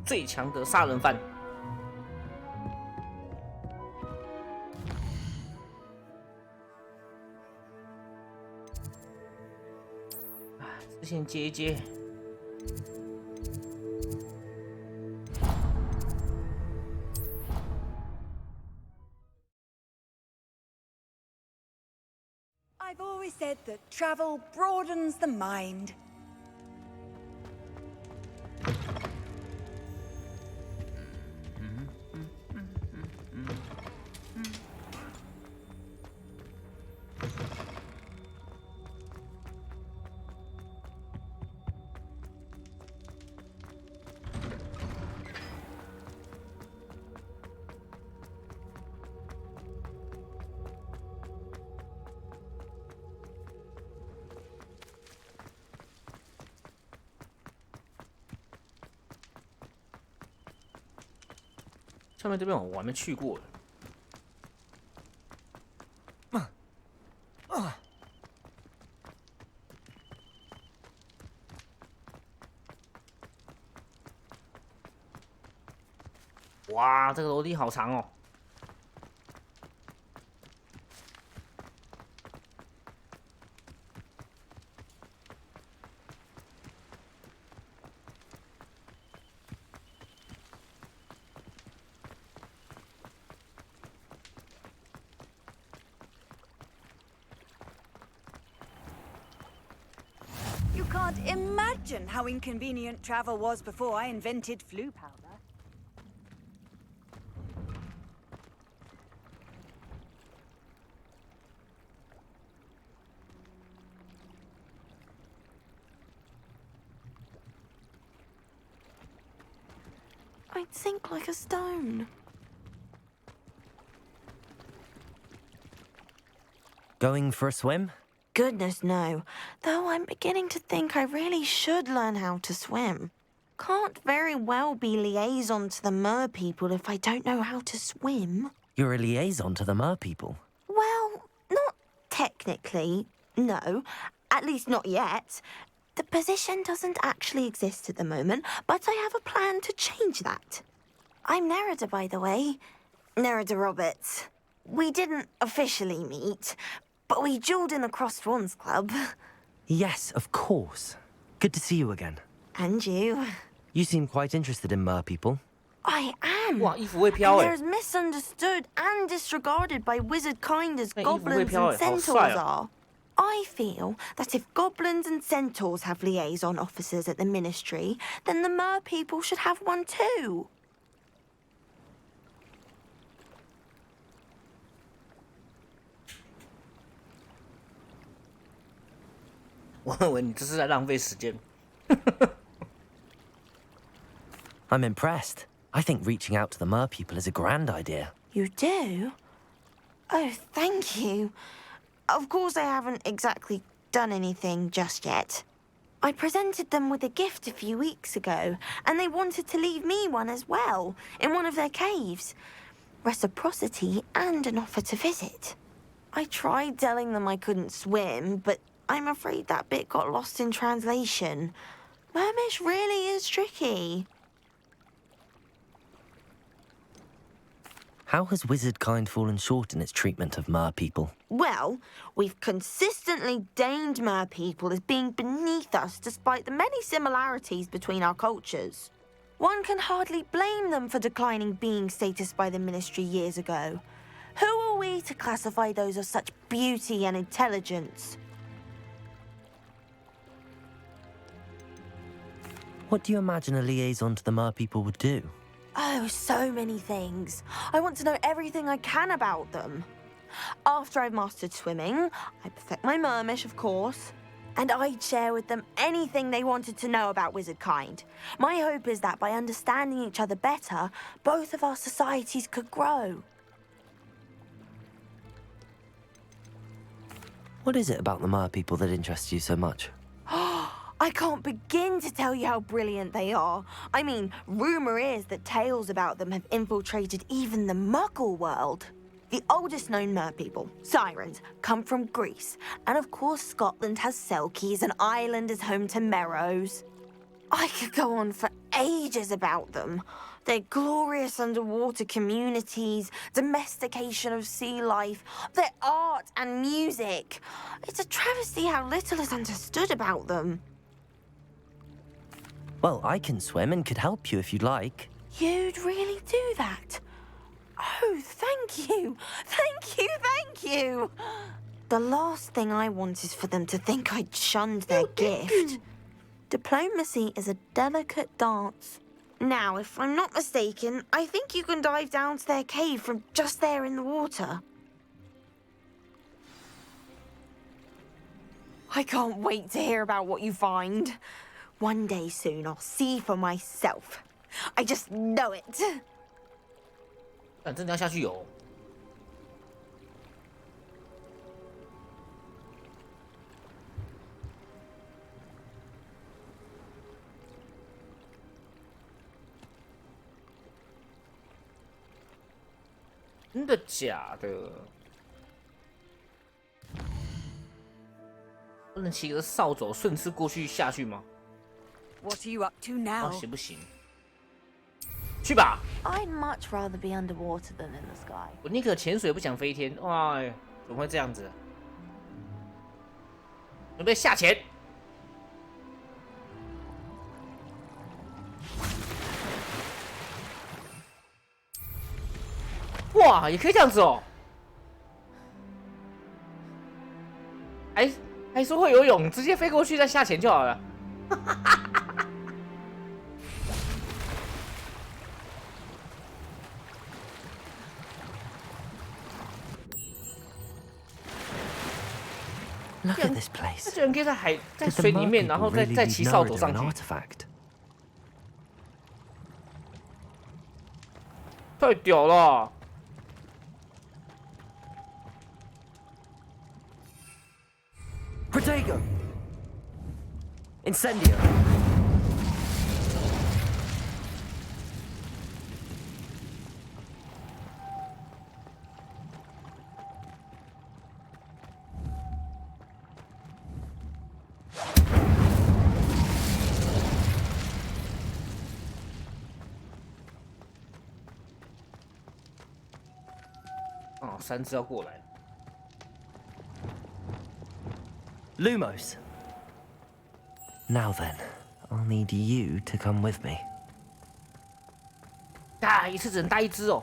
最强的杀人犯。之前接一接。I've always said that travel broadens the mind.下面这边我还没去过。哇，这个楼梯好长哦。You can't imagine how inconvenient travel was before I invented flu powder. I'd sink like a stone. Going for a swim? Goodness, no. Though I'm beginning to think I really should learn how to swim. Can't very well be liaison to the mer people if I don't know how to swim. You're a liaison to the mer people. Well, not technically, no. At least not yet. The position doesn't actually exist at the moment, but I have a plan to change that. I'm Nerida, by the way. Nerida Roberts. We didn't officially meet, but we duelled in the Crossed Swans Club. Yes, of course. Good to see you again. And you. You seem quite interested in mer people. I am. 哇，衣服会飘 And 哎 they're as misunderstood and disregarded by wizard kind as 那衣服会 goblins 飘 and 哎，好 centaurs 帅哦！ are. I feel that if goblins and centaurs have liaison officers at the ministry, then the mer people should have one too. 我以为你这是在浪费时间。 I'm impressed. I think reaching out to the mer people is a grand idea. You do? Oh, thank you. Of course, I haven't exactly done anything just yet. I presented them with a gift a few weeks ago, and they wanted to leave me one as well, in one of their caves. Reciprocity and an offer to visit. I tried telling them I couldn't swim, but I'm afraid that bit got lost in translation. Mermish really is tricky. How has wizard kind fallen short in its treatment of mer people? Well, we've consistently deigned mer people as being beneath us despite the many similarities between our cultures. One can hardly blame them for declining being status by the ministry years ago. Who are we to classify those of such beauty and intelligence? What do you imagine a liaison to the mer people would do? Oh, so many things. I want to know everything I can about them. After I've mastered swimming, I perfect my mermish, of course, and I'd share with them anything they wanted to know about wizard kind. My hope is that by understanding each other better, both of our societies could grow. What is it about the mer people that interests you so much? I can't begin to tell you how brilliant they are. I mean, rumour is that tales about them have infiltrated even the Muggle world. The oldest known mer people, sirens, come from Greece. And of course, Scotland has Selkies and Ireland is home to Merrows. I could go on for ages about them. Their glorious underwater communities, domestication of sea life, their art and music. It's a travesty how little is understood about them. Well, I can swim and could help you if you'd like. You'd really do that? Oh, thank you! Thank you, thank you! The last thing I want is for them to think I'd shunned their gift. Diplomacy is a delicate dance. Now, if I'm not mistaken, I think you can dive down to their cave from just there in the water. I can't wait to hear about what you find. One day soon, I'll see for myself. I just know it. 但真的要下去游。真的假的？不能骑个扫帚顺势过去下去吗？ What are you up to now? 行不行？去吧！ I'd much rather be underwater than in the sky. 我宁可潜水不想飞天。哇，怎么会这样子？准备下潜。哇，也可以这样子哦！还说会游泳，直接飞过去再下潜就好了。Look at this place. 他居然可以在Did the 水里面， mer 然后 people really 再 leave 骑扫帚 Narada 上 an 去， artifact? 太屌了！ Protego! Incendio!哦，3只要过来。 Lumos! Now then, I'll need you to come with me. 啊，一次只能带1只哦。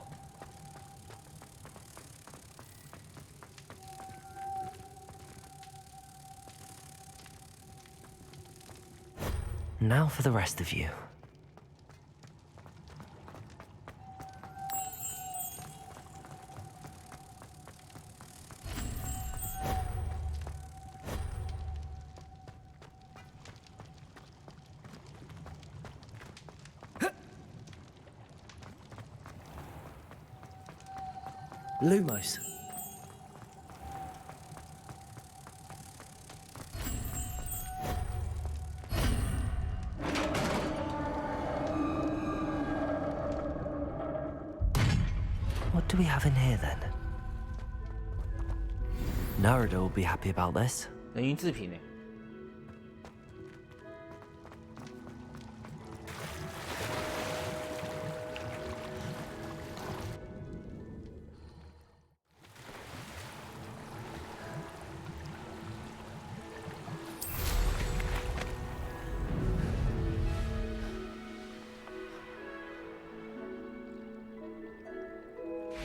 Now for the rest of you. Lumos. What do we have in here then? Narada will be happy about this. 人鱼制品呢？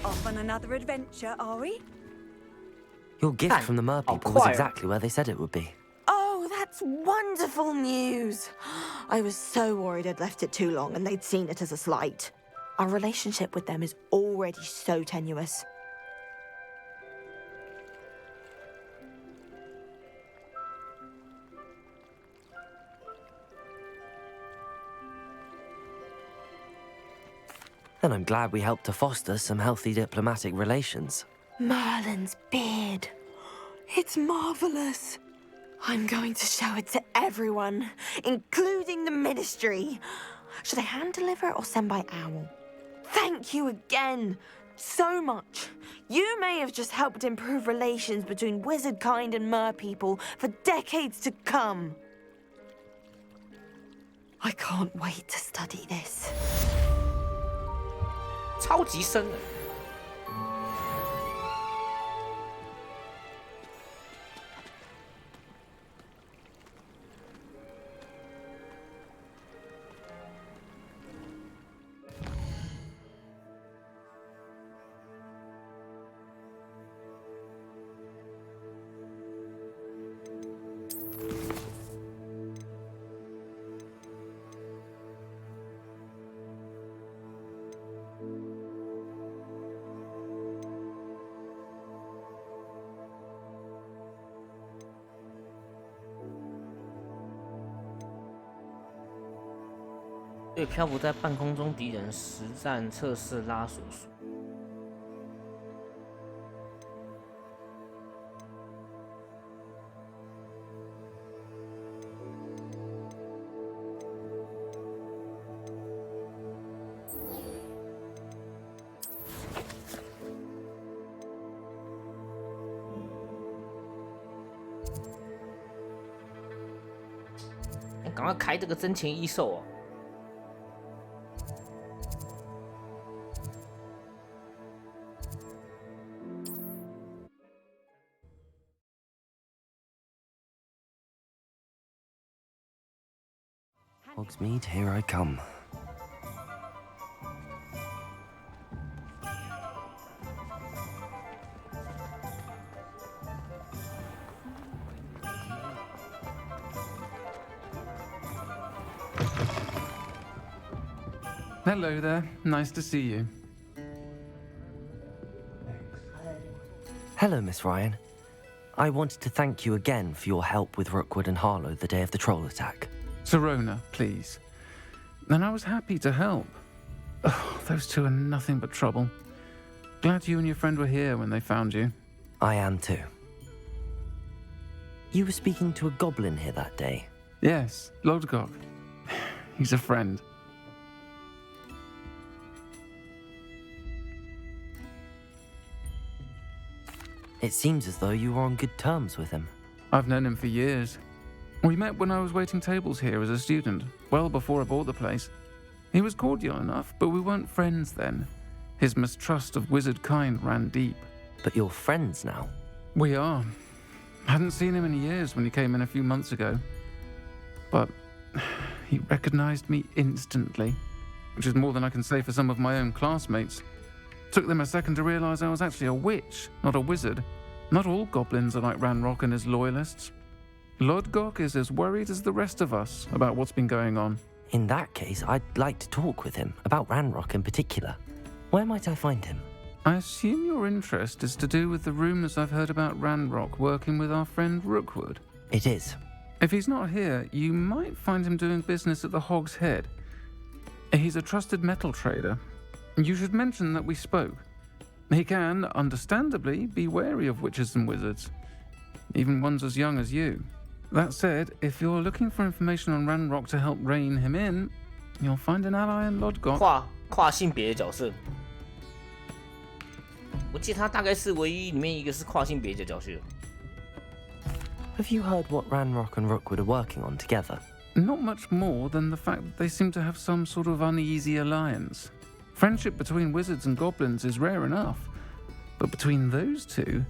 Off on another adventure, are we? Your gift from the mer people was exactly where they said it would be. Oh, that's wonderful news. I was so worried I'd left it too long and they'd seen it as a slight. Our relationship with them is already so tenuous. Then I'm glad we helped to foster some healthy diplomatic relations. Merlin's beard. It's marvelous. I'm going to show it to everyone, including the ministry. Should I hand deliver it or send by owl? Thank you again. So much. You may have just helped improve relations between wizard kind and mer people for decades to come. I can't wait to study this. 超级深的。对漂浮在半空中敌人实战测试拉索术。赶快开这个真前一兽哦！ Hogsmeade, here I come. Hello there. Nice to see you. Hello, Miss Ryan. I wanted to thank you again for your help with Rookwood and Harlow the day of the troll attack. Sirona, please. And I was happy to help. Oh, those two are nothing but trouble. Glad you and your friend were here when they found you. I am too. You were speaking to a goblin here that day. Yes, Lodgok. He's a friend. It seems as though you were on good terms with him. I've known him for years. We met when I was waiting tables here as a student, well before I bought the place. He was cordial enough, but we weren't friends then. His mistrust of wizard kind ran deep. But you're friends now. We are. Hadn't seen him in years when he came in a few months ago. But he recognized me instantly, which is more than I can say for some of my own classmates. Took them a second to realize I was actually a witch, not a wizard. Not all goblins are like Ranrock and his loyalists. Lodgok is as worried as the rest of us about what's been going on. In that case, I'd like to talk with him, about Ranrock in particular. Where might I find him? I assume your interest is to do with the rumors I've heard about Ranrock working with our friend Rookwood. It is. If he's not here, you might find him doing business at the Hog's Head. He's a trusted metal trader. You should mention that we spoke. He can, understandably, be wary of witches and wizards, even ones as young as you. That said, if you're looking for information on Ranrock to help rein him in, you'll find an ally in Lodgok. 跨性别的角色，我记得他大概是唯一里面一个是跨性别的角色。Have you heard what Ranrock and Rookwood are working on together? Not much more than the fact that they seem to have some sort of uneasy alliance. Friendship between wizards and goblins is rare enough, but between those two,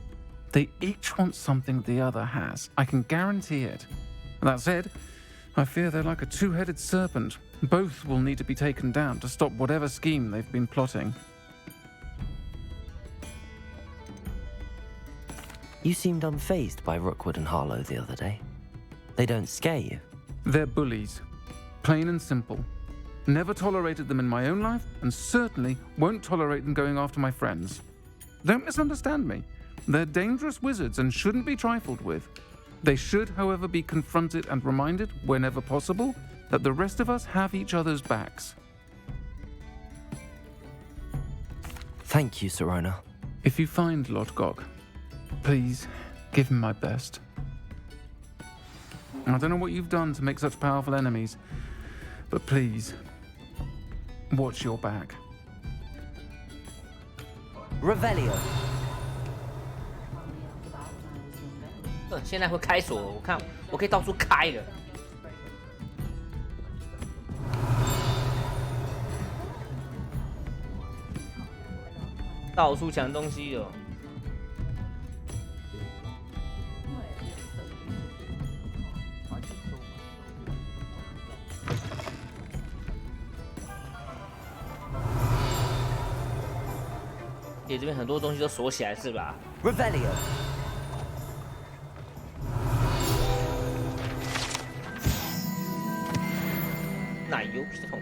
they each want something the other has. I can guarantee it. That said, I fear they're like a two-headed serpent. Both will need to be taken down to stop whatever scheme they've been plotting. You seemed unfazed by Rookwood and Harlow the other day. They don't scare you. They're bullies. Plain and simple. Never tolerated them in my own life, and certainly won't tolerate them going after my friends. Don't misunderstand me. They're dangerous wizards and shouldn't be trifled with. They should, however, be confronted and reminded, whenever possible, that the rest of us have each other's backs. Thank you, Sirona. If you find Lodgok, please give him my best. I don't know what you've done to make such powerful enemies, but please, watch your back. Revelio. 现在会开锁，我看我可以到处开了。到处抢东西哦。这边很多东西都锁起来是吧 Revelio. 奶油皮桶。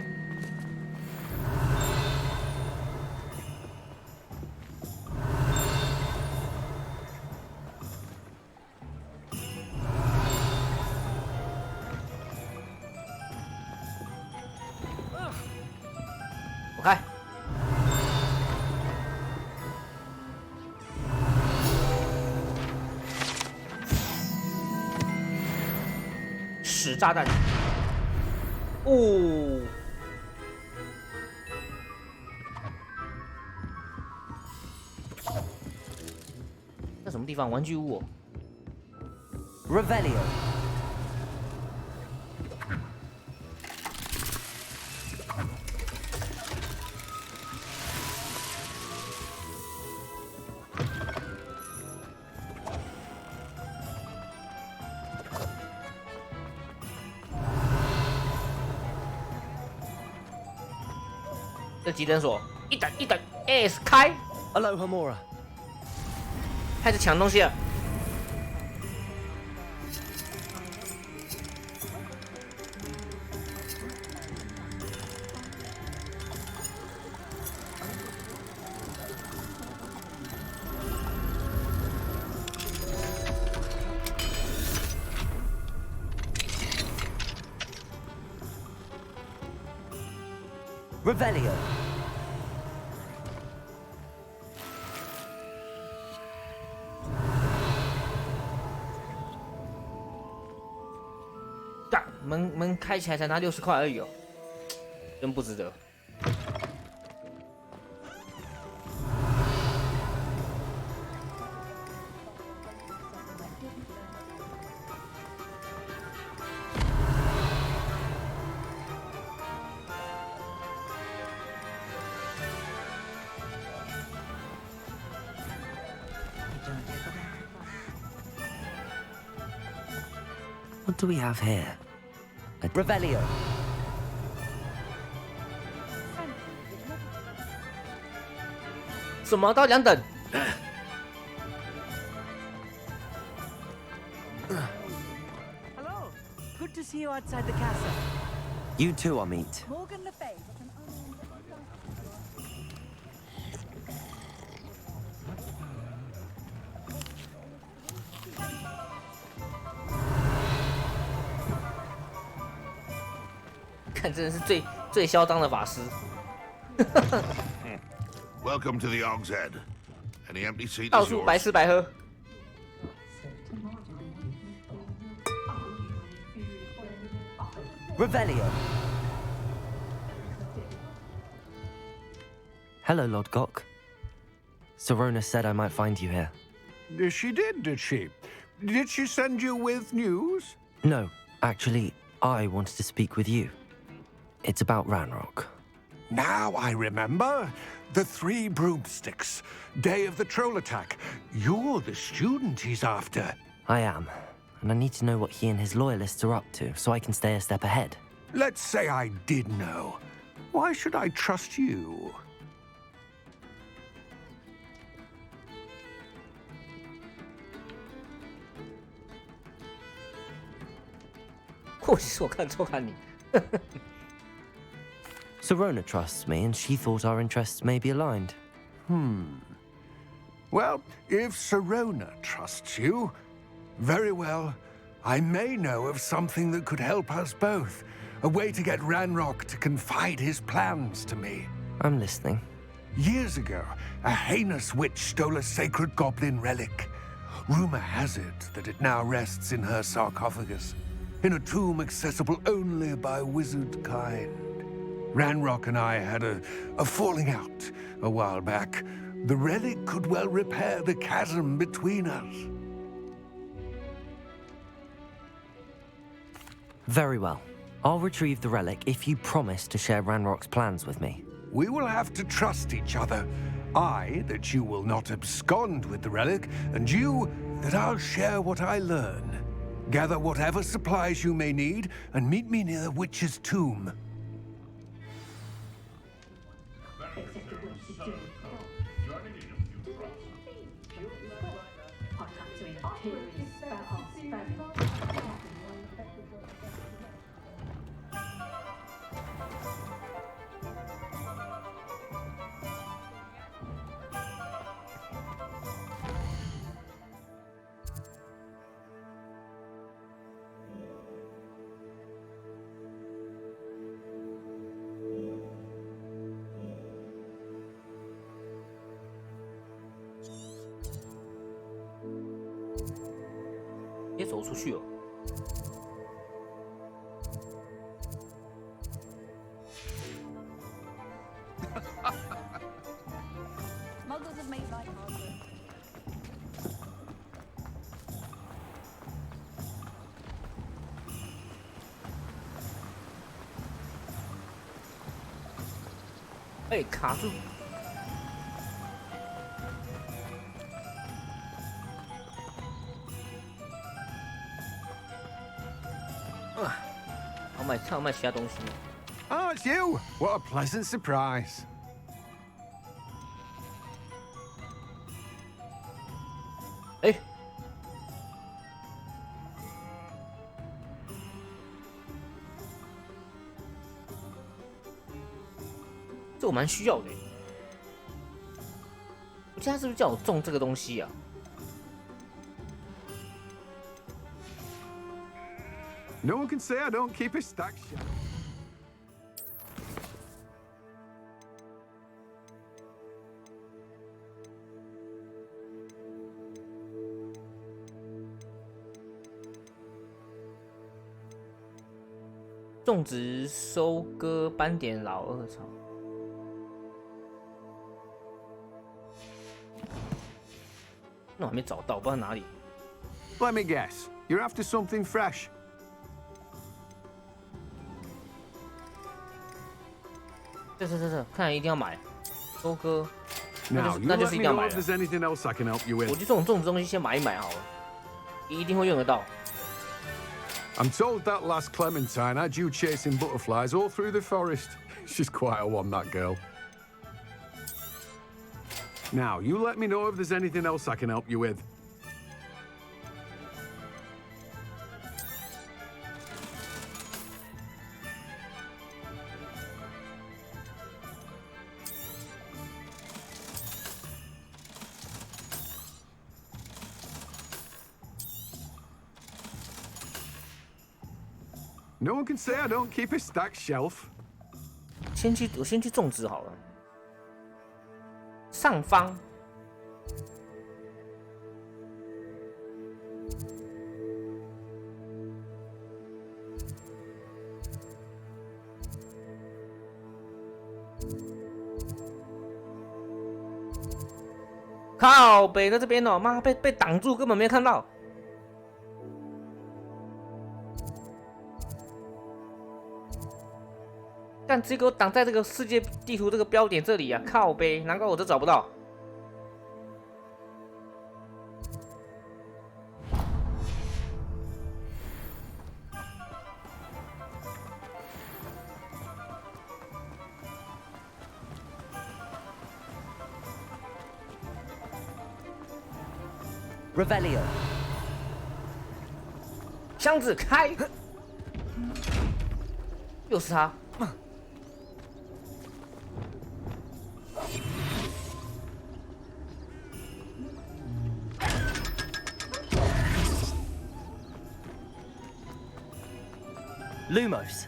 我开。屎炸弹。哦。那什么地方？玩具屋哦。Revelio. 这急诊所，一等 S 开， Aloha Mora. 开始抢东西了。Revelio. 干，门开起来才拿60块而已哦，真不值得。What do we have here? Revelio. 什么到2等？ Hello. Good to see you outside the castle. You too, Amit. Morgan Le Fay. 看，真的是最嚣张的法师。 Welcome to the Og's Head. Any empty seat 到 is 处白 yours. 吃白喝。Revelio. Hello, Lodgok. Sorona said I might find you here. She did she? Did she send you with news? No, actually, I wanted to speak with you. It's about Ranrock. Now I remember. The 3 broomsticks. Day of the troll attack. You're the student he's after. I am, and I need to know what he and his loyalists are up to so I can stay a step ahead. Let's say I did know. Why should I trust you? 或许是我看错看你。 Sorona trusts me, and she thought our interests may be aligned. Well, if Sorona trusts you, very well. I may know of something that could help us both. A way to get Ranrock to confide his plans to me. I'm listening. Years ago, a heinous witch stole a sacred goblin relic. Rumor has it that it now rests in her sarcophagus, in a tomb accessible only by wizard kind. Ranrock and I had a falling out a while back. The relic could well repair the chasm between us. Very well. I'll retrieve the relic if you promise to share Ranrock's plans with me. We will have to trust each other. I, that you will not abscond with the relic, and you, that I'll share what I learn. Gather whatever supplies you may need, and meet me near the witch's tomb.别走出去哦。Muggles have made life harder. 哎，卡住！我买其他东西。 Oh, it's you! What a pleasant surprise. 哎，这我蛮需要的。我现在是不是叫我种这个东西啊？ No one can say I don't keep a stack shelf. 种植、收割斑点老二草。那我还没找到，不知道哪里。 Let me guess. You're after something fresh. 这，看来一定要买，收割， Now, you 那就 let 是一 me 定要 know 买 if 了。 there's anything else I can help you 我 with. 觉得这种种植东西先买一买好了，一定会用得到。 I'm told that last Clementine had you chasing butterflies all through the forest. She's quite a one, that girl. Now, you let me know if there's anything else I can help you with. No one can say I don't keep a stacked shelf. 我先去种植好了。上方。靠北在这边哦，妈被挡住，根本没看到。 但直接给我挡在这个世界地图这个标点这里啊！靠背，难怪我这找不到。Revelio. 箱子开，又是他。 Lumos.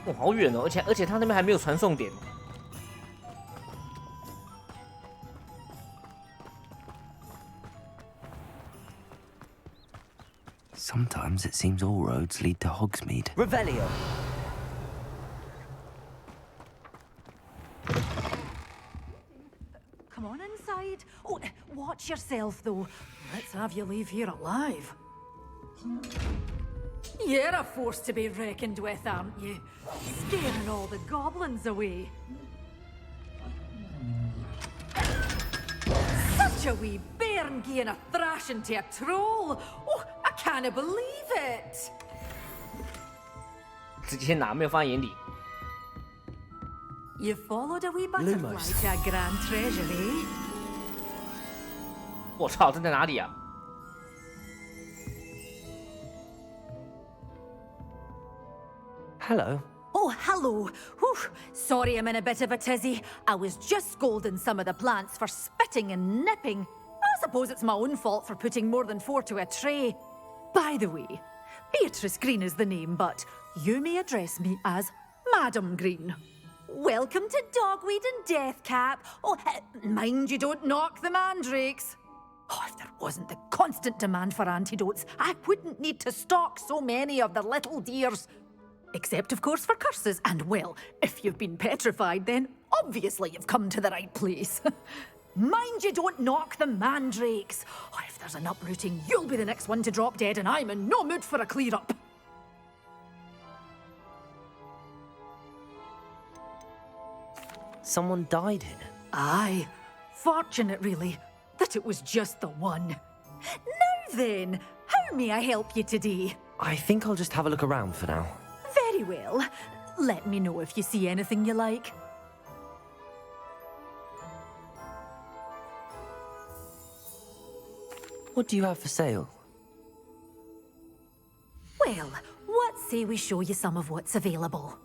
哇，好远哦！而且他那边还没有传送点。 Sometimes it seems all roads lead to Hogsmeade. Revelio. Come on inside. Oh, watch yourself, though. Let's have you leave here alive. You're a force to be reckoned with, aren't you? Scaring all the goblins away. Such a wee bairn giving a thrashing to a troll. Oh, I can't believe it. 直接拿，没有放在眼里。 You followed a wee butterfly to a grand treasury. 我操，这在哪里啊？ Hello. Oh, hello. Whew. Sorry I'm in a bit of a tizzy. I was just scolding some of the plants for spitting and nipping. I suppose it's my own fault for putting more than 4 to a tray. By the way, Beatrice Green is the name, but you may address me as Madam Green. Welcome to Dogweed and Deathcap. Oh, mind you don't knock the mandrakes. Oh, if there wasn't the constant demand for antidotes, I wouldn't need to stock so many of the little dears. Except, of course, for curses. And, well, if you've been petrified, then obviously you've come to the right place. Mind you don't knock the mandrakes. Oh, if there's an uprooting, you'll be the next one to drop dead, and I'm in no mood for a clear-up. Someone died here. Aye. Fortunate, really, that it was just the one. Now then, how may I help you today? I think I'll just have a look around for now. Very well. Let me know if you see anything you like. What do you have for sale? Well, what say we show you some of what's available?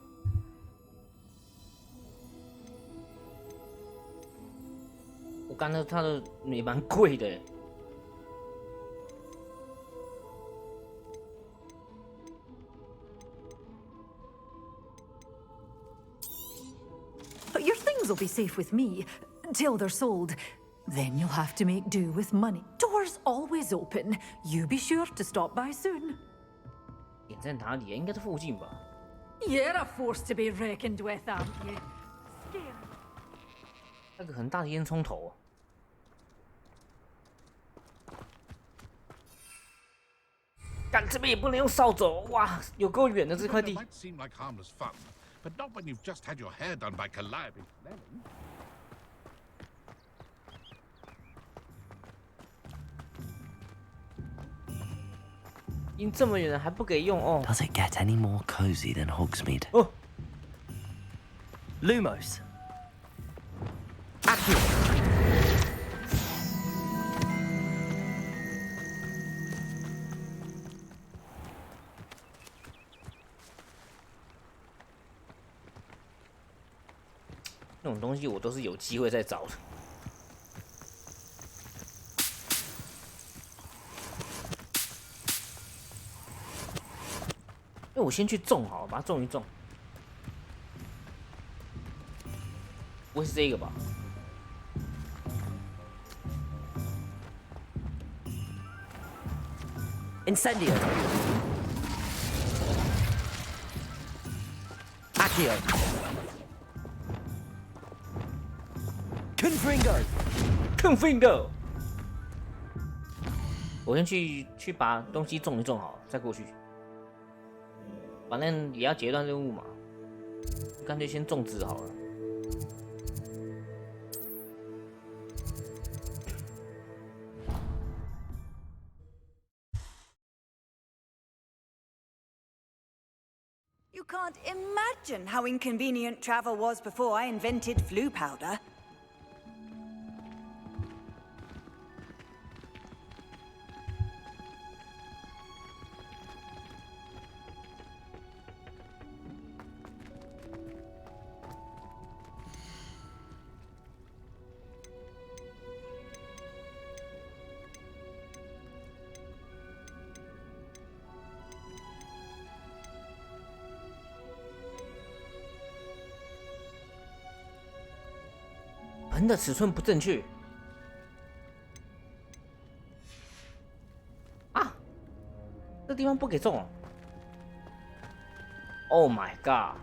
我看到它的也蛮贵的。 But your things will be safe with me, till they're sold. Then you'll have to make do with money. Doors always open. You be sure to stop by soon. 点在哪里？应该在附近吧。 You're a force to be reckoned with, aren't you? Scary. 那个很大的烟囱头。干这边也不能用扫帚，哇，有够远的这块地。 Might seem like harmless fun, but not when you've just had your hair done by Calliope Fleming. 已经这么远了还不给用哦。 Does it get any more cozy than Hogsmeade? 哦， Lumos. Accio. 那种东西我都是有机会再找的。那我先去种好了，把它种一种。不会是这个吧？ Incendio. Accio. Confringo. Confringo。我先去把东西种一种好了，再过去。反正也要结段任务嘛，干脆先种植好了。 You can't imagine how inconvenient travel was before I invented flu powder. 盆的尺寸不正确啊！这地方不给种哦。Oh my god！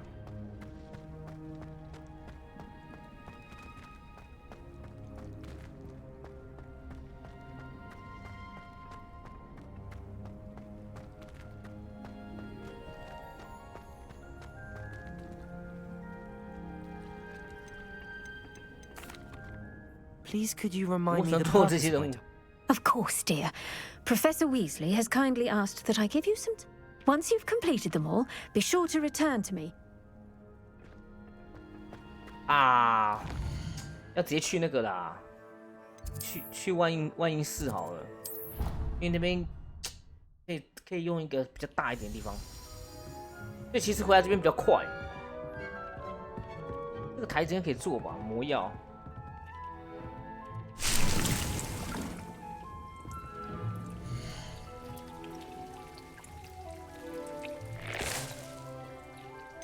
You Please, could you remind 我 me 喜欢 the 做这 purpose 些 of 任 my 务。 Of course, dear. Professor Weasley has kindly asked that I give you some. Once you've completed them all, be sure to return to me. 啊，要直接去那个啦，去万应室好了，因为那边可以用一个比较大一点的地方。所以其实回来这边比较快。这个台子应该可以做吧？魔药。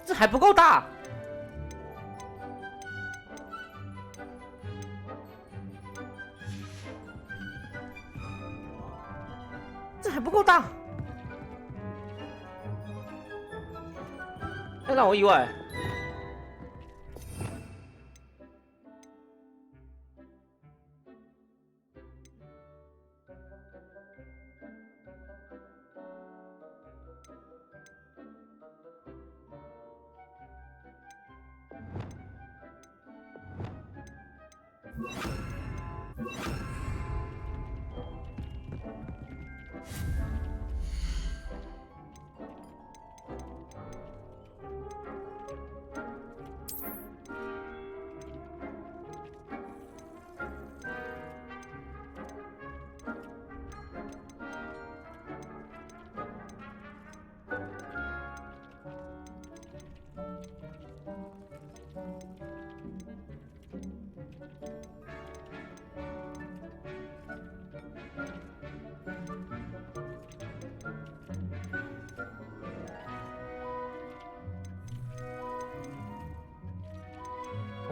这还不够大。这还不够大，太让我意外。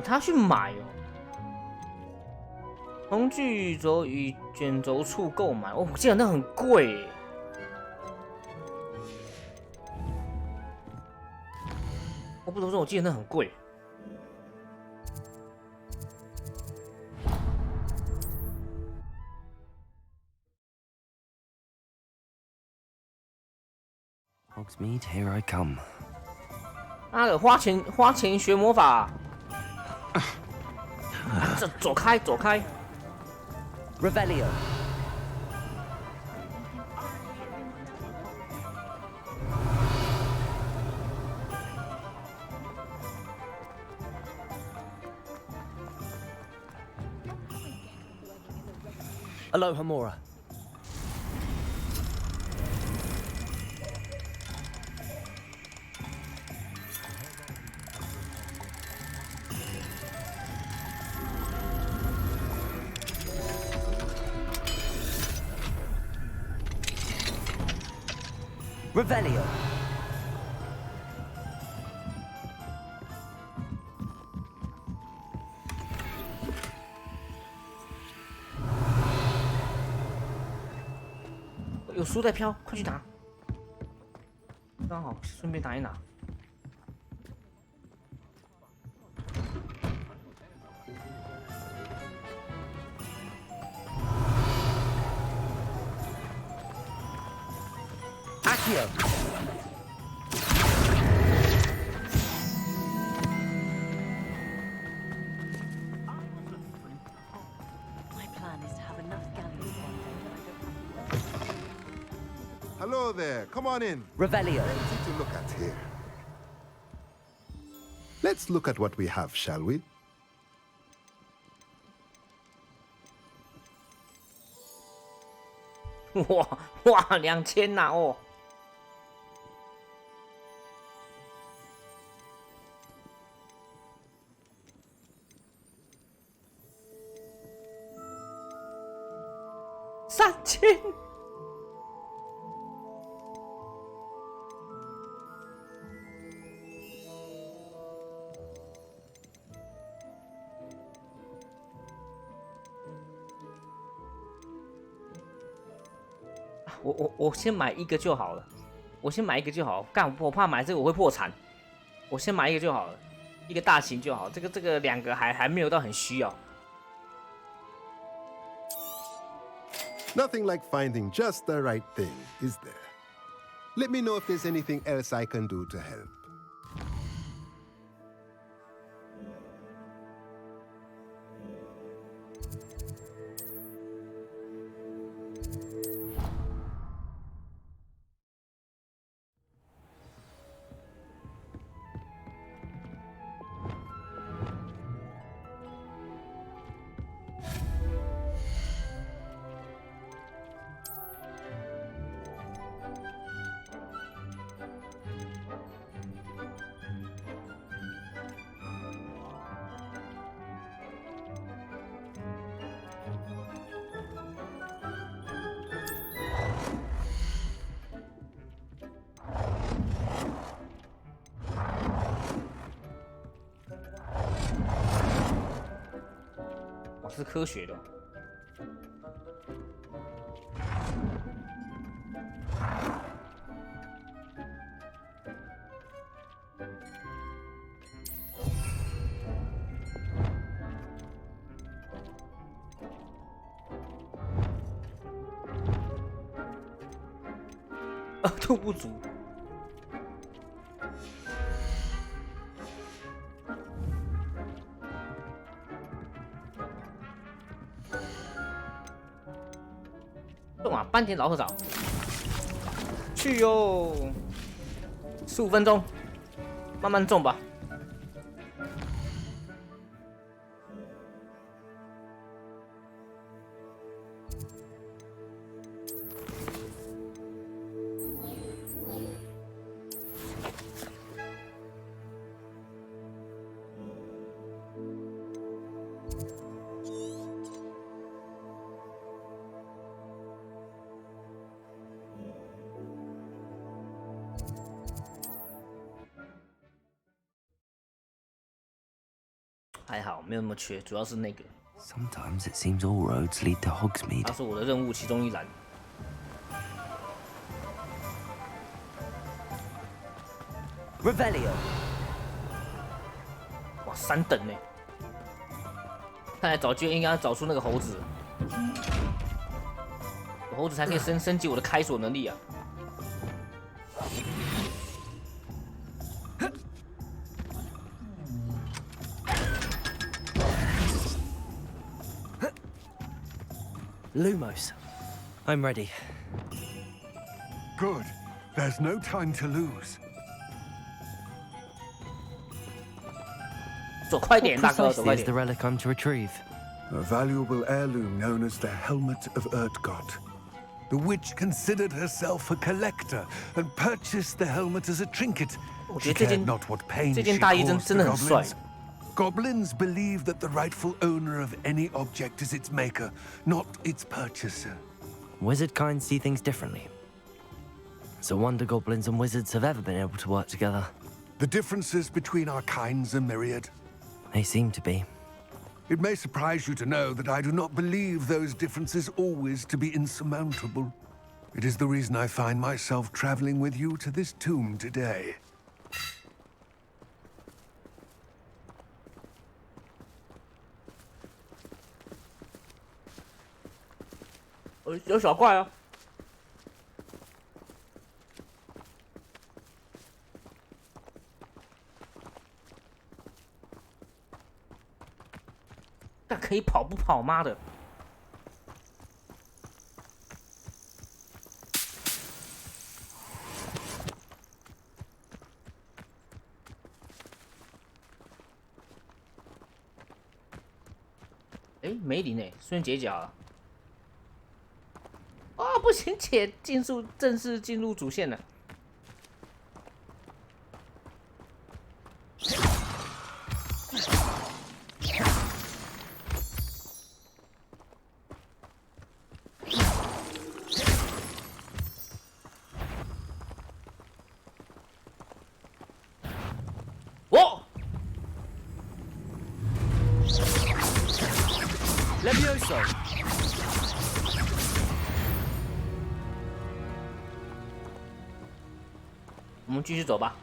他要去买哦，从剧轴与卷轴处购买。哦，我记得那很贵耶。我不得不说，我记得那很贵。Hogsmeade, here I come. 妈的，花钱学魔法。这走开，走开！ Revelio. Alohomora. Revelio. 有书在飘，快去拿！刚好顺便拿一拿。Accio. My plan is to have enough galleys one day. Hello there. Come on in. Revelio. Plenty to look at here. Let's look at what we have, shall we? 哇哇，2000呐哦！3000。我先买一个就好了，我先买一个就好。干，我怕买这个我会破产，我先买一个就好了，一个大型就好。这个两个还没有到很需要。 Nothing like finding just the right thing, is there? Let me know if there's anything else I can do to help. 哦，是科学的。都不足。种啊，半天老和早。去哟，15分钟，慢慢种吧。还好，没有那么缺，主要是那个。Sometimes it seems all roads lead to Hogsmeade. 它是我的任务其中一栏。Revelio. 哇，3等呢！看来早就应该找出那个猴子，有猴子才可以升级我的开锁能力啊！ Lumos. I'm ready. Good. There's no time to lose. 走快点，大哥， What 走快 precisely is the 点！ relic I'm to retrieve? A valuable heirloom known as the Helmet of Urtgott. The witch considered herself a collector and purchased the helmet as a trinket. 我 She 觉得 cared not what pain 这 she 件大衣 caused 真 the 的很帅。 goblins. Goblins believe that the rightful owner of any object is its maker, not its purchaser. Wizard kind see things differently. It's a wonder goblins and wizards have ever been able to work together. The differences between our kinds are myriad. They seem to be. It may surprise you to know that I do not believe those differences always to be insurmountable. It is the reason I find myself traveling with you to this tomb today. 有小怪啊！那可以跑不跑？妈的！哎，梅林哎，顺便解甲了。 啊、不行，且正式进入主线了。我 Levioso. 我们继续走吧。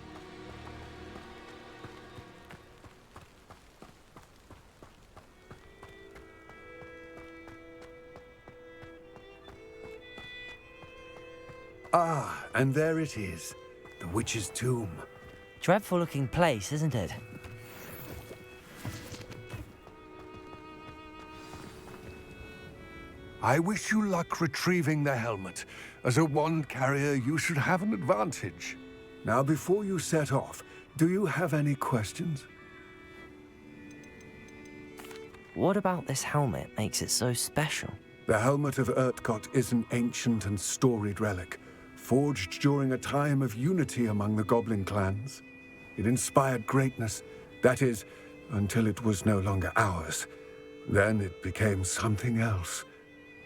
Ah, and there it is. The witch's tomb. Dreadful looking place, isn't it? I wish you luck retrieving the helmet. As a wand carrier, you should have an advantage. Now, before you set off, do you have any questions? What about this helmet makes it so special? The Helmet of Urtgott is an ancient and storied relic, forged during a time of unity among the goblin clans. It inspired greatness, that is, until it was no longer ours. Then it became something else.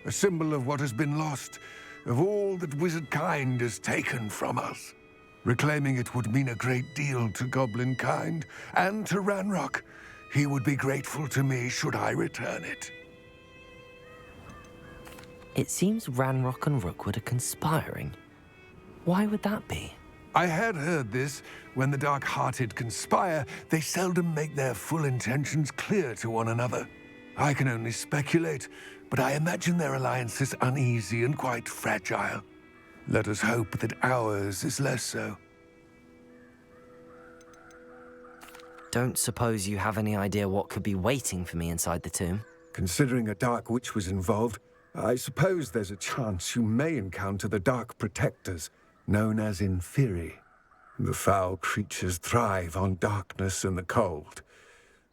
A symbol of what has been lost, of all that wizard kind has taken from us. Reclaiming it would mean a great deal to goblin kind, and to Ranrock. He would be grateful to me should I return it. It seems Ranrock and Rookwood are conspiring. Why would that be? I had heard this. When the dark-hearted conspire, they seldom make their full intentions clear to one another. I can only speculate, but I imagine their alliance is uneasy and quite fragile. Let us hope that ours is less so. Don't suppose you have any idea what could be waiting for me inside the tomb? Considering a Dark Witch was involved, I suppose there's a chance you may encounter the Dark Protectors, known as Inferi. The foul creatures thrive on darkness and the cold.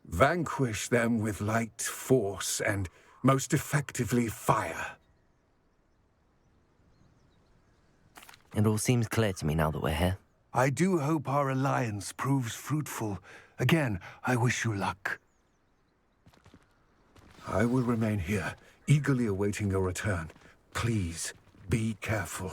Vanquish them with light, force, and, most effectively, fire. It all seems clear to me now that we're here. I do hope our alliance proves fruitful. Again, I wish you luck. I will remain here, eagerly awaiting your return. Please, be careful.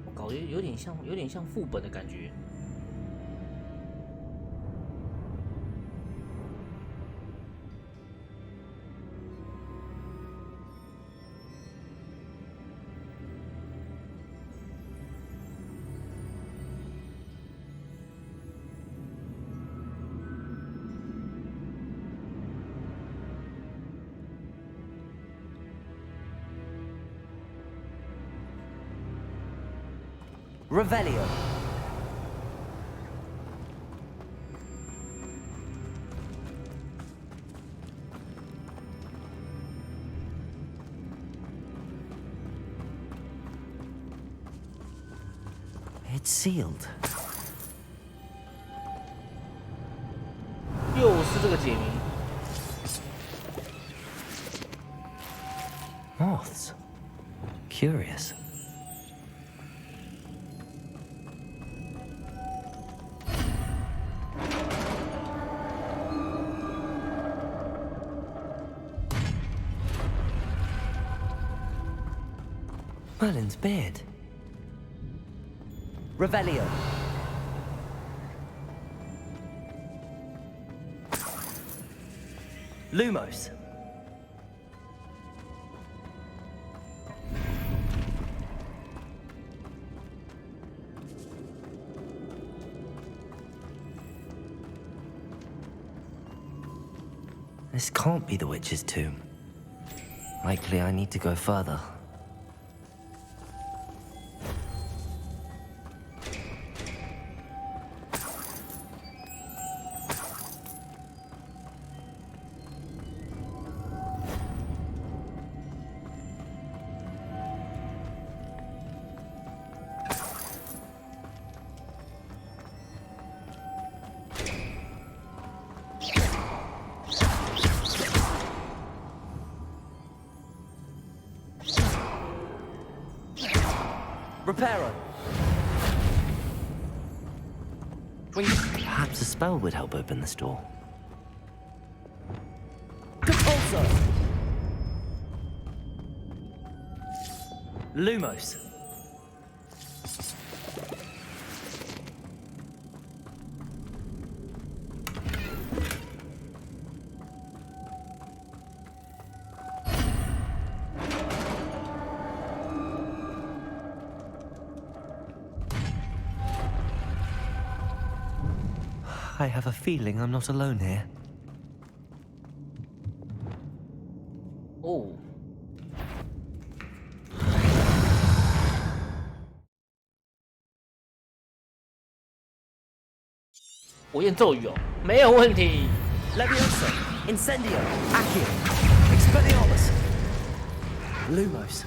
我搞得有点像副本的感觉。Revelio. It's sealed. 又是这个解谜。Moths. Curious. Merlin's beard. Revelio. Lumos. This can't be the witch's tomb. Likely I need to go further. Reparo. Perhaps a spell would help open this door. Compulso. Lumos. I have a feeling I'm not alone here. Oh. 我念咒语哦，没有问题。 Leviosa, Incendio, Accio, Expelliarmus, Lumos.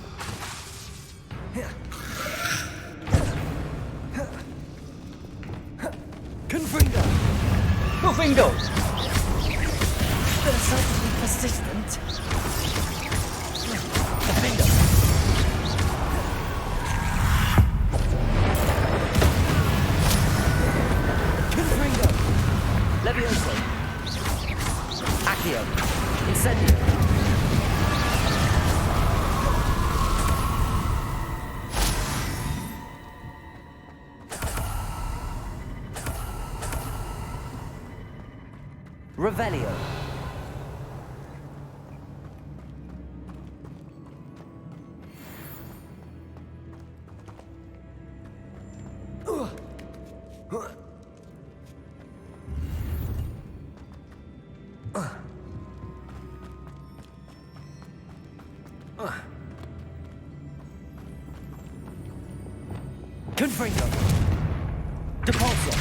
Confringo! Confringo! They're certainly persistent. Confringo! Confringo! Leviosa, Accio, Incendio. Revelio. Confringo. Depulso.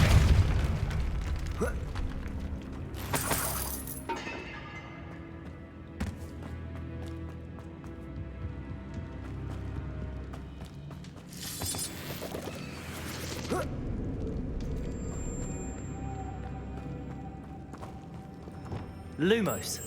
Lumos.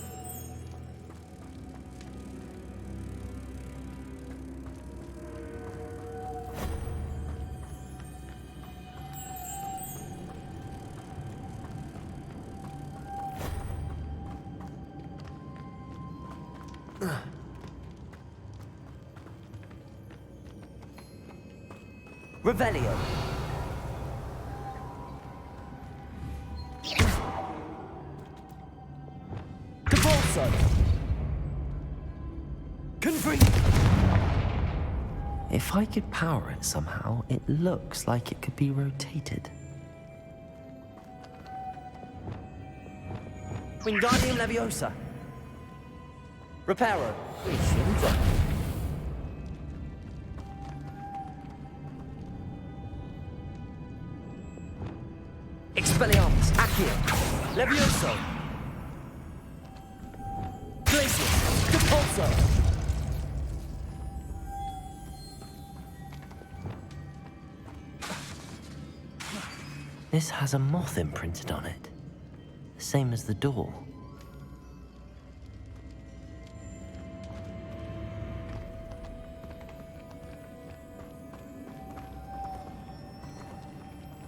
Revelio. Depulso. Confringo. If I could power it somehow, it looks like it could be rotated. Wingardium Leviosa. Reparo. 可以旋转。 Expelliarmus. Accio. Levioso. Glacius. Depulso. This has a moth imprinted on it. The same as the door.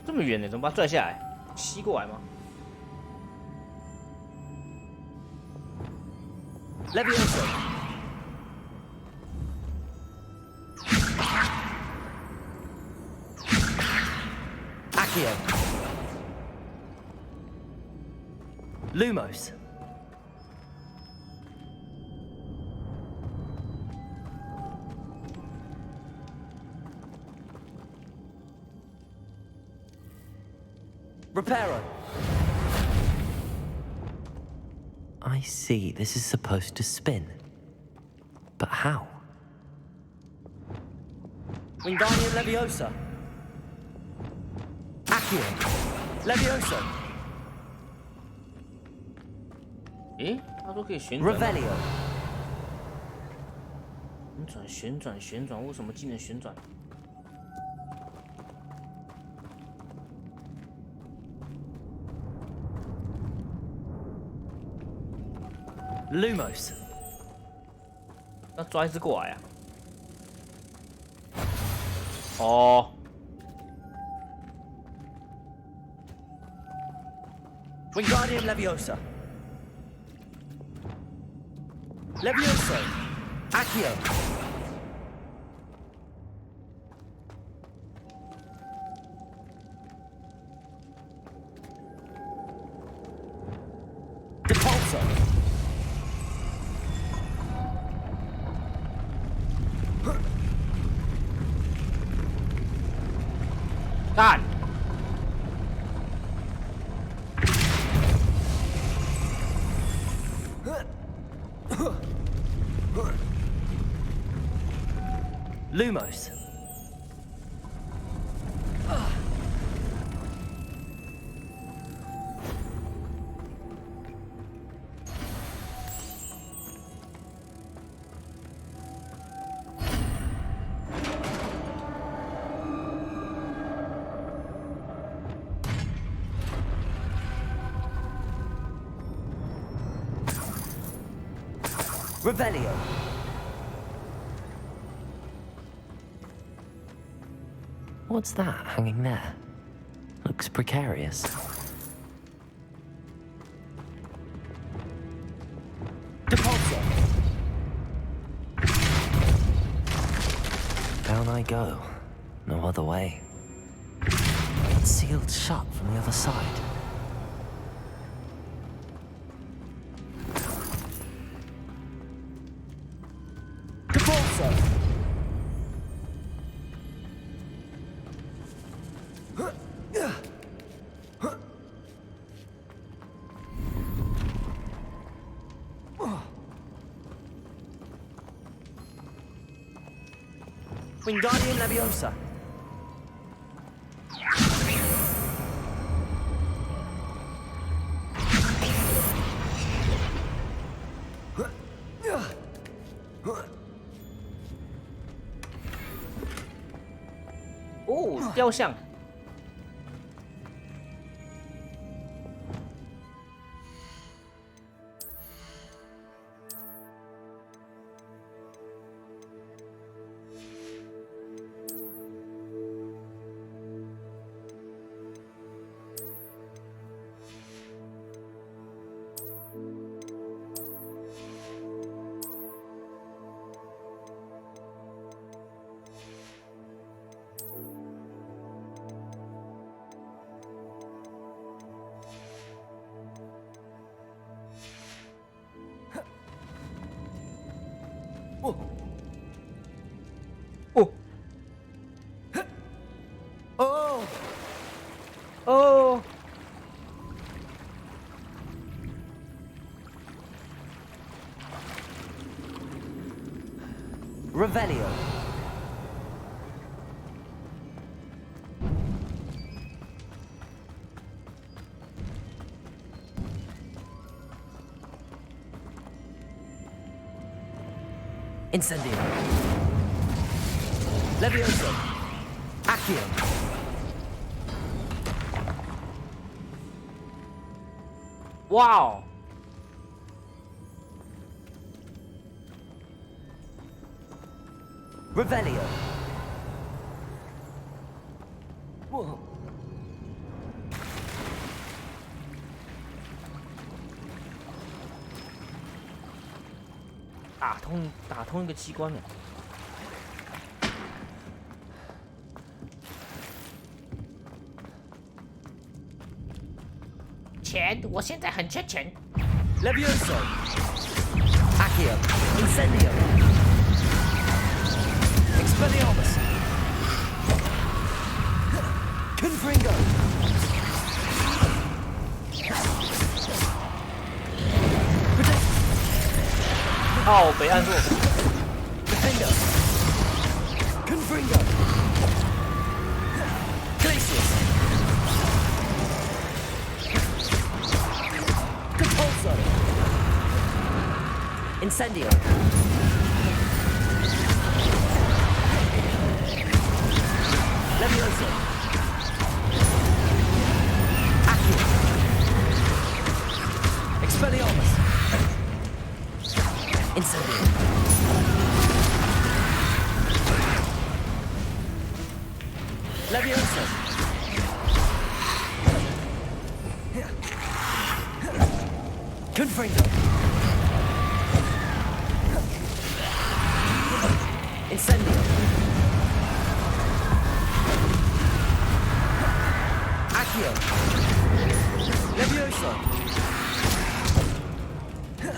这么远呢，怎么把它拽下来？吸过来吗？ Levioso. Accio. Lumos. Reparo. I see. This is supposed to spin. But how? Wingardium Leviosa. Accio. Levioso. 诶，他说可以旋转。 Revelio. 旋转，旋转，旋转，为什么技能旋转？ Lumos. 那抓一只过来啊！哦， Wingardium Leviosa. Levioso. Accio. Depulso.干！ Lumos. Revelio. What's that hanging there? Looks precarious. Depulso. Down I go. No other way. It's sealed shut from the other side. Wingardium Leviosa. Oh, 雕像。哦。Revelio. Incendio. Levioso. Accio. Wow. Revelio. Whoa.打通一个机关了。钱，我现在很缺钱。Levioso. Accio. Incendio. Expelliarmus. Confringo.哦，北岸座。Defender. Confringo. Glacius. Compulso. Incendio. Levioso. Accio. Expelliarmus. Incendio. Levioso. Confringo. Incendio. Accio. Levioso.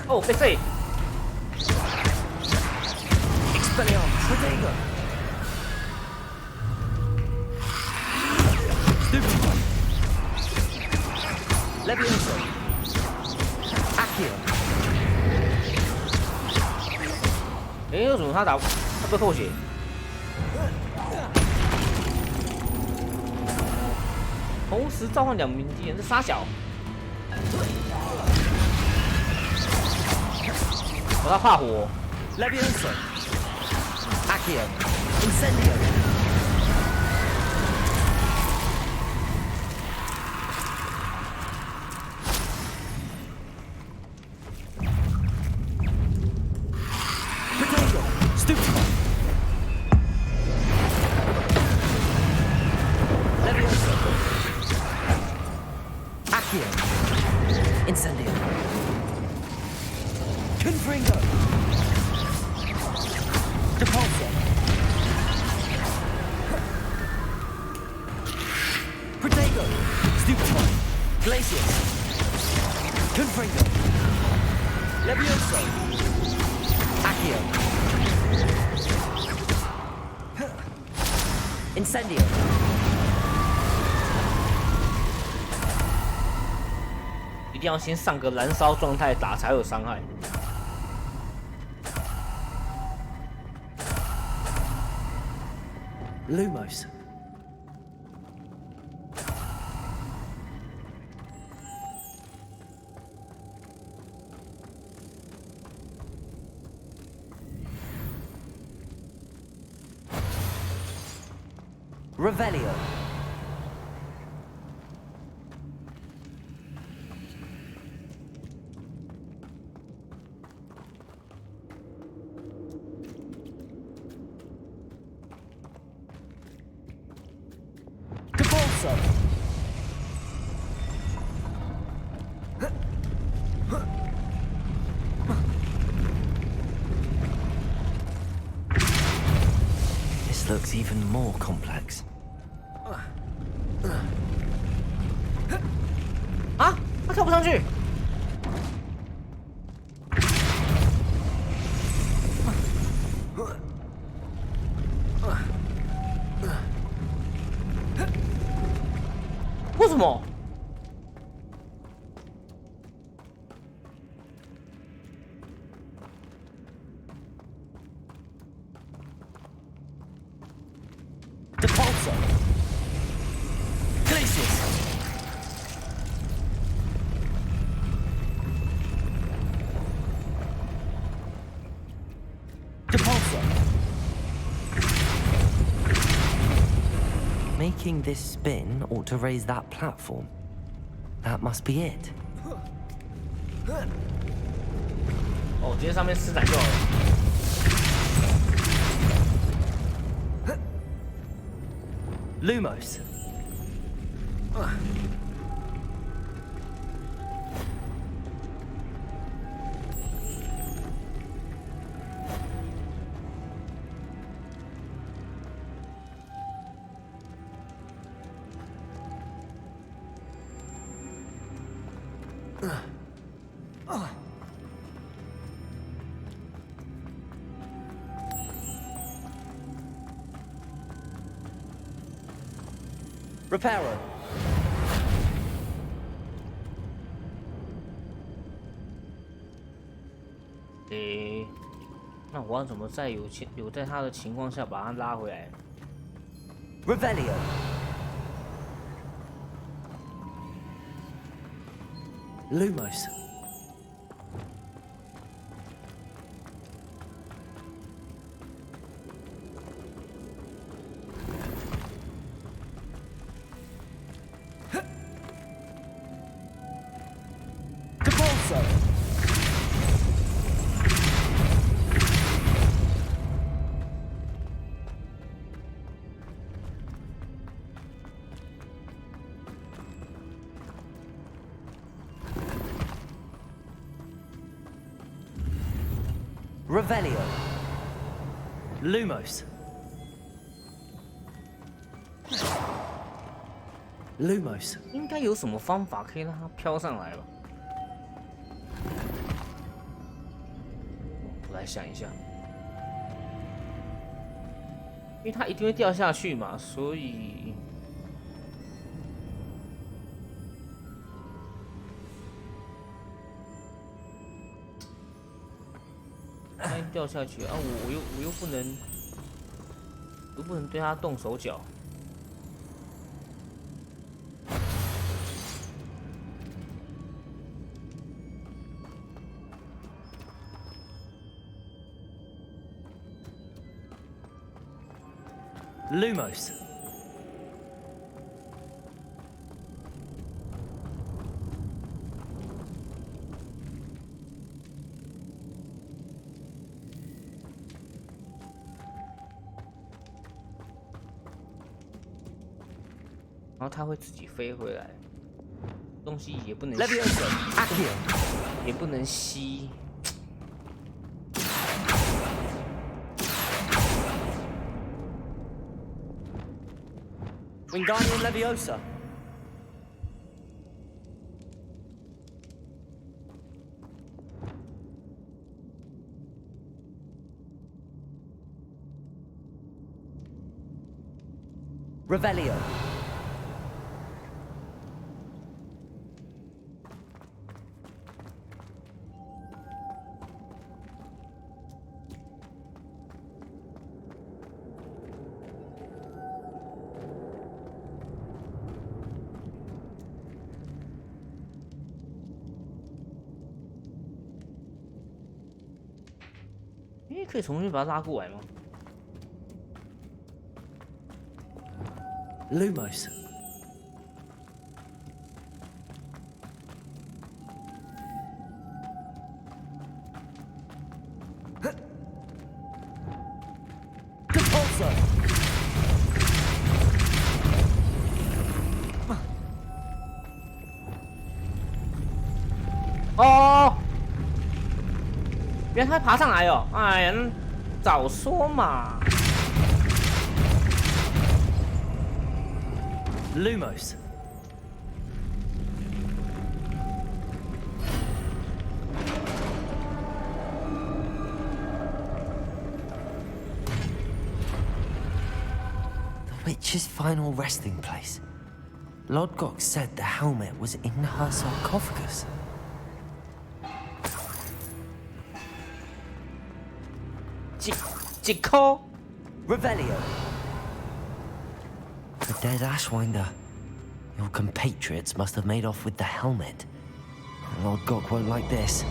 哦，被废。Expelliarmus. Protego. Stupefy. Levioso. Accio. 哎，为什么他被扣血？同时召唤2名敌人，这傻小。他怕火。Levioso. Accio. Incendio. Protego. Stupefy. Levioso. Accio. Incendio. Confringo. Depulso. Protego. Stupefy. Glacius. Confringo. Levioso. Accio. Incendio. 一定要先上个燃烧状态打才有伤害。Lumos. Revelio. Capolso. This looks even more complex. 啊，他跳不上去。为什么？Depulso. Glacius. Depulso. Making this spin ought to raise that platform. That must be it. 哦，直接上面施展就好了。Lumos. Reparo. 诶，那我要怎么在有在他的情况下把他拉回来？ Revelio. Lumos. Depulso. Revelio. Lumos. Lumos. 应该有什么方法可以让它飘上来吧？我来想一下，因为它一定会掉下去嘛，所以它掉下去啊！我又不能对它动手脚。 Lumos.然后它会自己飞回来，东西也不能 Levioso. Accio. 也不能吸。 Wingardium Leviosa. Revelio. 诶，可以重新把它拉过来吗？ Lumos. Compulsor. 哦，原来他会爬上来哦！哎呀，早说嘛！ Lumos. The witch's final resting place. Lodgok said the helmet was in her sarcophagus. Jiko. Revelio. The dead Ashwinder. Your compatriots must have made off with the helmet. Lord Gok won't like this.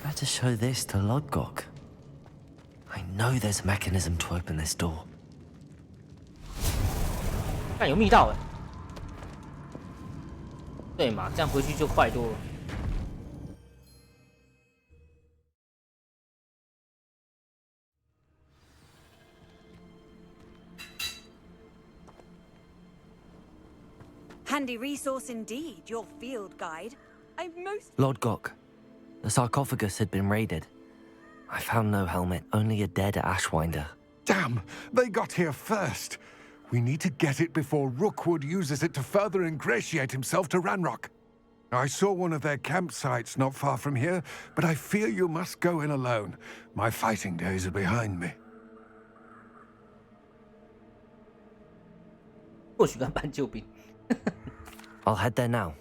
Better show this to Lord Gok. I know there's a mechanism to open this door. 看有密道哎，对嘛？这样回去就快多了。 Handy resource indeed, your field guide. I'm most... Lord Gok, the sarcophagus had been raided. I found no helmet, only a dead Ashwinder. Damn! They got here first. We need to get it before Rookwood uses it to further ingratiate himself to Ranrock. I saw one of their campsites not far from here, but I fear you must go in alone. My fighting days are behind me. 或许跟搬救兵。 I'll head there now.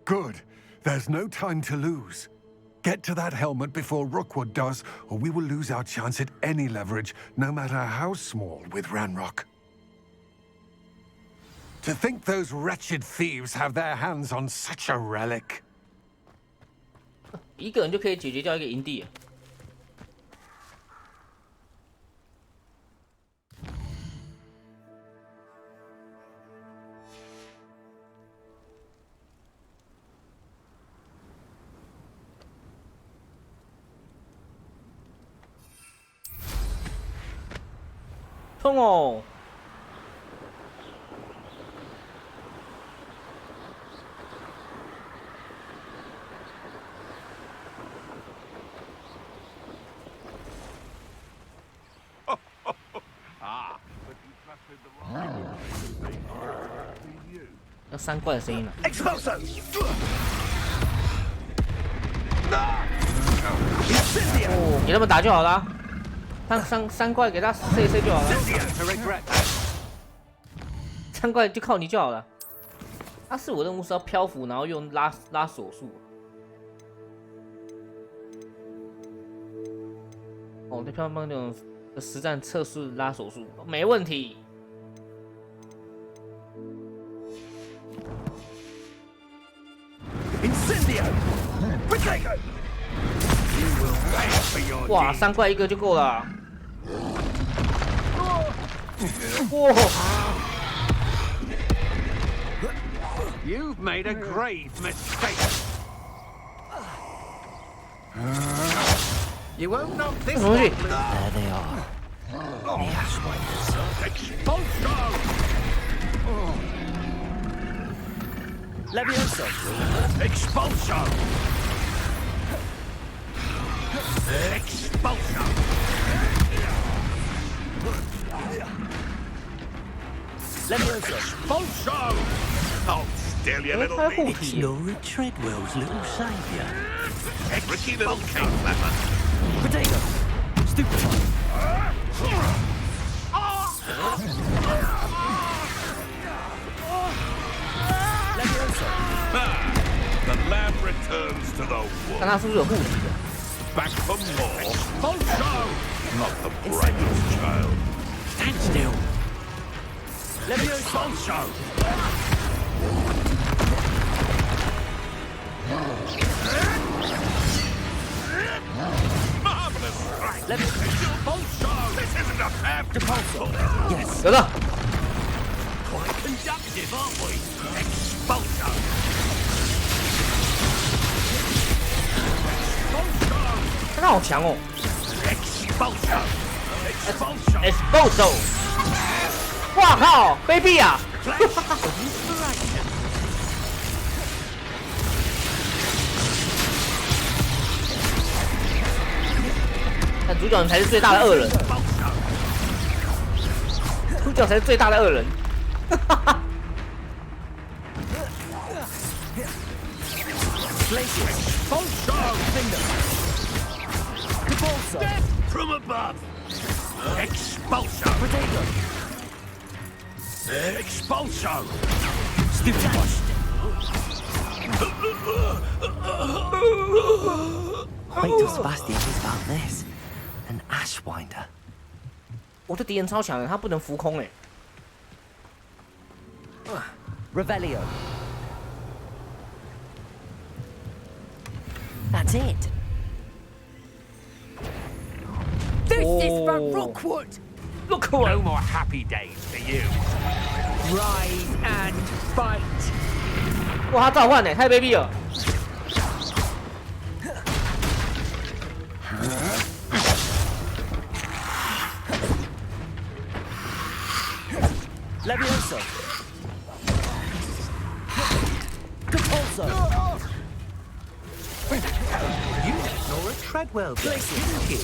Good. There's no time to lose. Get to that helmet before Rookwood does, or we will lose our chance at any leverage, no matter how small, with Ranrock. To think those wretched thieves have their hands on such a relic. 一个人就可以解决掉一个营地了。冲哦！ Ah, but you trusted the wrong you. 要三怪的声音了。 Expulso! Oh, 哦，给他们打就好了。三怪给他塞就好了。三怪就靠你就好了。他是我任务是要漂浮，然后用拉手术。哦，对漂帮那种实战测试拉手术没问题。 哇，三怪一个就够了。哇！ You've made a grave mistake. You won't knock this one. There they are. The Ashwinders. Expulso! Levioso. Expulso! Expulso! Levioso. Expulso! Hold still, you little beast. It's Nora Treadwell's little saviour. Ricky little king flapper. Potato. Stupefy. Levioso. The lamb returns to the 看 wolf. 他是不是有护体的？ Back for more. Expulso! Not the bravest child. Stand still. Levioso! effective, aren't we? Expulso! Expulso! 他好强哦 Expulso! Expulso!！Expulso！ 哇靠，卑鄙啊！但主角才是最大的恶人，主角才是最大的恶人。哈哈。 From above! Expulso! Expulso! Stupid one! Wait till Sebastian hears about this. An Ashwinder. 我的敌人超强的，他不能浮空哎。 Revelio. That's it. This is for Rookwood! Rookwood! No more happy days for you. Rise and fight! 哇，他召唤哎，太卑鄙了！ Levioso. Compulso. You ignore a Treadwell, didn't you?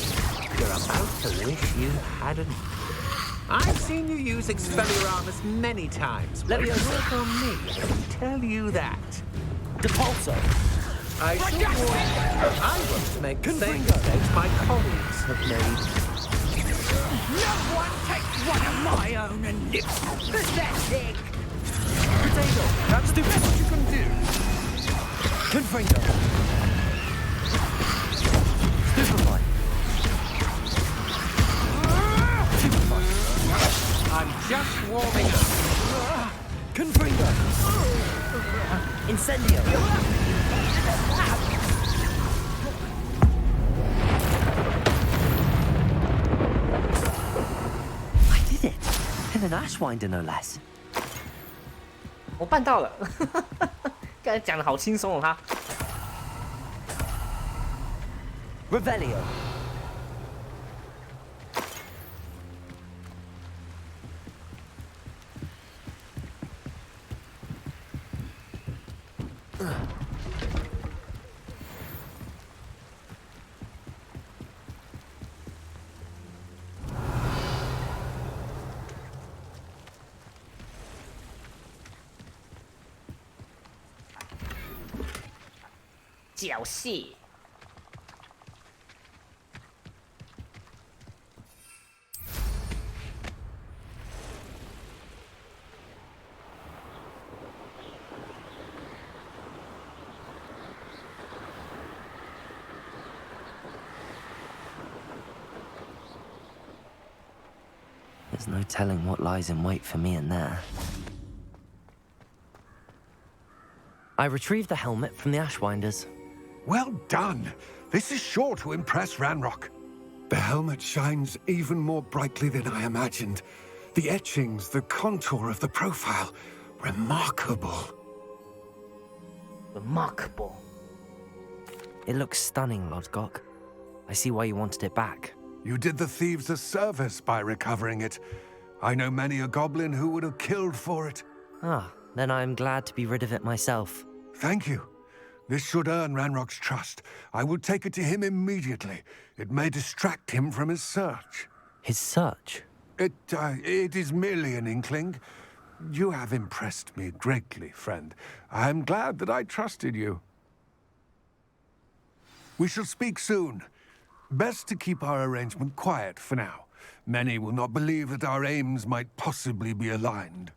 You're about to wish you hadn't. I've seen you use Expelliarmus many times. Levioso. Work on me, I can tell you that. Compulso. I should warn you, I won't make the same mistakes my colleagues have made. No one takes one of my own and lives. Pathetic! Potato, that's the best you can do. Confringo. Stupefy. Stupefy. I'm just warming up. Confringo. Incendio. I did it. And an Ashwinder, no less. 我办到了，刚才讲的好轻松哦，他。 Revelio. Uh. 缴械。 There's no telling what lies in wait for me in there. I retrieved the helmet from the Ashwinders. Well done. This is sure to impress Ranrock. The helmet shines even more brightly than I imagined. The etchings, the contour of the profile, remarkable. Remarkable. It looks stunning, Lodgok. I see why you wanted it back. You did the thieves a service by recovering it. I know many a goblin who would have killed for it. Ah, then I'm glad to be rid of it myself. Thank you. This should earn Ranrock's trust. I will take it to him immediately. It may distract him from his search. His search? It is merely an inkling. You have impressed me greatly, friend. I am glad that I trusted you. We shall speak soon. Best to keep our arrangement quiet for now. Many will not believe that our aims might possibly be aligned.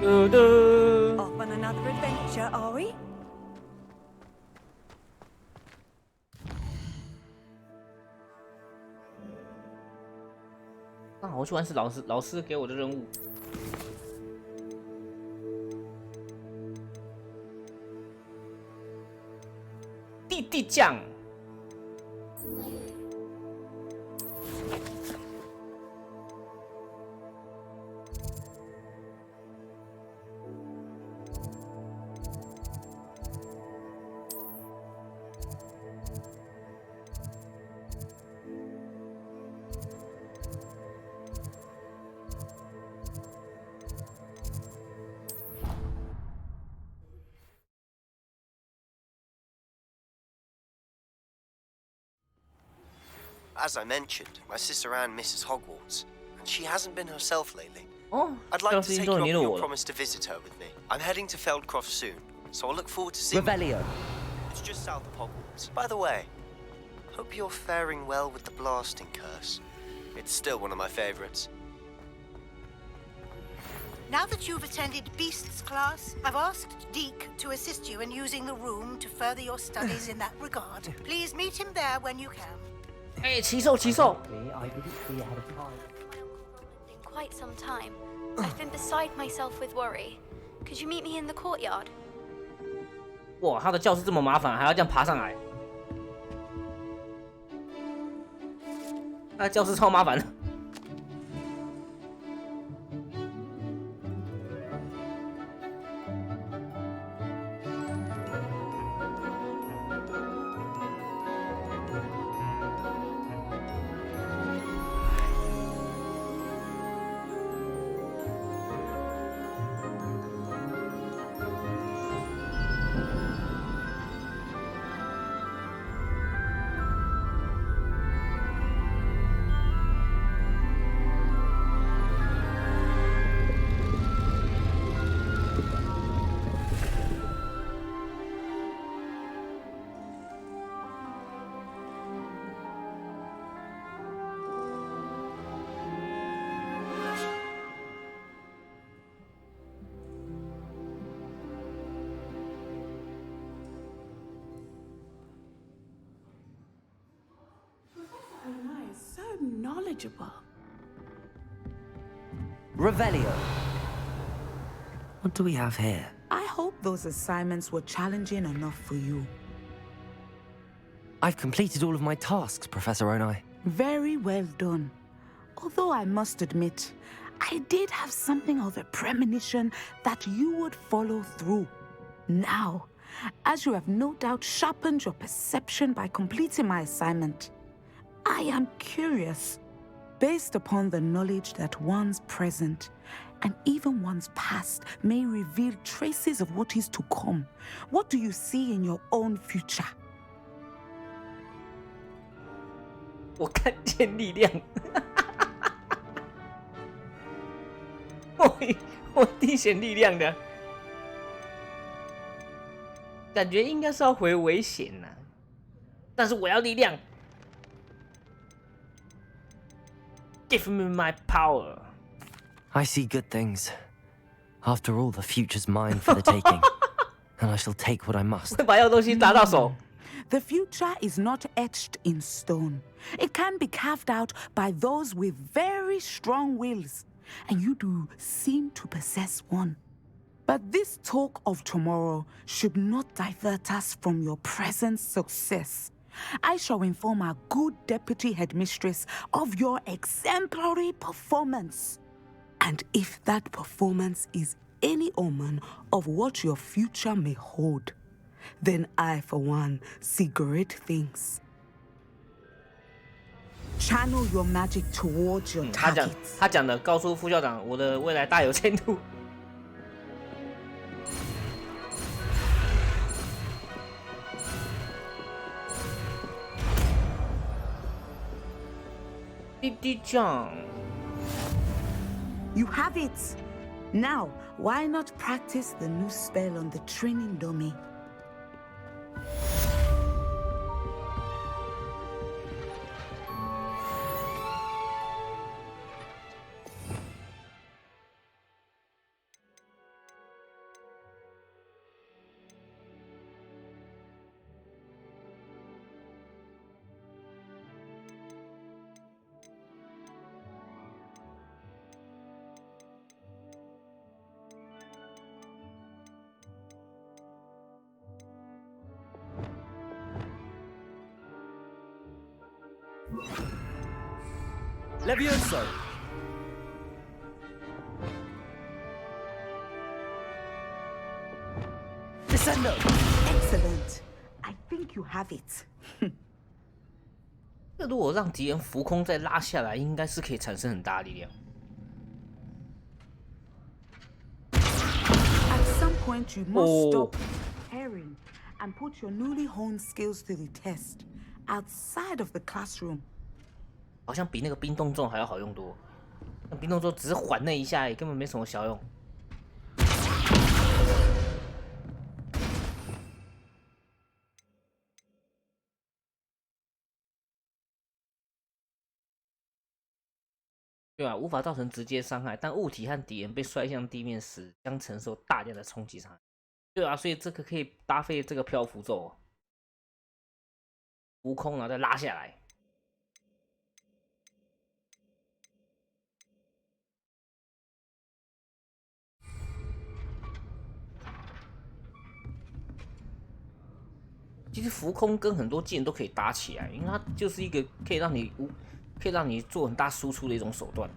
Off on another adventure, are we? 刚好我去完是老师给我的任务。地地酱。As I mentioned, my sister Anne misses Hogwarts, and she hasn't been herself lately. Oh, I'd like to take you up on your promise to visit her with me. I'm heading to Feldcroft soon, so I'll look forward to seeing Revelio. you. It's just south of Hogwarts. By the way, hope you're faring well with the blasting curse. It's still one of my favorites. Now that you've attended Beasts class, I've asked Deke to assist you in using the room to further your studies in that regard. Please meet him there when you can. 哎，奇兽，奇兽！ In quite some time. I've been beside myself with worry. Could you meet me in the courtyard? 哇，他的教室这么麻烦，还要这样爬上来。他的教室超麻烦的。Knowledgeable. Revelio. What do we have here? I hope those assignments were challenging enough for you. I've completed all of my tasks, Professor Onai. Very well done. Although I must admit, I did have something of a premonition that you would follow through. Now, as you have no doubt sharpened your perception by completing my assignment, I am curious, based upon the knowledge that one's present and even one's past may reveal traces of what is to come. What do you see in your own future? 我看见力量，我一定选力量的，感觉应该是要回危险呐、但是我要力量。Give me my power. I see good things. After all, the future's mine for the taking, and I shall take what I must. 把要东西拿到手。The future is not etched in stone. It can be carved out by those with very strong wills, and you do seem to possess one. But this talk of tomorrow should not divert us from your present success. I shall inform our good deputy headmistress of your exemplary performance. And if that performance is any omen of what your future may hold, then I, for one, see great things. Channel your magic towards your targets. 他讲的告诉副校长，我的未来大有前途。滴滴酱。 You have it. Now, why not practice the new spell on the training dummy? Levioso. Descendo. Excellent. I think you have it. 这如果让敌人浮空再拉下来，应该是可以产生很大的力量。At some point, you must Oh. stop preparing and put your newly honed skills to the test outside of the classroom. 好像比那个冰冻咒还要好用多。那冰冻咒只是缓那一下而已，根本没什么效用。对吧？无法造成直接伤害，但物体和敌人被摔向地面时将承受大量的冲击伤害。对啊，所以这个可以搭配这个漂浮咒，浮空然后再拉下来。其实浮空跟很多技能都可以搭起来，因为它就是一个可以让你做很大输出的一种手段。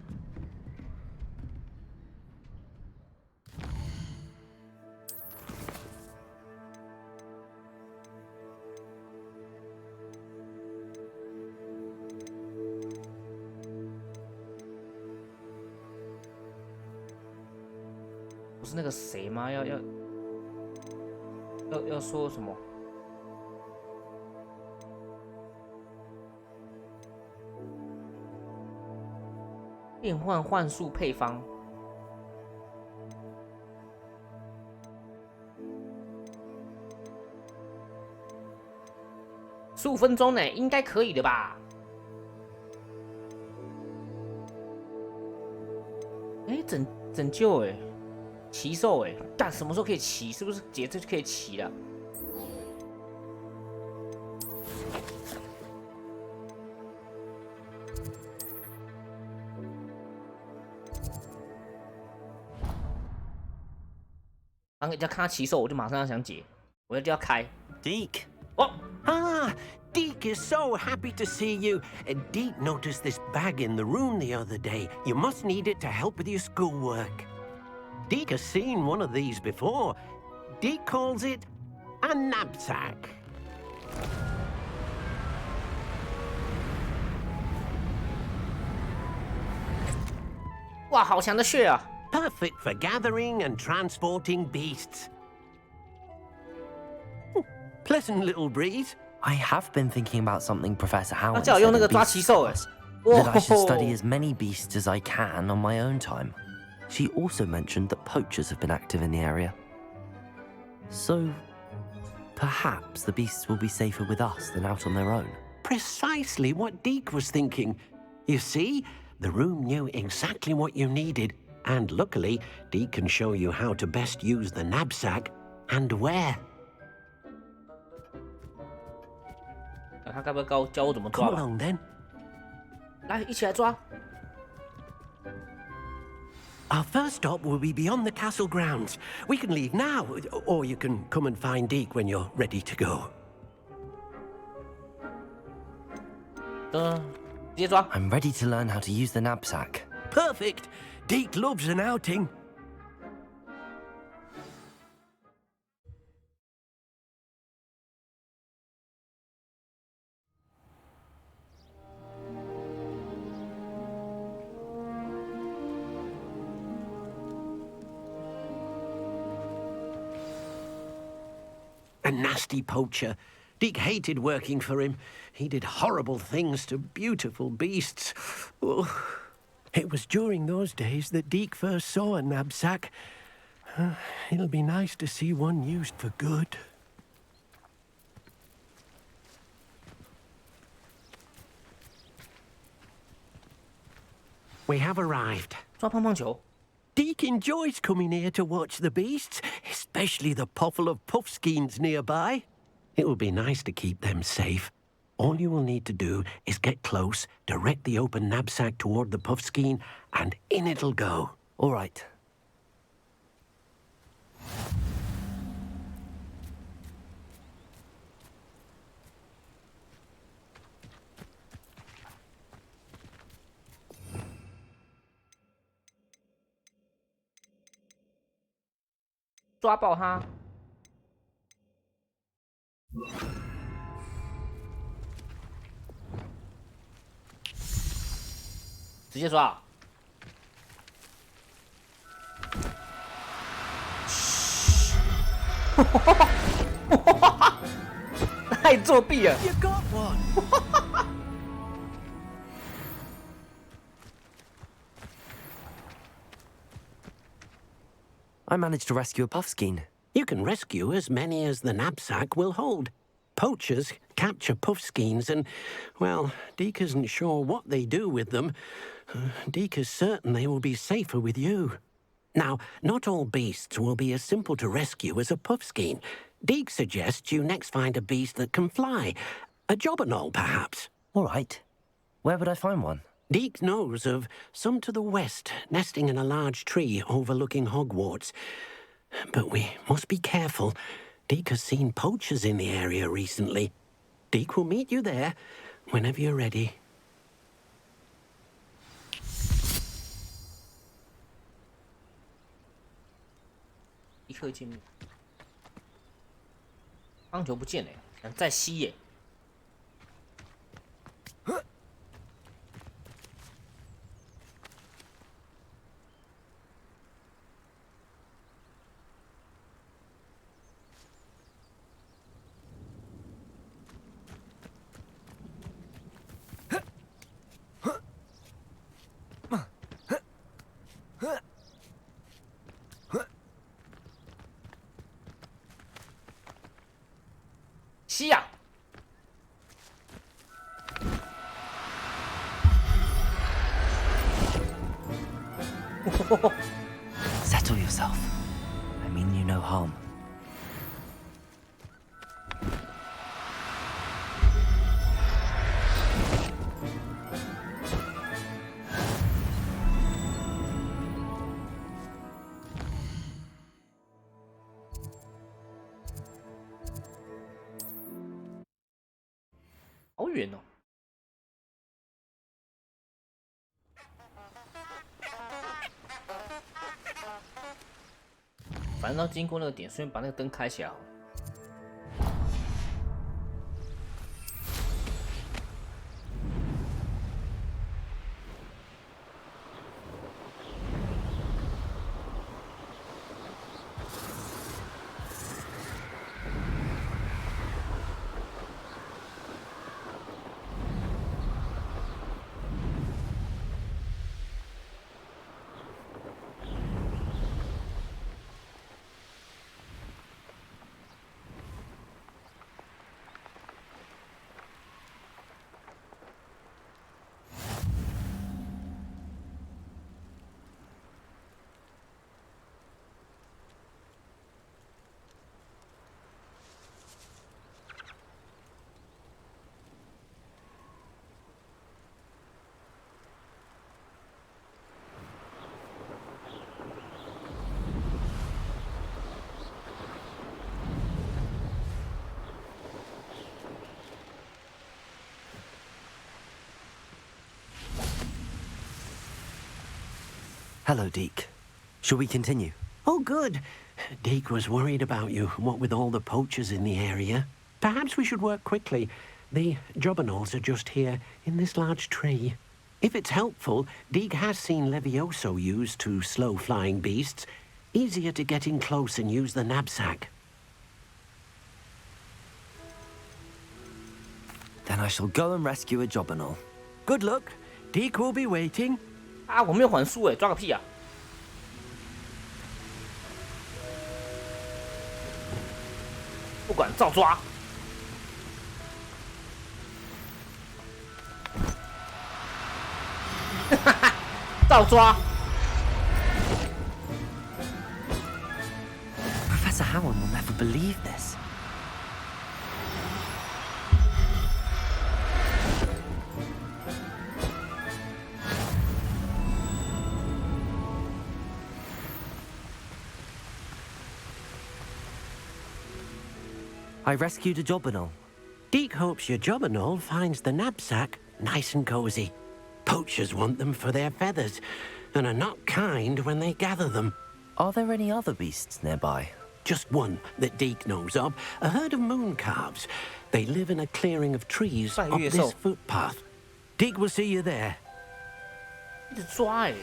不是那个谁吗？要说什么？变换幻术配方。15分钟呢，应该可以的吧？哎，拯救哎，骑兽哎，干什么时候可以骑？是不是姐这就可以骑了？当人家看他骑兽，我就马上要想解，我就要开。Deke. Oh. Ah, Deke is so happy to see you. Deke noticed this bag in the room the other day. You must need it to help with your schoolwork. Deke has seen one of these before. Deke calls it a knapsack. 哇，好强的血啊！ Perfect for gathering and transporting beasts. Pleasant little breeze. I have been thinking about something Professor Howard 他叫我用那个 said in 抓 Beasts 骑兽哎， class, that I should 哇 study as many beasts as I can on my own time. She also mentioned that poachers have been active in the area. So, perhaps the beasts will be safer with us than out on their own. Precisely what Deke was thinking. You see, the room knew exactly what you needed, and luckily, Deke can show you how to best use the knapsack and where. 他该不会教我怎么抓 Come 吧？ along then. 来，一起来抓。 Our first stop will be beyond the castle grounds. We can leave now, or you can come and find Deke when you're ready to go. 直接抓。 I'm ready to learn how to use the knapsack. Perfect. Deke loves an outing. A nasty poacher. Deke hated working for him. He did horrible things to beautiful beasts. Oh. It was during those days that Deke first saw a knapsack. It'll be nice to see one used for good. We have arrived. 抓胖胖球。 Deke enjoys coming here to watch the beasts, especially the potful of puffskeins nearby. It will be nice to keep them safe. All you will need to do is get close, direct the open knapsack toward the puffskein, and in it'll go. All right. 抓爆他！直接抓！太作弊了！ You got one. I managed to rescue a puffskein. You can rescue as many as the knapsack will hold. Poachers capture puffskeins and, well, Deke isn't sure what they do with them. Deke is certain they will be safer with you. Now, not all beasts will be as simple to rescue as a puffskein. Deke suggests you next find a beast that can fly. A jobberknoll, perhaps. All right. Where would I find one? Deke knows of some to the west, nesting in a large tree overlooking Hogwarts. But we must be careful. Deke has seen poachers in the area recently. Deke will meet you there whenever you're ready. 立刻进入。棒球不见了，想再吸耶！吸呀！ Settle yourself. I mean you no harm. Hảo 远哦！反正要经过那个点，顺便把那个灯开起来好了。Hello, Deke. Shall we continue? Oh, good. Deke was worried about you, what with all the poachers in the area. Perhaps we should work quickly. The jobberknolls are just here, in this large tree. If it's helpful, Deke has seen Levioso used to slow flying beasts. Easier to get in close and use the knapsack. Then I shall go and rescue a jobberknoll. Good luck. Deke will be waiting. 啊，我没有还速哎，抓个屁啊！不管，照抓！哈哈，照抓！ Professor Howard will never believe this. I rescued a jobberknoll. Deke hopes your jobberknoll finds the knapsack nice and cozy. Poachers want them for their feathers, and are not kind when they gather them. Are there any other beasts nearby? just one that Deke knows of, a herd of moon calves. They live in a clearing of trees up this footpath. Deke will see you there. 一直抓哎。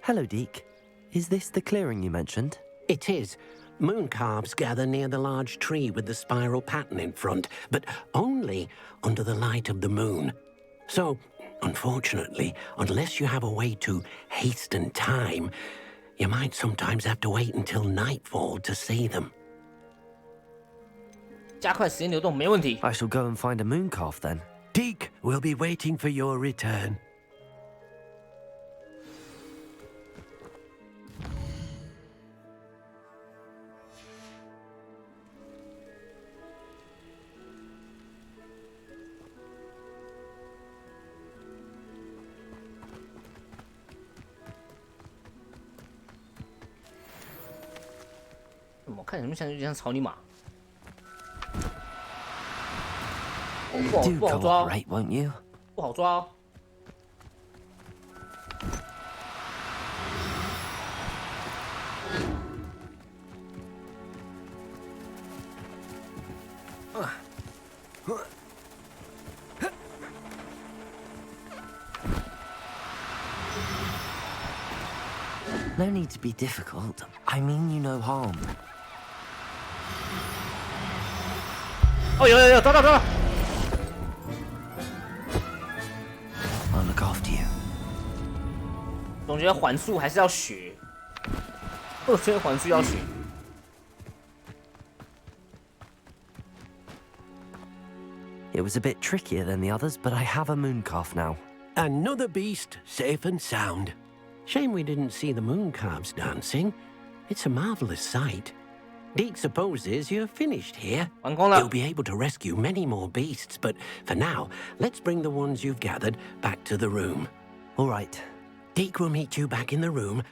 Hello, Deke. Is this the clearing you mentioned? It is. Moon calves gather near the large tree with the spiral pattern in front, but only under the light of the moon. So, unfortunately, unless you have a way to hasten time, you might sometimes have to wait until nightfall to see them. 加快时间流动没问题。 I shall go and find a moon calf then. Deke will be waiting for your return. 我看什么像草泥马。不好抓哦， won't you? 不好抓哦。No need to be difficult. I mean you no harm. 哦，有，抓到！ I'll look after you. 总觉得缓速还是要学，我觉得缓速要学。 It was a bit trickier than the others, but I have a moon calf now. Another beast, safe and sound. Shame we didn't see the moon calves dancing. It's a marvelous sight. Deke supposes you're finished here. You'll be able to rescue many more beasts, but for now, let's bring the ones you've gathered back to the room. All right. Deke will meet you back in the room.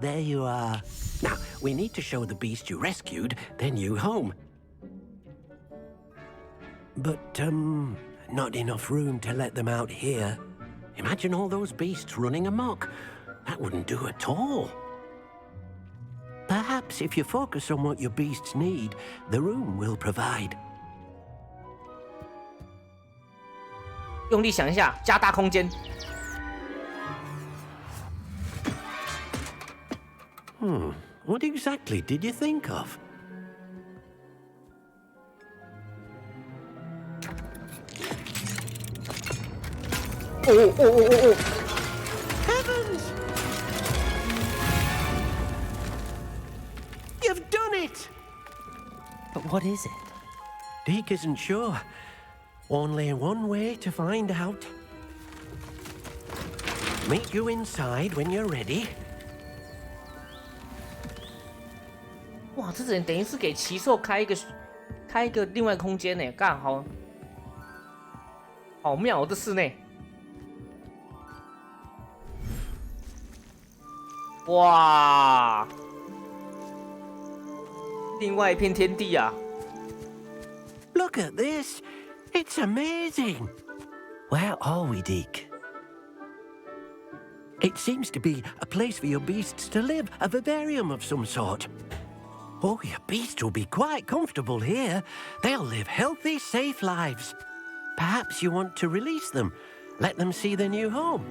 There you are. Now, we need to show the beast you rescued their new home. But, not enough room to let them out here. Imagine all those beasts running amok. That wouldn't do at all. Perhaps if you focus on what your beasts need, the room will provide. 用力想一下，加大空间。 What exactly did you think of? Oh. Heavens! You've done it! But what is it? Deke isn't sure. Only one way to find out. Meet you inside when you're ready. 哇，这人等于是给奇兽开一个另外空间呢，干好妙哦，这室内。哇，另外一片天地啊 Look at this! It's amazing! Where are we, Deke? It seems to be a place for your beasts to live, a vivarium of some sort. Oh, your beasts will be quite comfortable here. They'll live healthy, safe lives. Perhaps you want to release them, let them see their new home.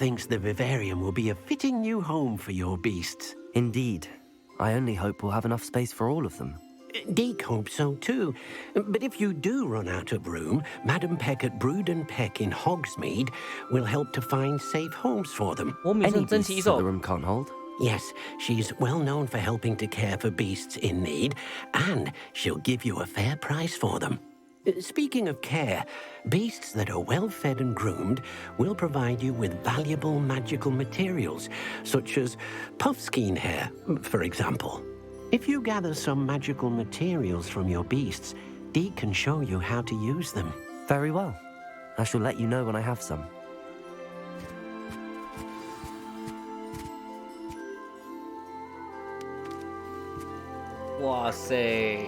thinks the vivarium will be a fitting new home for your beasts. Indeed. I only hope we'll have enough space for all of them. Deke hopes so too. But if you do run out of room, Madam Peck at Brood and Peck in Hogsmeade will help to find safe homes for them. Any beasts that the room can't hold? Yes, she's well known for helping to care for beasts in need, and she'll give you a fair price for them. Speaking of care, beasts that are well fed and groomed will provide you with valuable magical materials, such as puffskein hair, for example. If you gather some magical materials from your beasts, Dee can show you how to use them. Very well. I shall let you know when I have some.哇塞！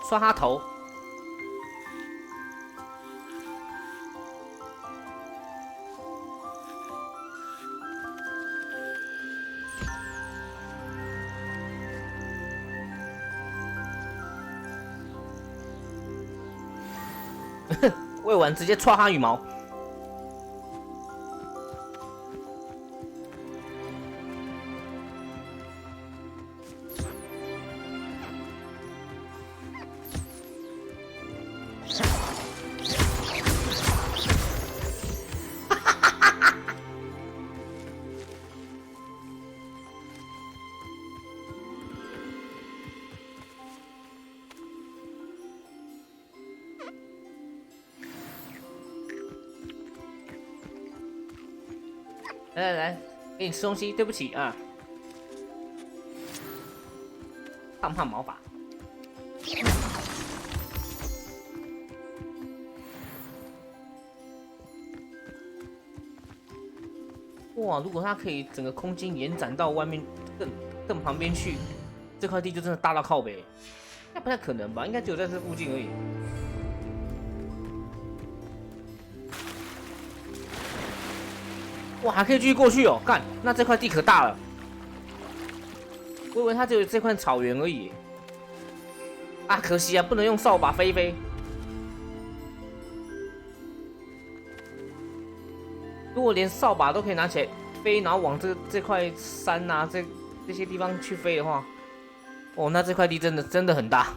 刷他头。喂完直接戳他羽毛。来，给你吃东西，对不起啊。胖胖毛发。哇，如果它可以整个空间延展到外面更旁边去，这块地就真的大到靠北。那不太可能吧？应该只有在这附近而已。哇，还可以继续过去哦！干，那这块地可大了。我以为它只有这块草原而已。啊，可惜啊，不能用扫把飞一飞。如果连扫把都可以拿起来飞，然后往这块山啊这些地方去飞的话，哦，那这块地真的很大。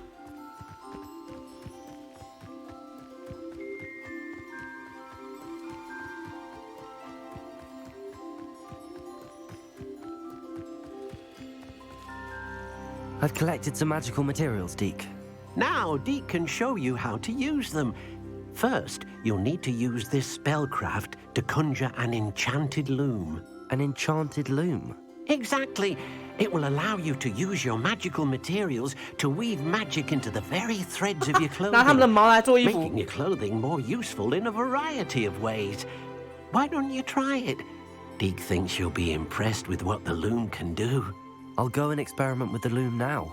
I've collected some magical materials, Deke. Now, Deke can show you how to use them. First, you'll need to use this spellcraft to conjure an enchanted loom. An enchanted loom? Exactly. It will allow you to use your magical materials to weave magic into the very threads of your clothing, making your clothing more useful in a variety of ways. Why don't you try it? Deke thinks you'll be impressed with what the loom can do. I'll go and experiment with the loom now.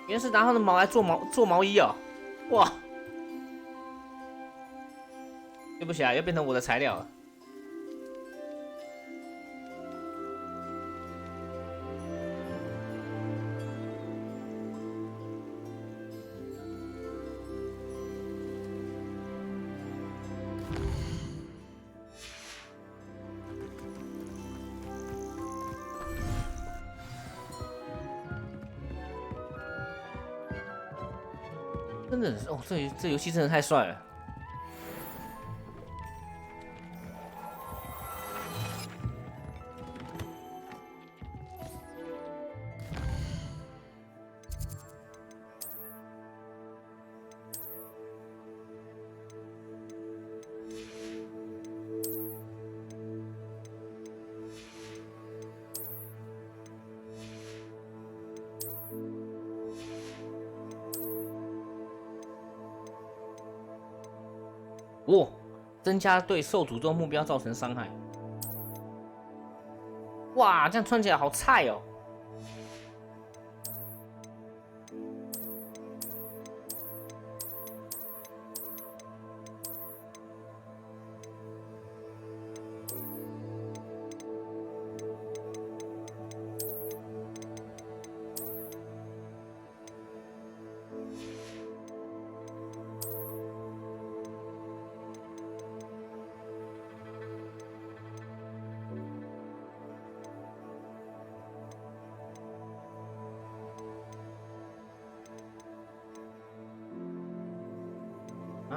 原来是拿它的毛来做毛衣啊！哇！对不起啊，又变成我的材料了。真的哦，这游戏真的太帅了。哦，增加对受诅咒目标造成伤害。哇，这样穿起来好菜哦！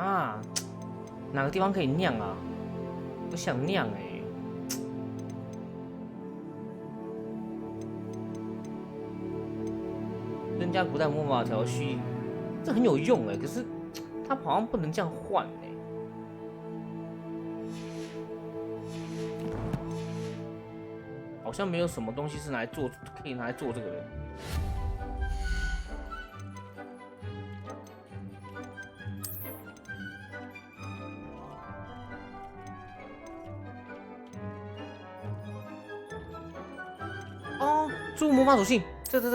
啊，哪个地方可以酿啊？我想酿哎、增加古代魔法条序，这很有用哎、可是它好像不能这样换哎、好像没有什么东西是可以拿来做这个的。哦，注入魔法属性，就这。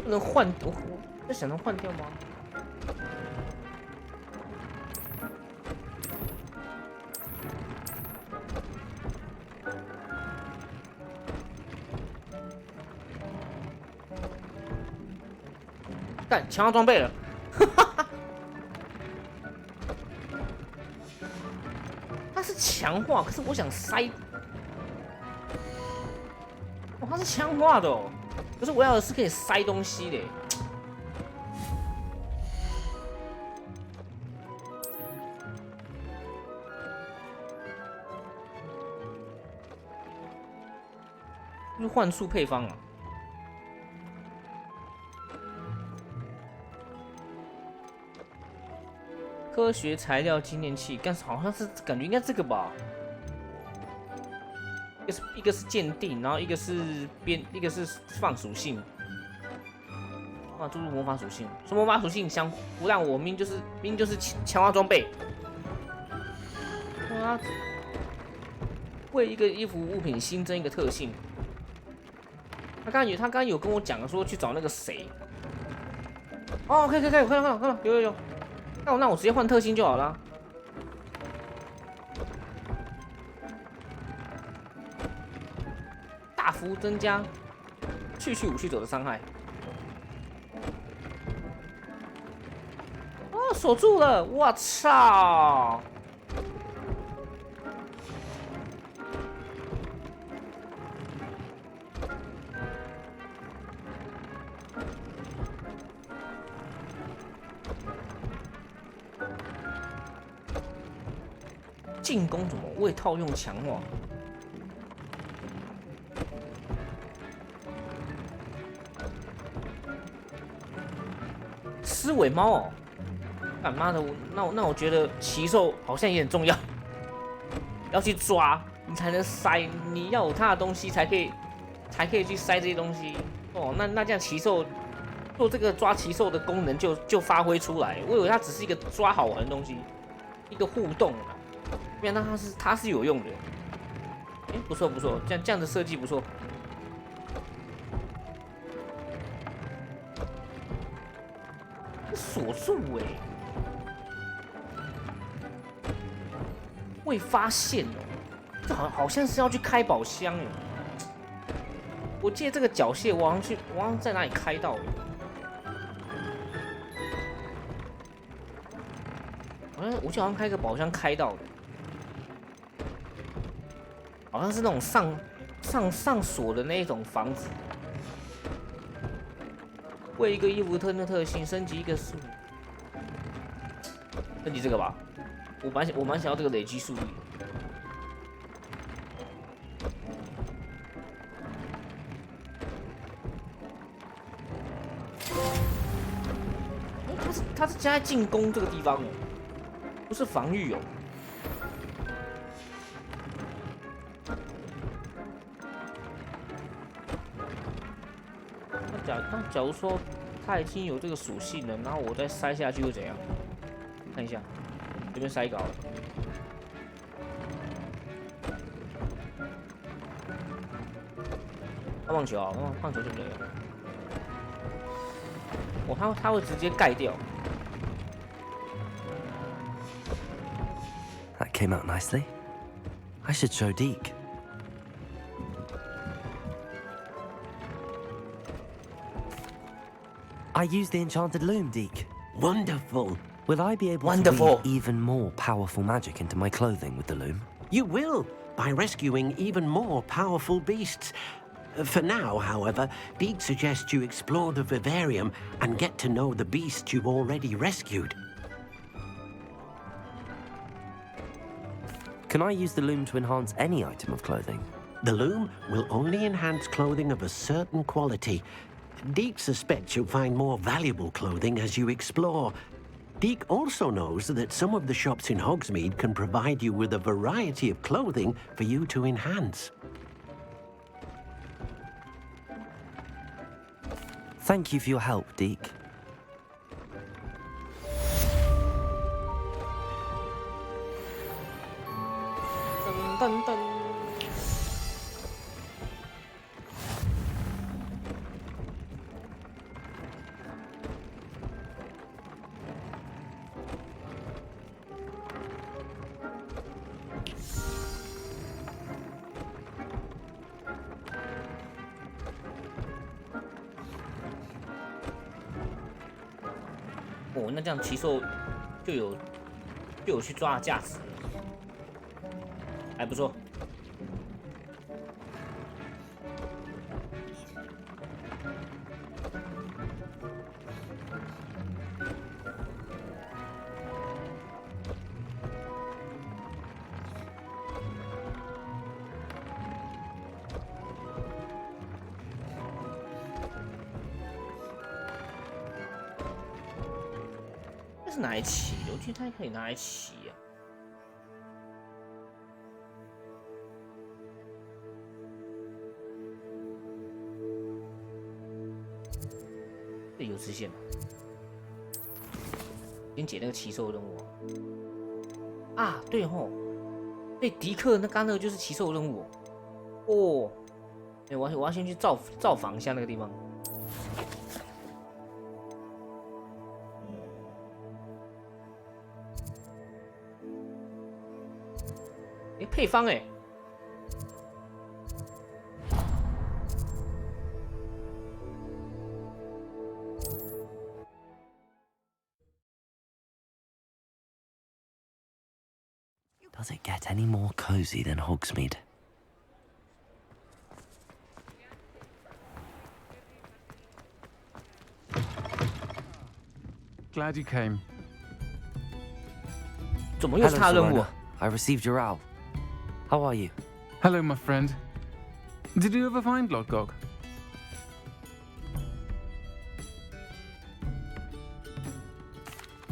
不能换，我在想能换掉吗？干，强化装备了，它是强化，可是我想塞，哦，它是强化的哦。可是我要的是可以塞东西的。就是幻术配方啊。科学材料纪念器，但是好像是感觉应该这个吧。一个是鉴定，然后一个是放属性，啊，注入魔法属性，说魔法属性想不让我明就是强化装备，啊，为一个衣服物品新增一个特性。他刚刚有跟我讲说去找那个谁，哦，可以，我看到，有，那我直接换特性就好了。大幅增加去武器者的伤害。哦，锁住了！我操！进攻怎么未套用强化？狮尾猫哦，干妈的，那我觉得骑兽好像也很重要，要去抓你才能塞，你要有它的东西才可以去塞这些东西哦。那这样骑兽做这个抓骑兽的功能就发挥出来。我以为它只是一个抓好玩的东西，一个互动啊，没想到它是有用的。哎，不错，这样的设计不错。锁住哎，未发现哦，这好像是要去开宝箱哎。我记得这个缴械，我好像在哪里开到的，我就好像开个宝箱开到的，好像是那种上锁的那种房子。为一个衣服特性升级一个数，升级这个吧。我蛮想要这个累积速率。它是加在进攻这个地方哦，不是防御哦。那假如说它已经有这个属性了，然后我再塞下去会怎样？看一下，这边塞一个好了。棒球啊，棒球就没有。哦，它会直接盖掉。came out nicely. I should show Deke. I used the enchanted loom, Deke. Wonderful. Will I be able to weave even more powerful magic into my clothing with the loom? You will, by rescuing even more powerful beasts. For now, however, Deke suggests you explore the vivarium and get to know the beasts you've already rescued. Can I use the loom to enhance any item of clothing? The loom will only enhance clothing of a certain quality. Deke suspects you'll find more valuable clothing as you explore. Deke also knows that some of the shops in Hogsmeade can provide you with a variety of clothing for you to enhance. Thank you for your help, Deke. Dun, dun, dun.哦，那这样奇兽就有去抓的价值了，还不错。这是拿来骑的，我觉得它可以拿来骑啊。这有支线吗？先解那个骑兽任务啊！对吼，对，迪克那刚那个就是骑兽任务哦。哎，我要先去造访一下那个地方。哎，配方哎。Does it get any more cozy than Hogsmeade? Glad you came. 怎么又是他的任务 Hello, Serena. I received your owl. How are you? Hello, my friend. Did you ever find Lodgok?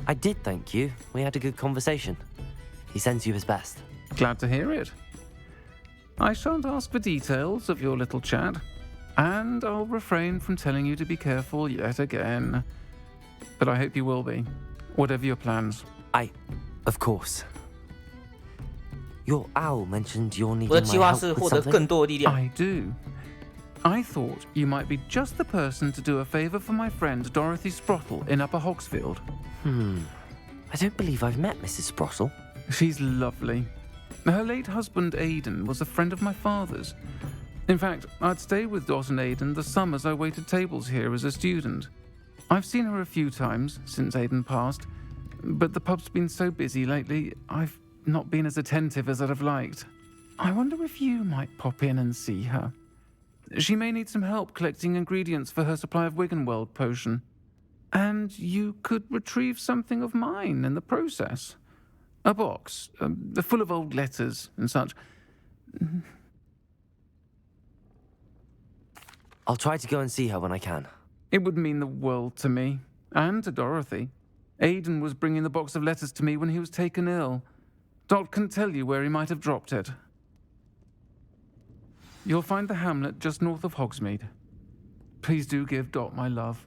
I did, thank you. We had a good conversation. He sends you his best. Glad to hear it. I shan't ask for details of your little chat, and I'll refrain from telling you to be careful yet again. But I hope you will be, whatever your plans. Of course. Your owl mentioned you're needing 我的计 my 划 help 是 with 获得 something. 更多的力量。 I do. I thought you might be just the person to do a favour for my friend Dorothy Sprottle in Upper Hogsfield. I don't believe I've met Mrs. Sprottle. She's lovely. Her late husband Aidan was a friend of my father's. In fact, I'd stay with Dot and Aidan the summers I waited tables here as a student. I've seen her a few times since Aidan passed, but the pub's been so busy lately, I've not been as attentive as I'd have liked. I wonder if you might pop in and see her. She may need some help collecting ingredients for her supply of Wiggenweld potion. And you could retrieve something of mine in the process. A box, full of old letters and such. I'll try to go and see her when I can. It would mean the world to me, and to Dorothy. Aidan was bringing the box of letters to me when he was taken ill. Dot can tell you where he might have dropped it. You'll find the hamlet just north of Hogsmeade. Please do give Dot my love.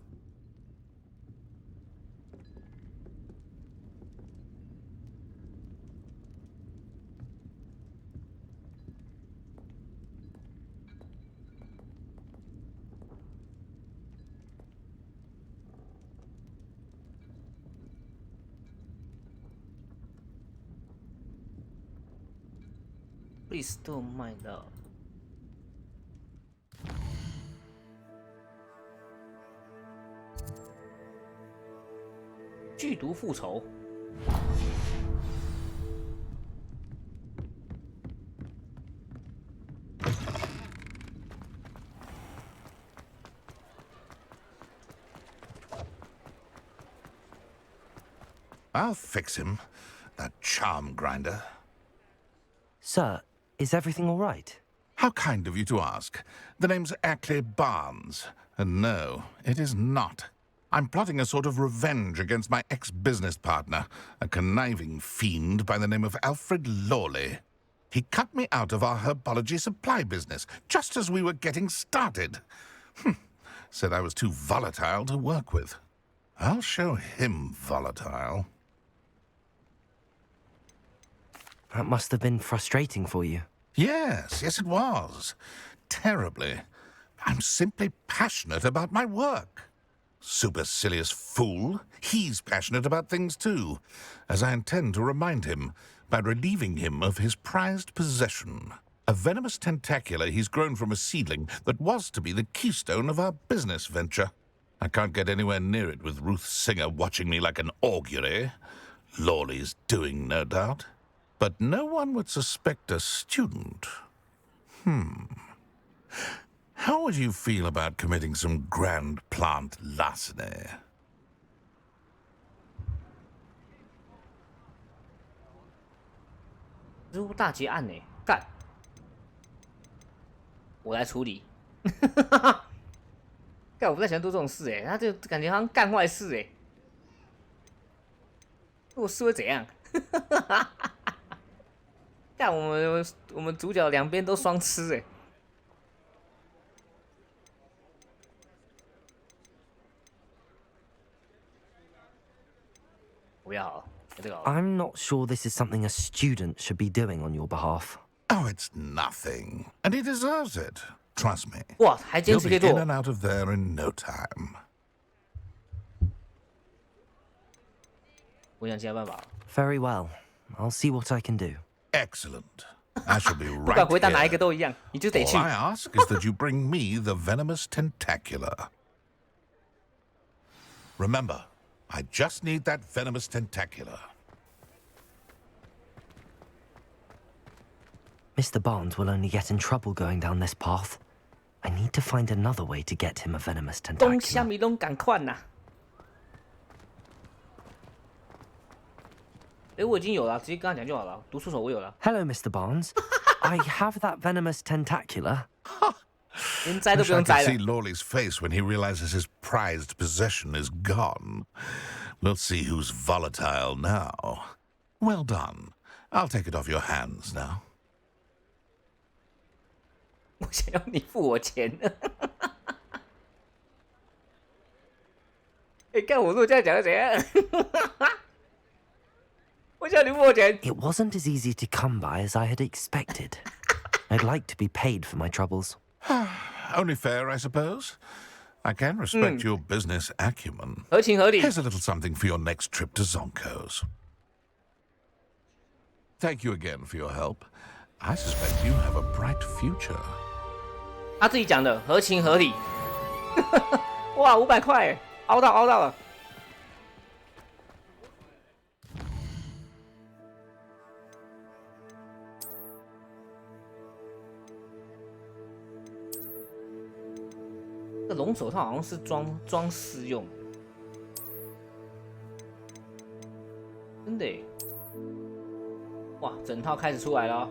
Please don't mind love。剧毒复仇。I'll fix him, that charm grinder. Sir, is everything all right? How kind of you to ask. The name's Ackley Barnes. And no, it is not. I'm plotting a sort of revenge against my ex-business partner, a conniving fiend by the name of Alfred Lawley. He cut me out of our herbology supply business, just as we were getting started. Said I was too volatile to work with. I'll show him volatile. That must have been frustrating for you. Yes, it was. Terribly. I'm simply passionate about my work. Supercilious fool. He's passionate about things too, as I intend to remind him by relieving him of his prized possession. A venomous tentacula he's grown from a seedling that was to be the keystone of our business venture. I can't get anywhere near it with Ruth Singer watching me like an augury. Lawley's doing, no doubt. But no one would suspect a student. How would you feel about committing some grand plant larceny? 植物大劫案呢？干！我来处理。干！我不太喜欢做这种事哎，他就感觉好像干坏事哎。我是会怎样？干！我们主角两边都双吃哎。不要好了。 I'm not sure this is something a student should be doing on your behalf. Oh, it's nothing. And he deserves it. Trust me. What? He'll be in and out of there in no time. Very well. I'll see what I can do. Excellent. I shall be right here. All I ask is that you bring me the venomous tentacula. Remember, I just need that venomous tentacula. Mr. Barnes will only get in trouble going down this path. I need to find another way to get him a venomous tentacular. 东虾米拢赶快呐！我已经有了，直接跟他讲就好了。读出手我有了。Hello, Mr. Barnes. I have that venomous tentacular. 连摘都不用 I 摘 can 了。 see Lawley's face when he realizes his prized possession is gone. We'll see who's volatile now. Well done. I'll take it off your hands now. 我想要你付我钱。干我如果这样讲会怎样？我想你付我钱。 It wasn't as easy to come by as I had expected. I'd like to be paid for my troubles. Only fair, I suppose. I can respect your business acumen. 合情合理。 Here's a little something for your next trip to Zonko's. Thank you again for your help. I suspect you have a bright future. 他自己讲的，合情合理。哇，500块，凹到了。这龙手套好像是装饰用，真的耶！哇，整套开始出来了哦。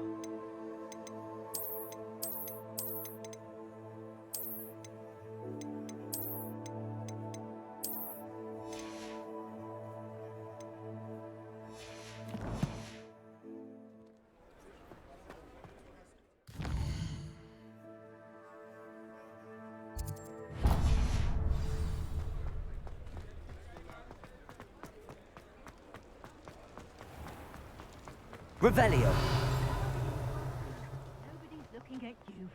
Revelio. Nobody's looking at you.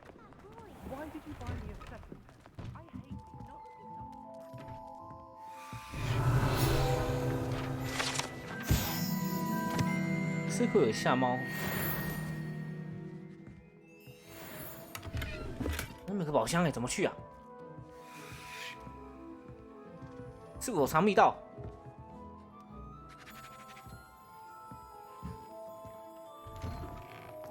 Why did you buy me a second hand? I hate not 是会有下猫。有个宝箱哎，怎么去啊？是否藏密道？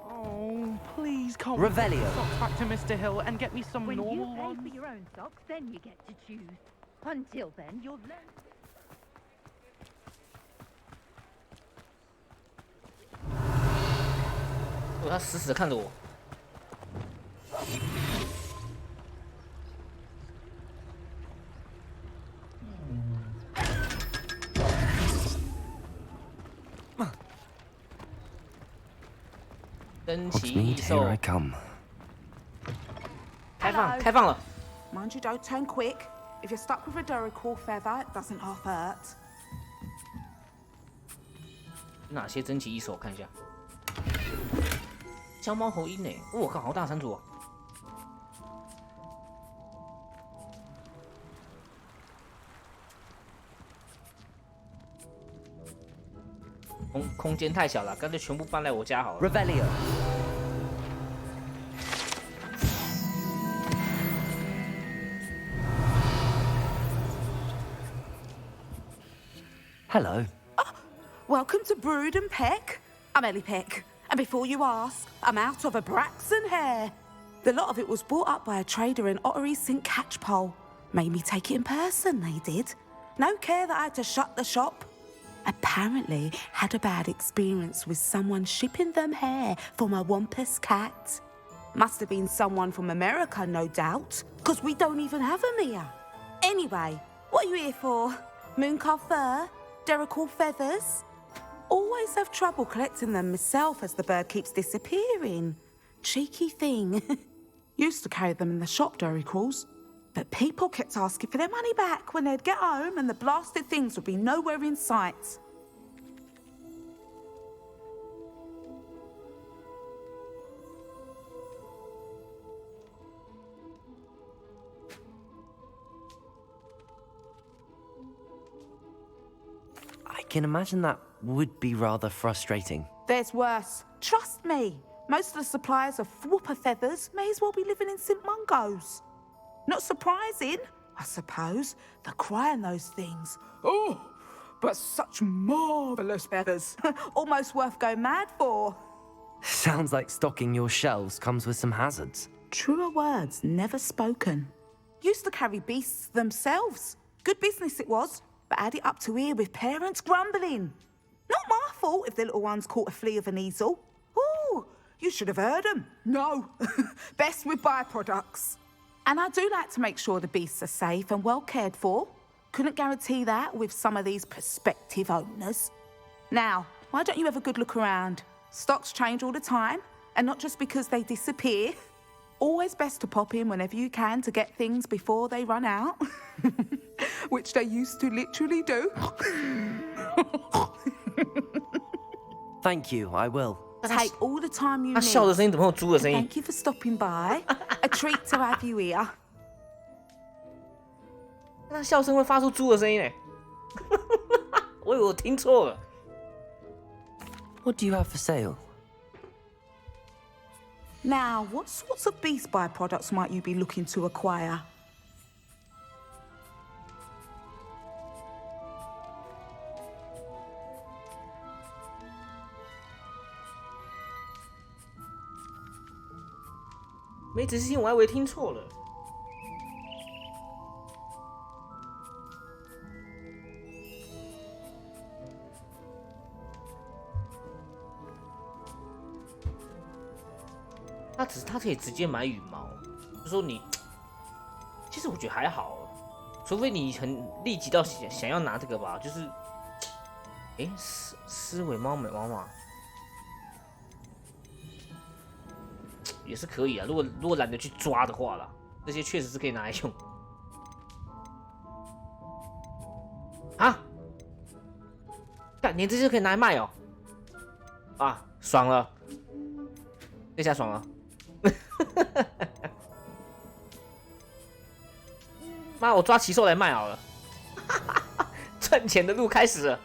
Oh, please come Revelio. socks back to Mr. Hill and get me some When normal you pay ones. for your own socks, then you get to choose. Until then, you'll learn. 他死死看着我。珍奇异 Hogsmeade, 兽 here I come. 开放，开放了。 Mind you don't turn quick. If you're stuck with a Duracell feather, it doesn't half hurt. 哪些珍奇异兽？我看一下。消猫头鹰哎，我靠，好大山图啊！空间太小了，干脆全部搬来我家好了。 Revelio. Hello. Welcome to Brood and Peck. I'm Ellie Peck. And before you ask, I'm out of a Braxton hair. The lot of it was bought up by a trader in Ottery St. Catchpole. Made me take it in person, they did. No care that I had to shut the shop. Apparently had a bad experience with someone shipping them hair for my Wampus cat. Must have been someone from America, no doubt, because we don't even have them here. Anyway, what are you here for? Mooncalf fur? Duracell feathers? Always have trouble collecting them myself as the bird keeps disappearing. Cheeky thing. Used to carry them in the shop, Duracells. But people kept asking for their money back when they'd get home and the blasted things would be nowhere in sight. I can imagine that would be rather frustrating. There's worse. Trust me. Most of the suppliers of whooper feathers may as well be living in St. Mungo's. Not surprising, I suppose, the cry in those things. Oh, but such marvellous feathers. Almost worth going mad for. Sounds like stocking your shelves comes with some hazards. Truer words never spoken. Used to carry beasts themselves. Good business it was, but had it up to here with parents grumbling. Not my fault if the little ones caught a flea of an easel. Ooh, you should have heard them. No, best with byproducts. And I do like to make sure the beasts are safe and well cared for. Couldn't guarantee that with some of these prospective owners. Now, why don't you have a good look around? Stocks change all the time, and not just because they disappear. Always best to pop in whenever you can to get things before they run out. Which they used to literally do. Thank you, I will. Take all the time you 他 need. 笑的声音怎么有猪的声音？ Thank you for stopping by. A treat to have you here. 那笑声会发出猪的声音哎！我以为我听错了。 What do you have for sale? Now, what sorts of beast byproducts might you be looking to acquire? "没仔细听，我还以为听错了。他可以直接买羽毛，就说你，其实我觉得还好，除非你很立即到想要拿这个吧，就是，狮尾猫美毛嘛，也是可以啊。如果懒得去抓的话啦，这些确实是可以拿来用。啊，干，连这些都可以拿来卖哦！啊，爽了，这下爽了。妈，我抓奇兽来卖好了，赚钱的路开始了。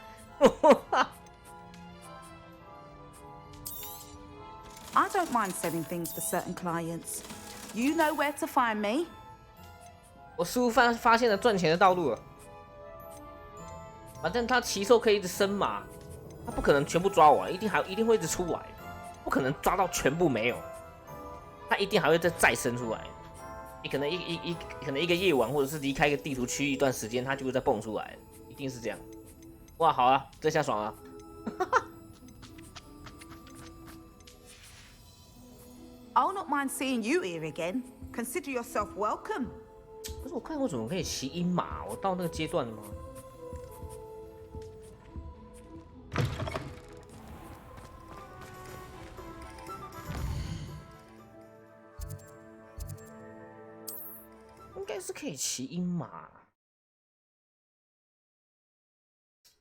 I don't mind selling things for certain clients. You know where to find me. 我似乎发现了赚钱的道路了。反正他骑兽可以一直生嘛，他不可能全部抓完，一定会一直出来，不可能抓到全部没有，他一定还会再生出来。你可能可能一个夜晚，或者是离开一个地图区一段时间，他就会再蹦出来，一定是这样。哇，好啊，这下爽了。I'll not mind seeing you here again. Consider yourself welcome. 可是我看我怎么可以骑鹰马？我到那个阶段了吗？应该是可以骑鹰马。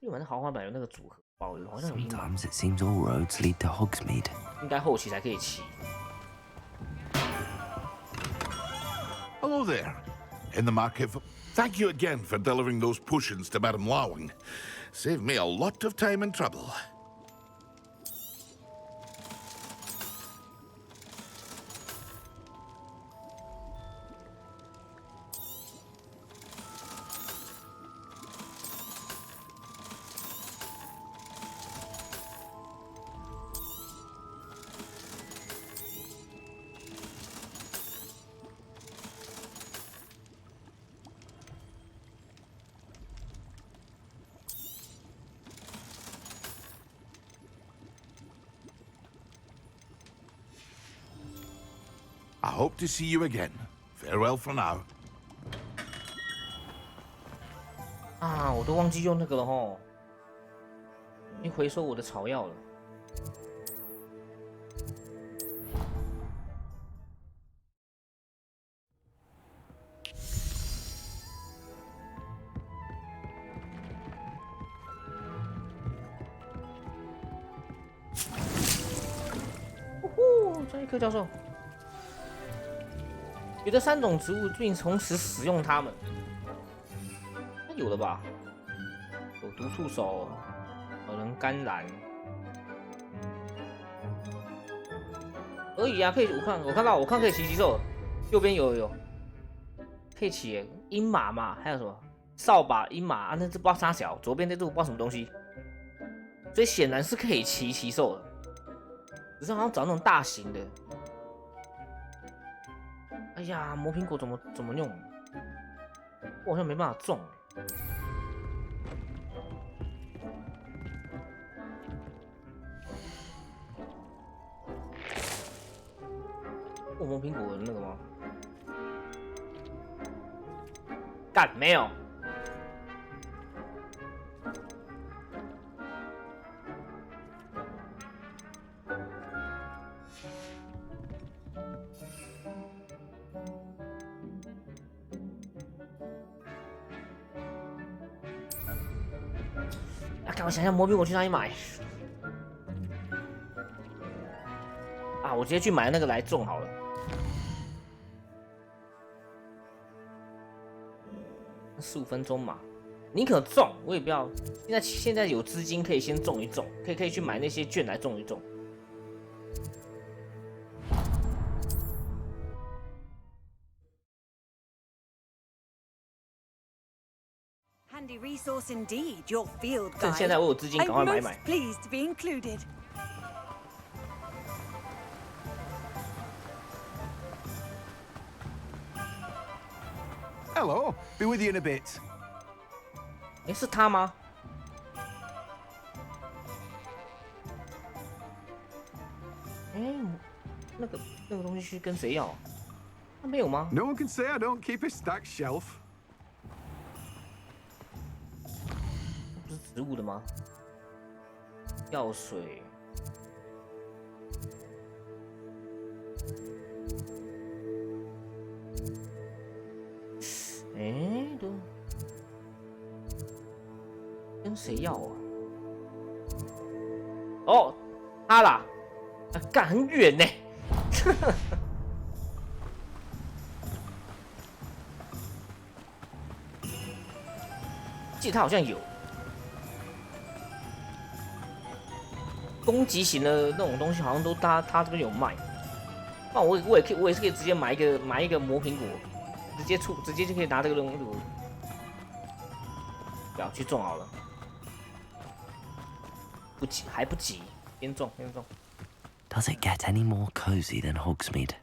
因为反正豪华版有那个组合包，好像有鹰马。 Sometimes it seems all roads lead to Hogsmeade. 应该后期才可以骑。 Hello there. In the market for... Thank you again for delivering those potions to Madame Lawing. Saved me a lot of time and trouble. I hope to see you again. Farewell for now. 啊，我都忘记用那个了吼，你回收我的草药了。呼，专业课教授。 有的3种植物并同时使用它们，那有的吧？有毒触手，有人甘蓝，而已啊！可以，我看可以骑棘兽，右边有，可以骑鹰马嘛？还有什么扫把、鹰马啊？那只不知道啥小，左边那只我不知道什么东西，所以显然是可以骑骑兽的，只是好像找那种大型的。 哎呀，魔苹果怎么用？我好像没办法种。我魔苹果的那个吗？干没有。我想想魔苹果去哪里买？啊，我直接去买那个来种好了。15分钟嘛，宁可种，我也不要。现在有资金可以先种一种，可以去买那些券来种一种。 Handy resource indeed, your field guide. 趁现在我有资金，赶快买。 I'm most pleased to be included. Hello, be with you in a bit. 哎，是他吗？哎，那个东西是跟谁要？他没有吗 No one can say I don't keep a stacked shelf. 不是植物的吗？药水。哎，都跟谁要啊？哦，他啦，啊，干很远呢。记得他好像有。 攻击型的那种东西，好像都他这边有卖，不那我也是可以直接买一个魔苹果，直接就可以拿这个任务。不要去种好了，还不急，边种。Does it get any more cozy than Hogsmeade?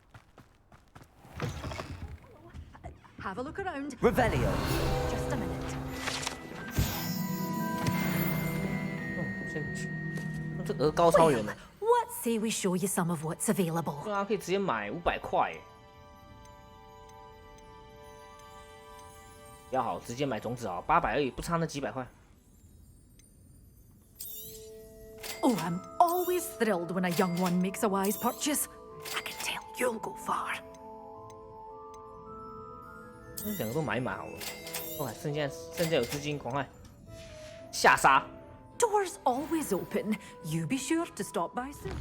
Have a look around. Revelio. Just a minute. 这鹅高超远的。What say we show you some of what's available? 对啊，可以直接买500块。比较好，直接买种子啊，800而已，不差那几百块。Oh, I'm always thrilled when a young one makes a wise purchase. I can tell you'll go far. 两个都买一买好了。哇，剩下有资金，赶快下杀。Doors always open. You be sure to stop by soon.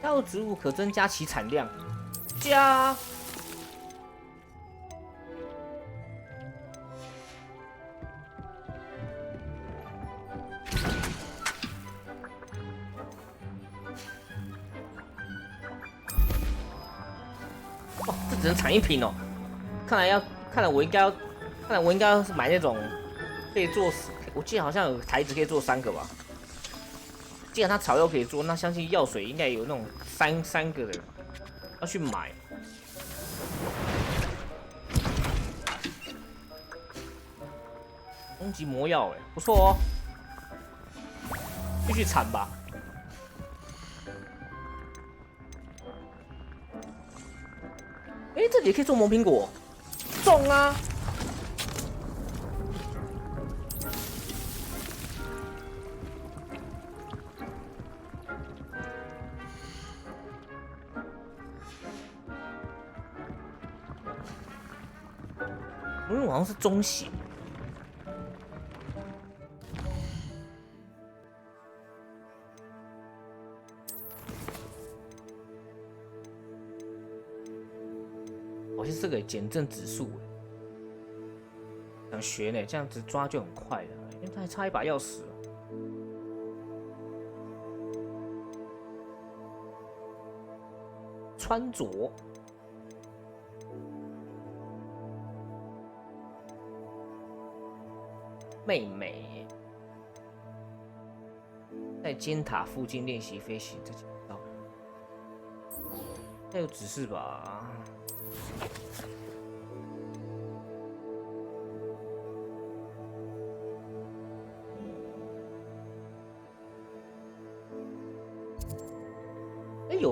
加入植物可增加其产量，加。哦，这只能产1瓶哦。看来我应该要买那种可以做，我记得好像有台子可以做3个吧。既然它草药可以做，那相信药水应该有那种三个的，要去买。终极魔药，不错哦，继续产吧。这里也可以种魔苹果，种啊！好像是中血。好像是个减震指数，想学呢，这样子抓就很快了。因为他还差1把钥匙。穿着。妹妹在尖塔附近练习飞行，这道那有指示吧？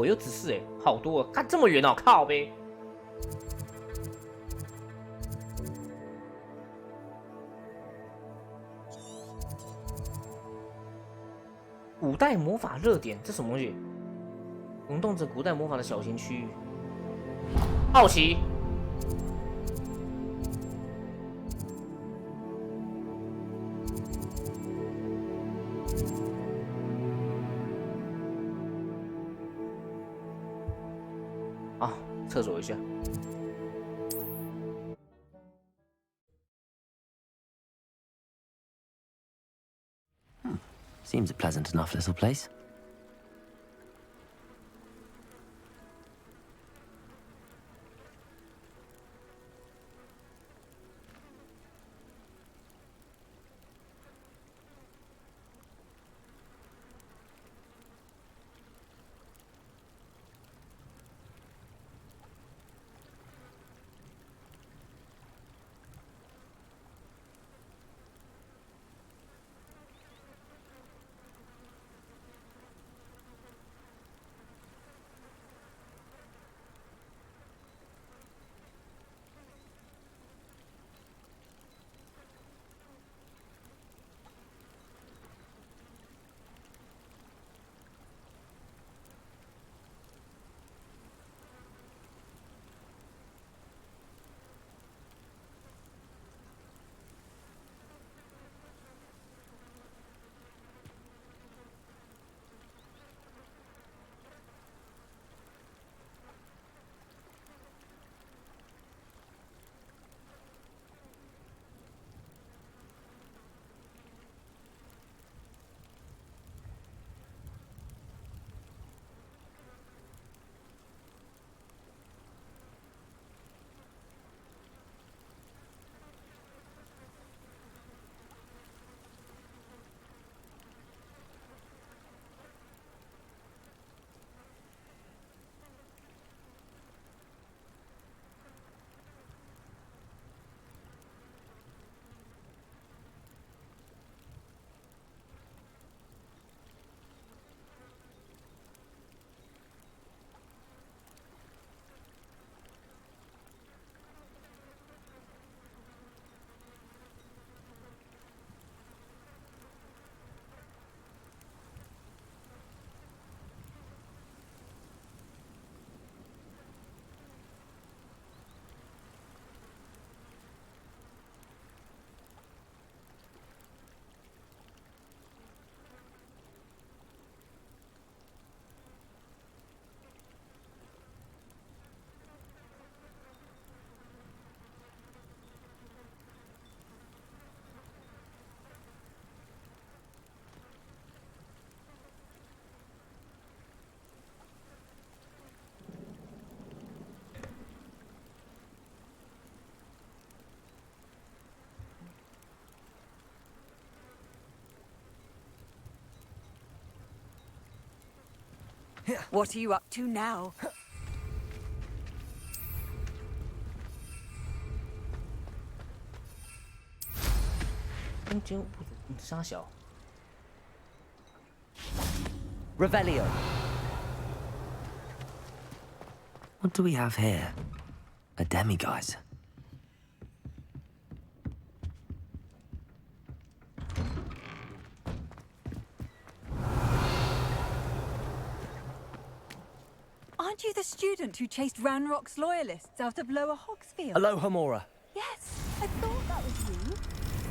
有指示好多看这么远哦，靠呗。古代魔法热点，这什么东西？涌动着古代魔法的小型区域。好奇。啊，厕所一下。Seems a pleasant enough little place. What are you up to now? 沙小 Revelio. What do we have here? A demiguise. Aren't you the student who chased Ranrock's loyalists out of Lower Hogsfield? Aloha, Mora. Yes, I thought that was you.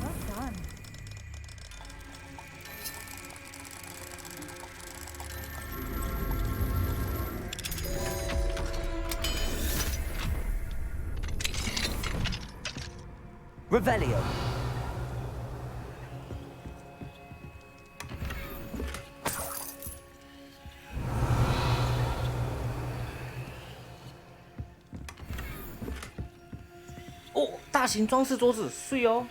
Well done. Revelio.哦，大型装饰桌子，碎哦。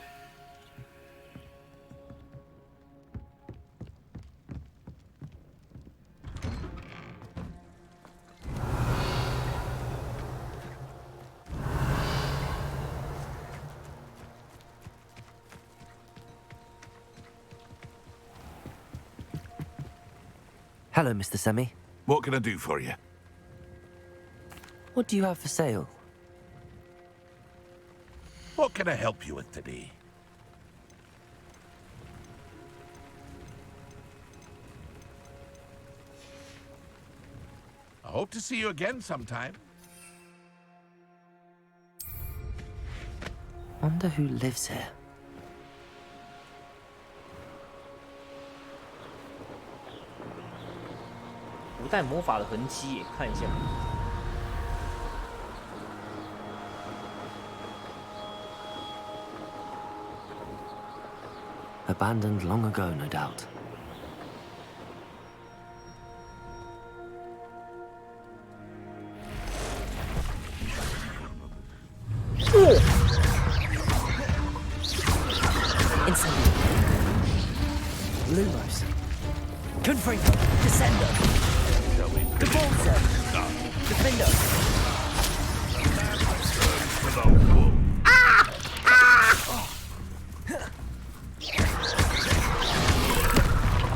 Hello, Mr. Semi. What can I do for you? What do you have for sale? What can I help you with today? I hope to see you again sometime. Wonder who lives here. 古代魔法的痕迹耶，看一下。Abandoned long ago, no doubt. Incendio. Lumos. Confringo. Descendo. Devolso. Defendo.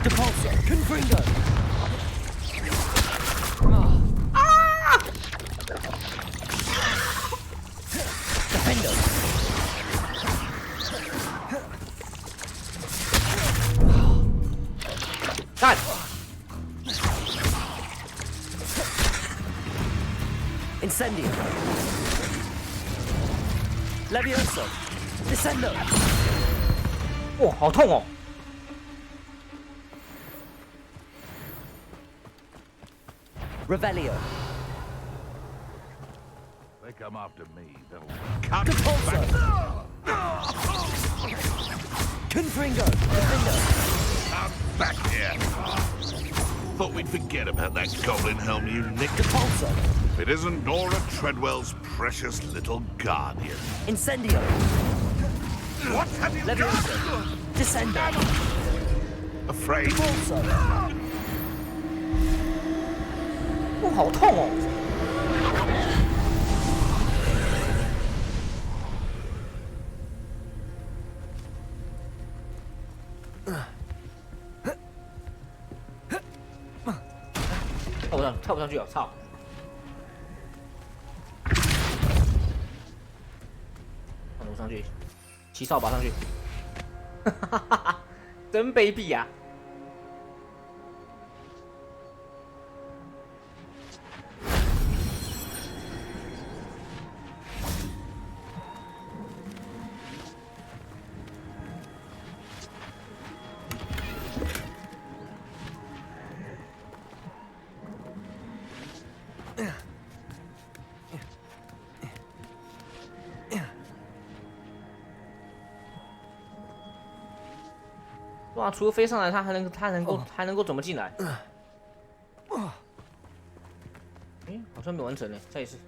Depulso. Confringo. Defendo. God. Incendio. Levioso. Descendo. 哇，好痛哦！ Revelio. They come after me, they'll Depulso. Confringo. Defendo. I'm back here. Thought we'd forget about that goblin helm you nicked. Depulso. If it isn't Nora Treadwell's precious little guardian. Incendio. What have you Levioso. done? Descendo. Afraid. Depulso. 哇，好痛哦！ 跳不上去哦！操！放楼上去，骑扫把上去，哈哈哈哈！真卑鄙呀！哇，除了飞上来，他还能够怎么进来？哎，好像没完成呢，再一次。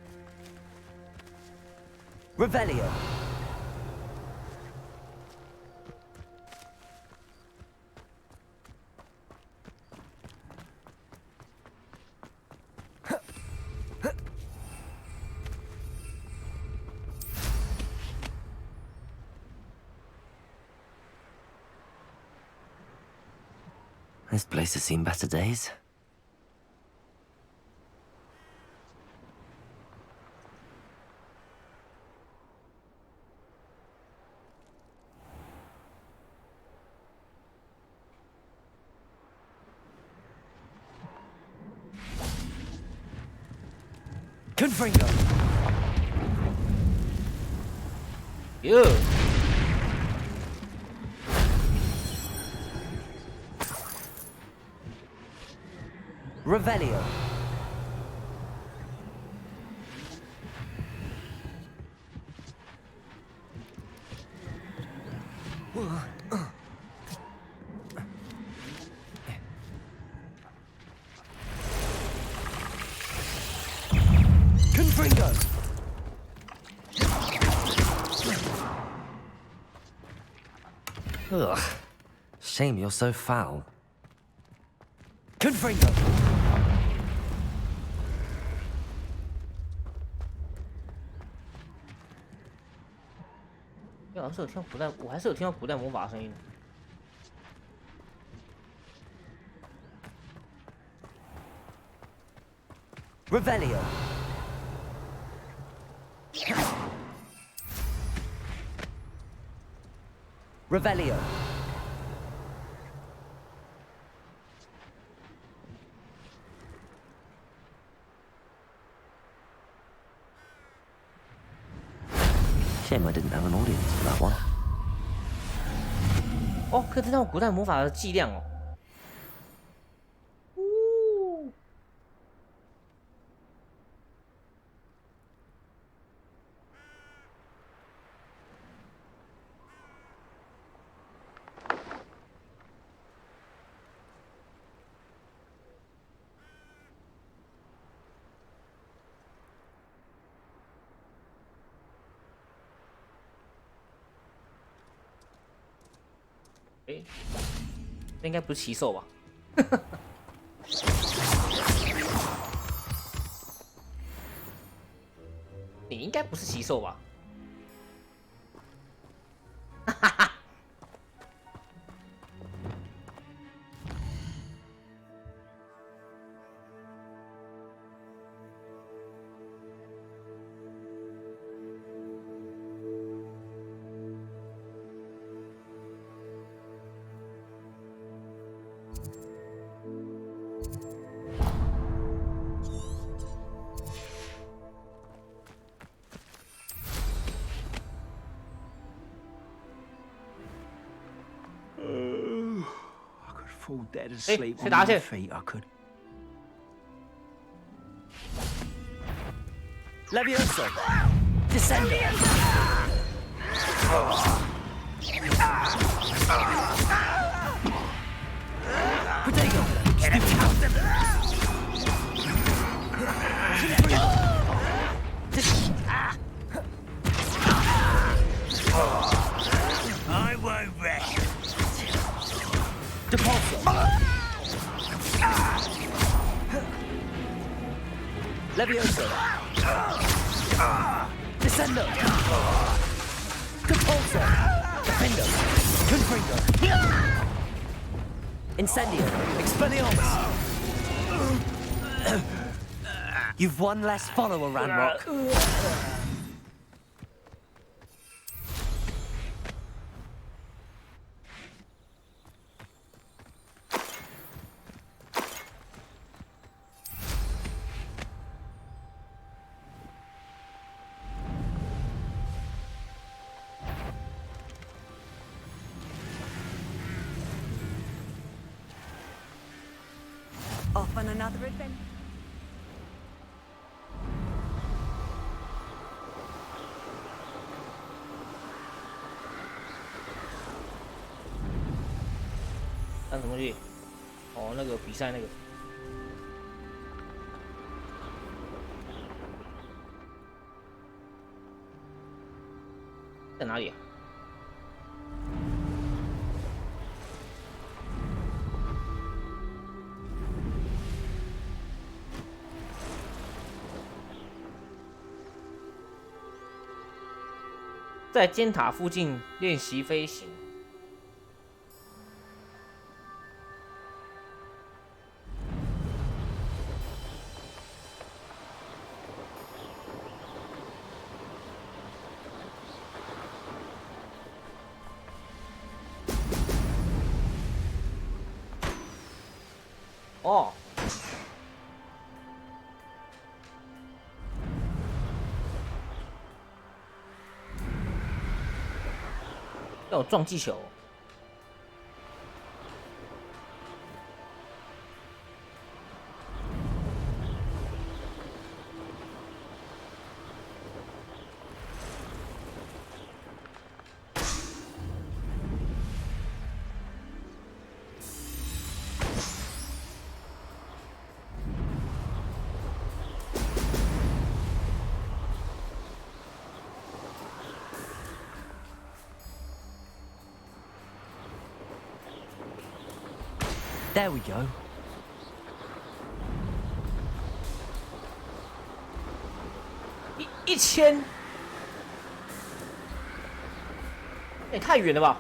Revelio. This place has seen better days. Confringo! You. Revelio. Confringo. Ugh. Shame you're so foul. Confringo. 好像是有听到古代，我还是有听到古代魔法的声音。Revelio. Revelio. Shame I didn't have an audience for that one. 哦，可以知道古代魔法的剂量哦。哎，这应该不是奇兽吧？你应该不是奇兽吧？Fall dead asleep on 谁打 my 去？ feet, I could. Levioso! Descendo! Protego! I won't rest. Depulso! Levioso! Descendo! Depulso! Defendo! Confringo! Incendio! Expelliarmus! You've one less follower, Ranrock. Off on another adventure. 那什么东西？哦，那个比赛那个。在哪里啊？在尖塔附近练习飞行。哦，要有撞击球。There we go. 1000，也太远了吧！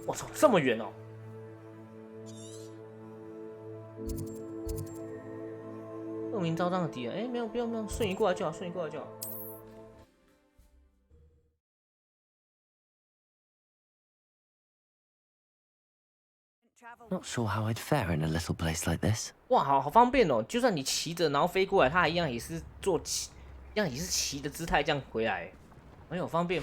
我操，这么远哦！恶名昭彰的敌人，哎，没有，不用，瞬移过来就好，瞬移过来就好。Not sure how I'd fare in a little place like this. 哇，好方便哦！就算你骑着，然后飞过来，它一样也是骑的姿态这样回来，哎呦，方便。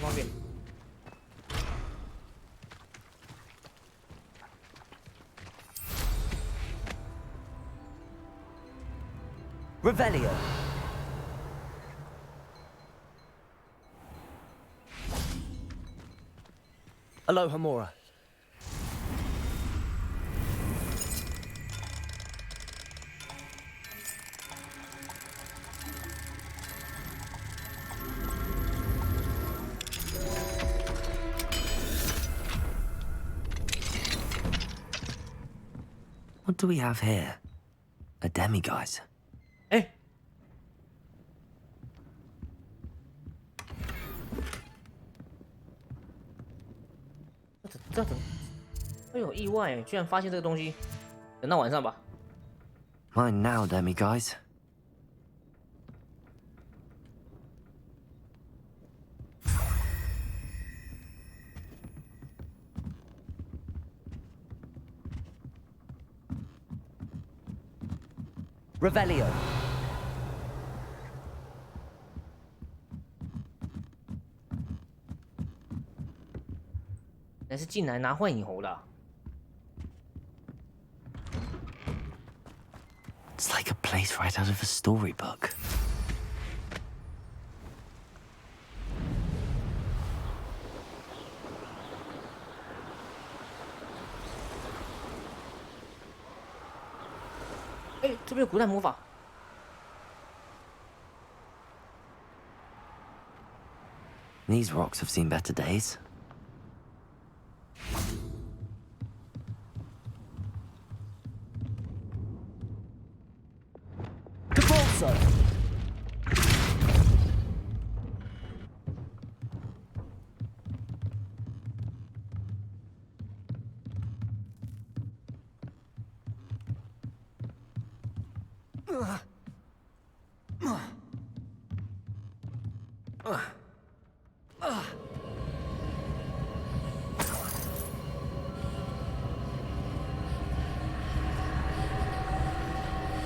Revelio. Alohomora. What do we have here? A demiguise. 哎，这怎么会有意外？居然发现这个东西，等到晚上吧。Mine now, demiguise. Revelio. 那是进来拿幻影猴的。It's like a place right out of a storybook.哎，这边有古代魔法。These rocks have seen better days. Capulso!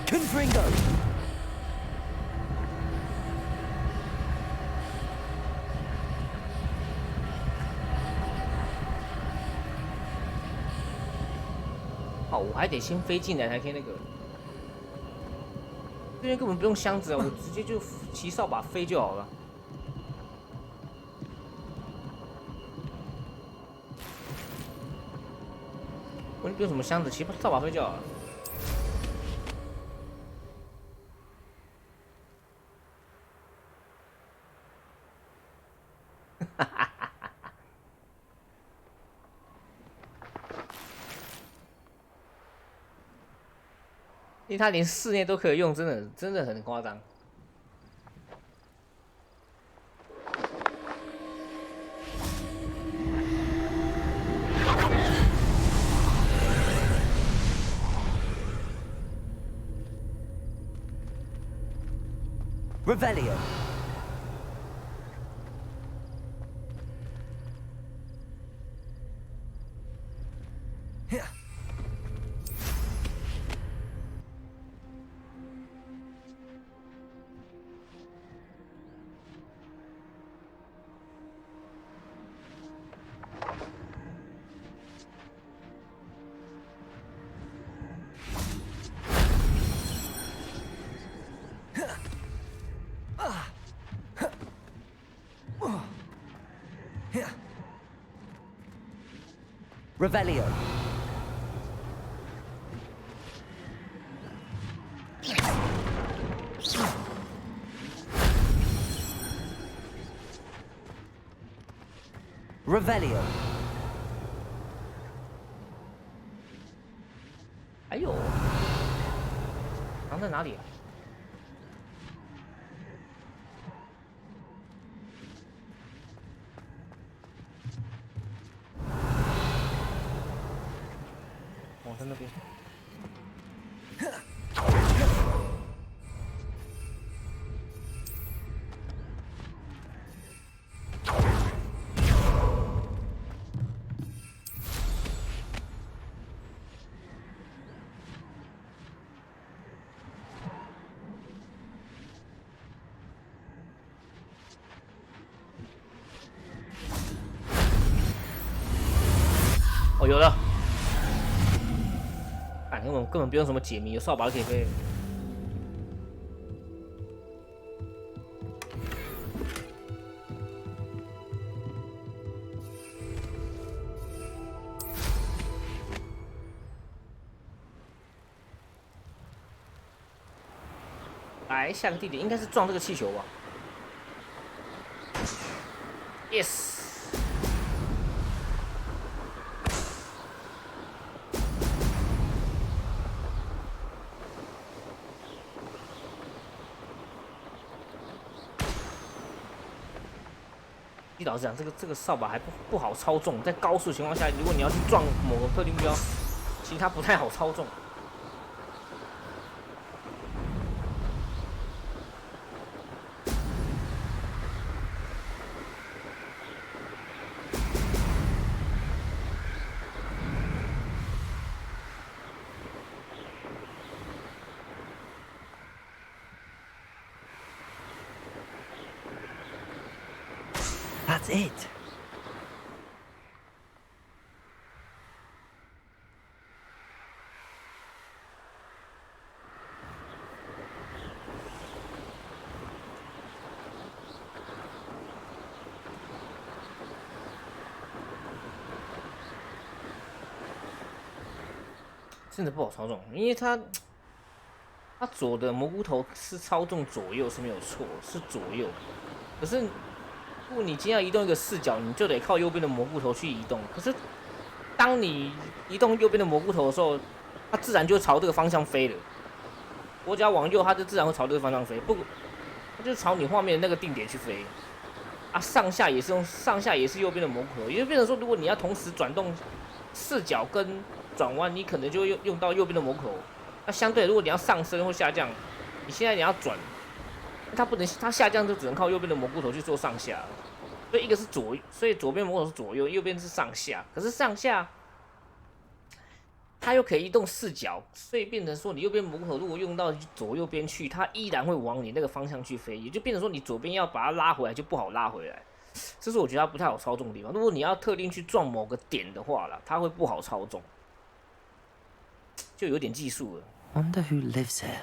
Confringo! 好，我还得先飞进来才可以那个。这边根本不用箱子啊，我直接就骑扫把飞就好了。我不用什么箱子，骑扫把飞就好了。因为它连室内都可以用，真的很夸张。Revelio. Revelio. Revelio. 还有，藏在哪里啊？哦，在那边。哦，有了。根本不用什么解谜，有扫把就可以飞。来，下个地点应该是撞这个气球吧 ？Yes。老实讲，这个扫把还不好操纵，在高速情况下，如果你要去撞某个特定目标，其实它不太好操纵。That's it.真的不好操纵，因为它左的蘑菇头是操纵左右是没有错，是左右。可是如果你今天要移动一个视角，你就得靠右边的蘑菇头去移动。可是当你移动右边的蘑菇头的时候，它自然就朝这个方向飞了。我只要往右，它就自然会朝这个方向飞，它就朝你画面的那个定点去飞。啊，上下也是右边的蘑菇头，也就变成说，如果你要同时转动视角跟转弯，你可能就会用到右边的蘑菇头。那相对，如果你要上升或下降，你现在你要转，它不能，它下降就只能靠右边的蘑菇头去做上下。所以一个是所以左边蘑菇头是左右，右边是上下。可是上下它又可以移动视角，所以变成说你右边蘑菇头如果用到左右边去，它依然会往你那个方向去飞，也就变成说你左边要把它拉回来就不好拉回来。这是我觉得它不太好操纵的地方。如果你要特定去撞某个点的话啦，它会不好操纵，就有点技术了。Wonder who lives here.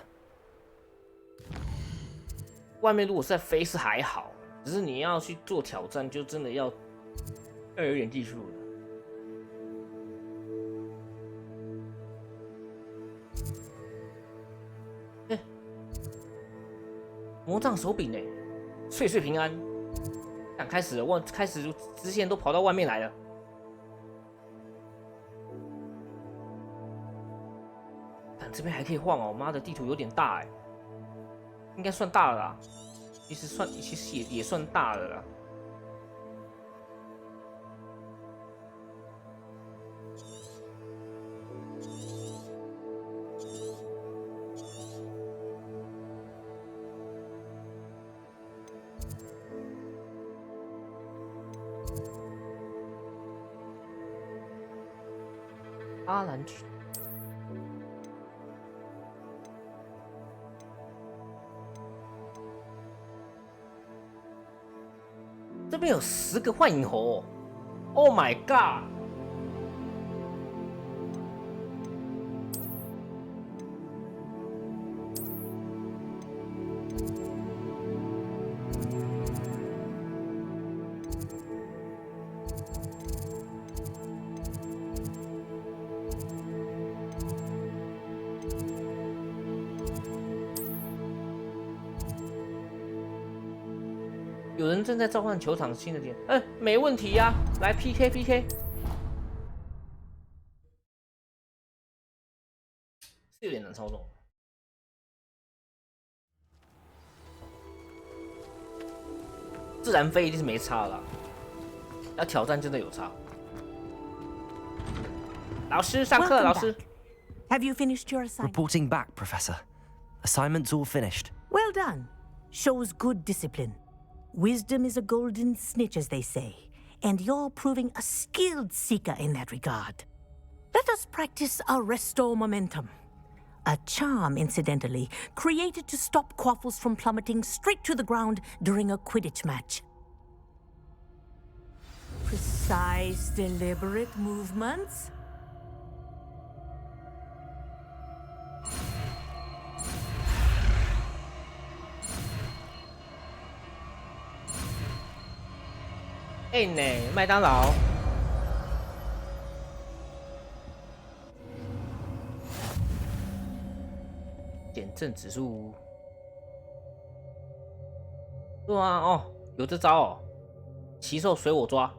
外面如果是在飞是还好，只是你要去做挑战，就真的要有点技术了。魔杖手柄呢？岁岁平安。看，开始了，开始支线都跑到外面来了。看这边还可以晃哦，妈的，地图有点大哎，应该算大了啦。其实也算大了啦。阿兰区。这边有10个幻影猴 ，Oh my god！ 有人正在召唤球场新的点，没问题呀、来 PK， 是有点难操纵。自然飞一定是没差啦，要挑战真的有差。老师上课， Welcome 老师。 Have you finished your assignment? Reporting back, Professor. Assignment's all finished. Well done. Shows good discipline. Wisdom is a golden snitch, as they say, and you're proving a skilled seeker in that regard. Let us practice our restore momentum. A charm, incidentally, created to stop quaffles from plummeting straight to the ground during a Quidditch match. Precise, deliberate movements.呢，麦当劳。减震指数。对啊，哦，有这招哦，奇兽随我抓。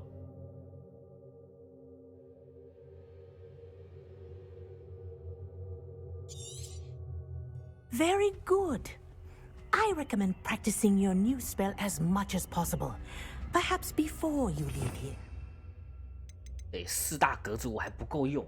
Very good. I recommend practicing your new spell as much as possible. Perhaps before you leave here. 对，4大格子我还不够用。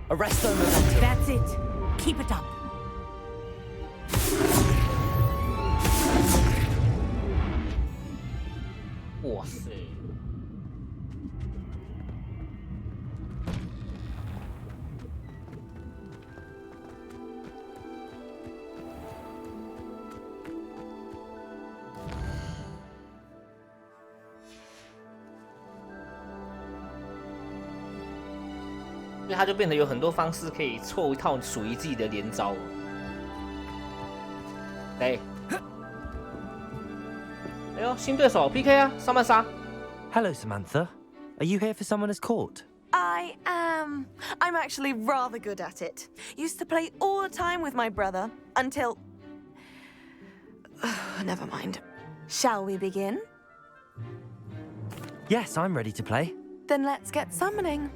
Arresto momentum. That's it. Keep it up. 哇塞！所以它就变得有很多方式可以凑一套属于自己的连招。哎，哎呦，新对手 PK 啊，上半杀。Hello, Samantha. Are you here for someone as court? I am. I'm actually rather good at it. Used to play all the time with my brother until. Never mind. Shall we begin? Yes, I'm ready to play. Then let's get summoning.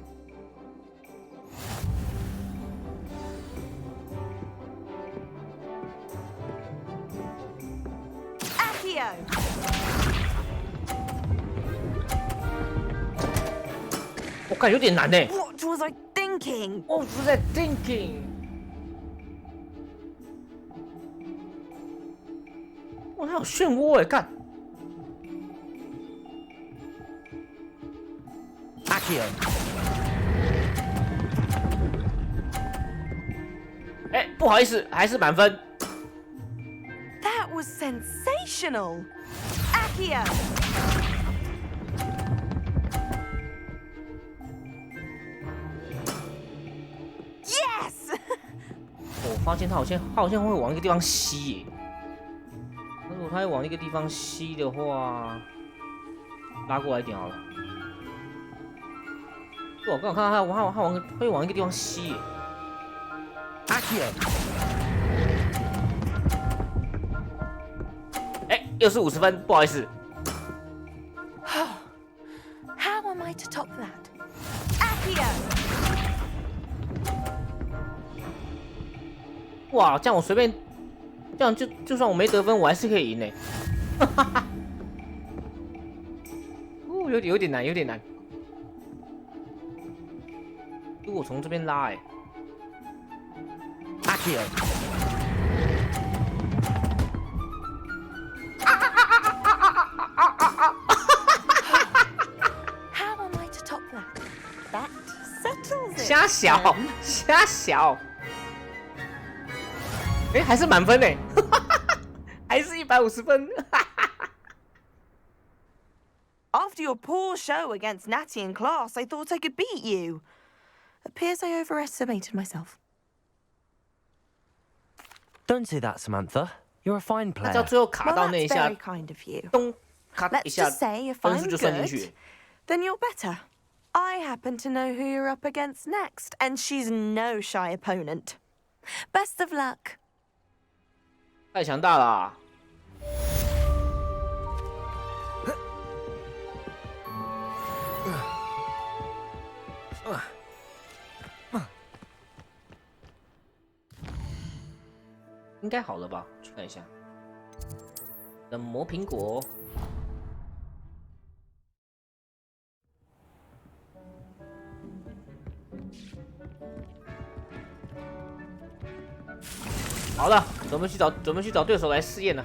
Accio! 我感觉有点难呢。 What was I thinking? What was I thinking? 哇，它有漩涡哎，干！ Accio. 哎，不好意思，还是满分。 That was sensational! Accio! Yes! 我发现他好像会往一个地方吸耶。如果他会往一个地方吸的话，拉过来一点好了。我刚好看到他会往一个地方吸耶。 Accio. 又是50分，不好意思。 How am I to top that? Accio! 哇，这样我随便，这样就算我没得分，我还是可以赢呢。哈哈哈。哦，有点难，有点难。如果从这边拉，Accio. How am I to top that? That settles it. 瞎小，瞎小。哎，还是满分呢，还是150分。After your poor show against Natty in class, I thought I could beat you. Appears I overestimated myself. Don't say that, Samantha. You're a fine 他只要 player. 最后卡到那一 Well, 下 that's very kind of you. 咚咔一 Let's 下， just say if 分 I'm 数就算进 good, 去。 then you're better. I happen to know who you're up against next, and she's no shy opponent. Best of luck. 太强大了啊。应该好了吧？去看一下。冷磨苹果。好了，准备去找对手来试验了。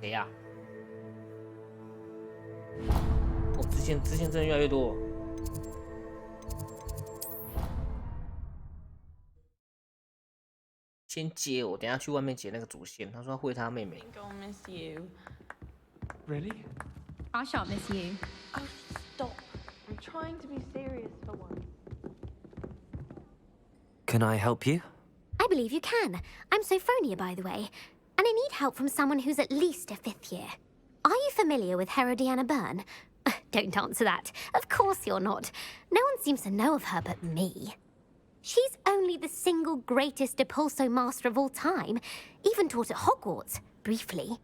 谁呀？哦，支线真的越来越多。先接我，等一下去外面接那个主线。他说要会他妹妹。 I'll miss you. Really? I shan't miss you. Oh, stop. I'm trying to be serious for once. Can I help you? I believe you can. I'm Sophronia, by the way, and I need help from someone who's at least a 5th year. Are you familiar with Herodiana Byrne? Don't answer that. Of course you're not. No one seems to know of her but me. She's only the single greatest Depulso master of all time, even taught at Hogwarts, briefly.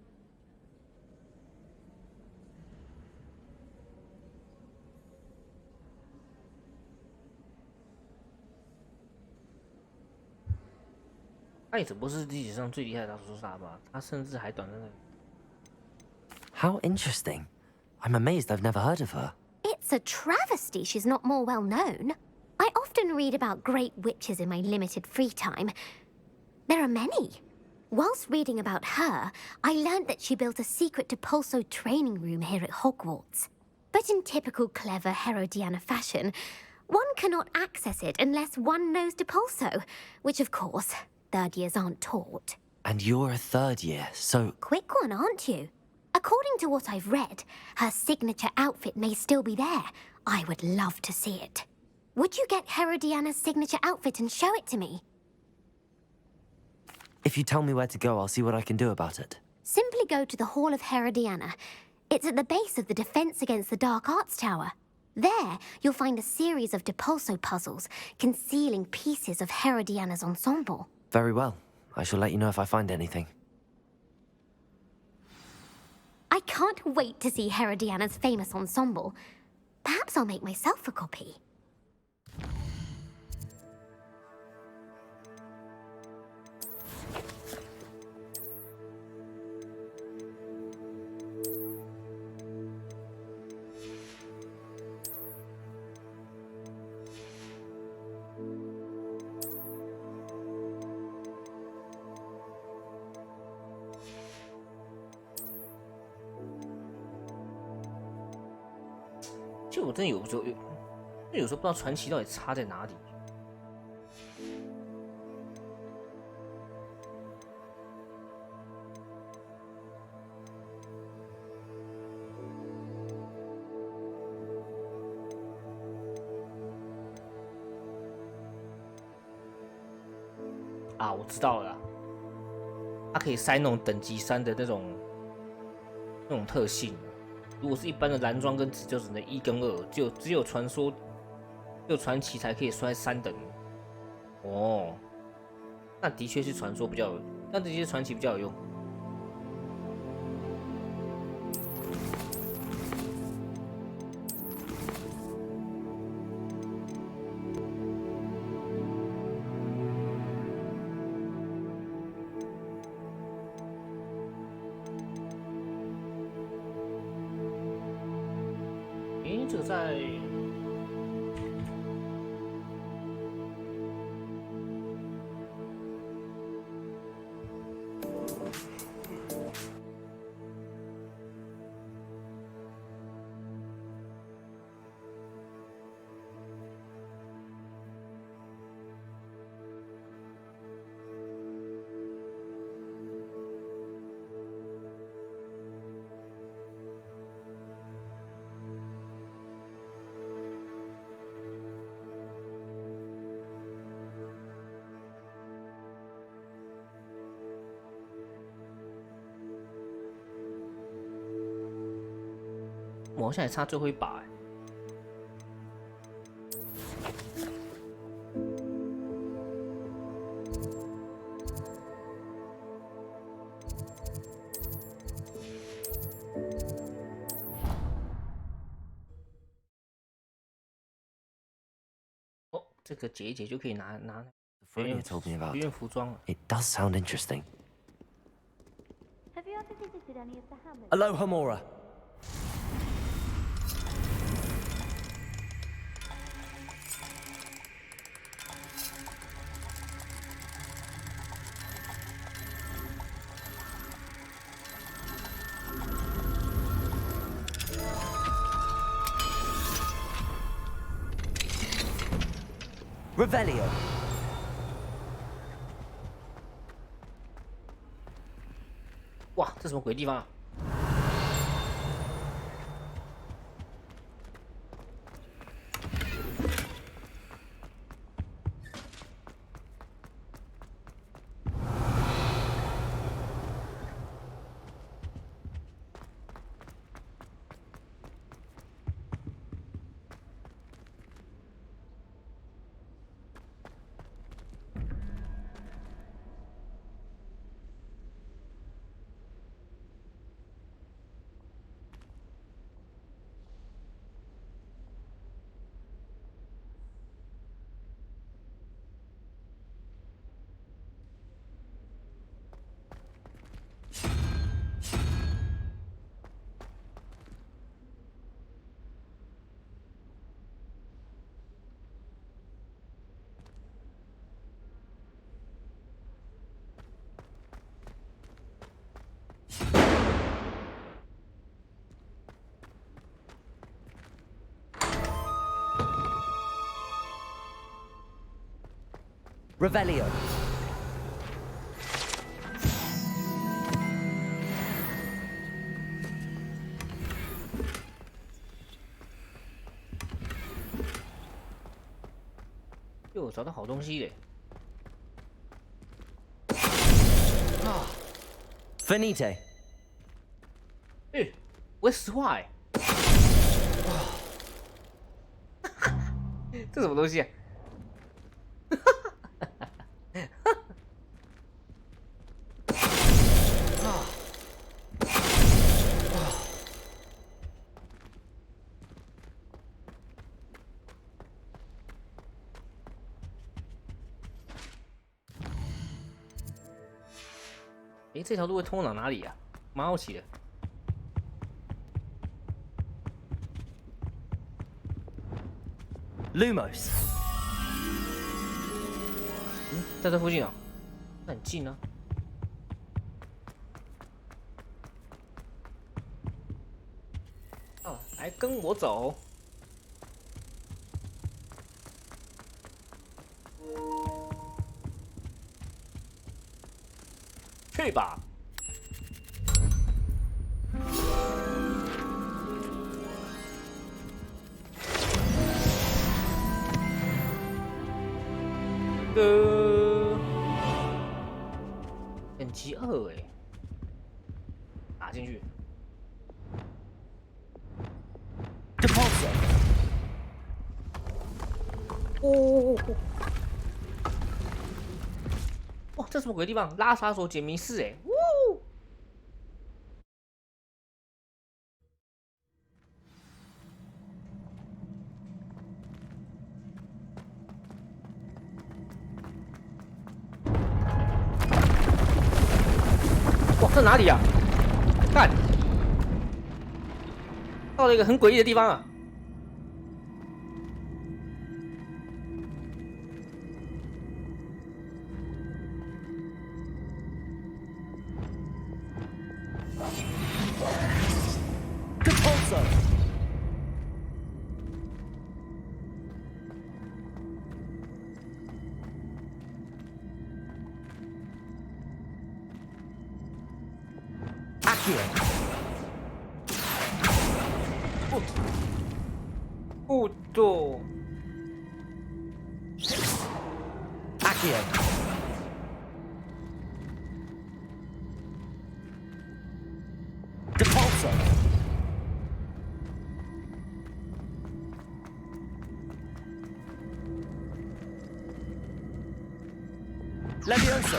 How interesting. I'm amazed I've never heard of her. It's a travesty she's not more well known. I often read about great witches in my limited free time. There are many. Whilst reading about her, I learned that she built a secret Depulso training room here at Hogwarts. But in typical clever Herodiana fashion, one cannot access it unless one knows Depulso, which of course, 3rd years aren't taught. And you're a 3rd year, so... Quick one, aren't you? According to what I've read, her signature outfit may still be there. I would love to see it. Would you get Herodiana's signature outfit and show it to me? If you tell me where to go, I'll see what I can do about it. Simply go to the Hall of Herodiana. It's at the base of the Defense Against the Dark Arts Tower. There, you'll find a series of Depulso puzzles concealing pieces of Herodiana's ensemble. Very well. I shall let you know if I find anything. I can't wait to see Herodiana's famous ensemble. Perhaps I'll make myself a copy. 就我真的有时候不知道传奇到底差在哪里。啊，我知道了啦。可以塞那种等级3的那种特性。如果是一般的蓝装跟紫就只能1跟2，只有传说，只有传奇才可以摔3等。哦，那的确是传说比较有，那的确传奇比较有用。这个在我好像还差最后一把哎。哦，这个解一解就可以拿 Freya told me about. 学院服装了。 It does sound interesting. Have you ever visited any of the hammers? Aloha Mora. Revelio. 哇，这什么鬼地方啊？Revelio.哟，找到好东西嘞！ Finite. 哎，我会石化哎！这什么东西啊？哎，这条路会通往哪里呀？蛮好奇的。Lumos. 嗯，在这附近啊，那很近啊。哦，来跟我走。去吧。等级2， 2哎，打进去。哦，哇，这什么鬼地方？拉萨索解谜室哎，呜！哇，这哪里啊？看，到了一个很诡异的地方啊！Puto. Accio. Depulso. Levioso.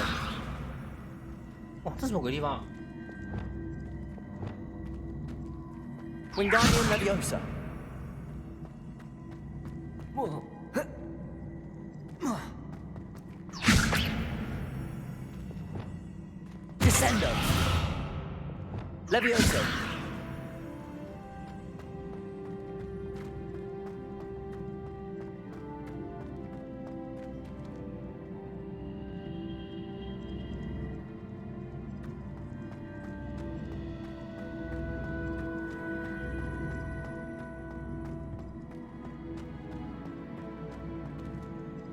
哇，这是什么鬼地方？Wingardium Leviosa. Descendo. Levioso. .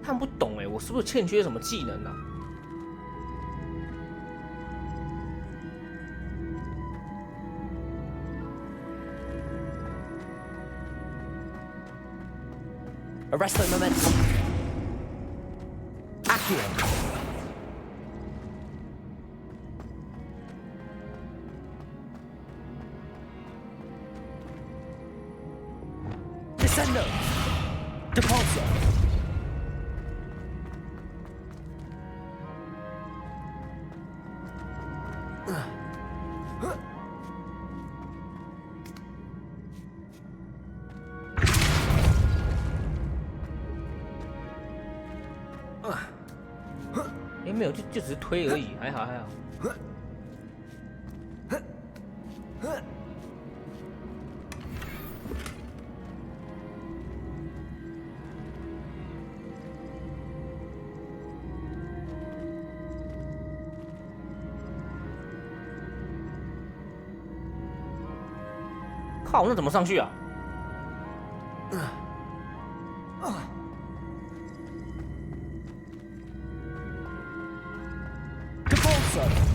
看不懂哎，我是不是欠缺什么技能啊？Arresto momentum. Accio. Descendo. Depulso.哎，没有，就只是推而已，还好还好。靠，那怎么上去啊？Depulso.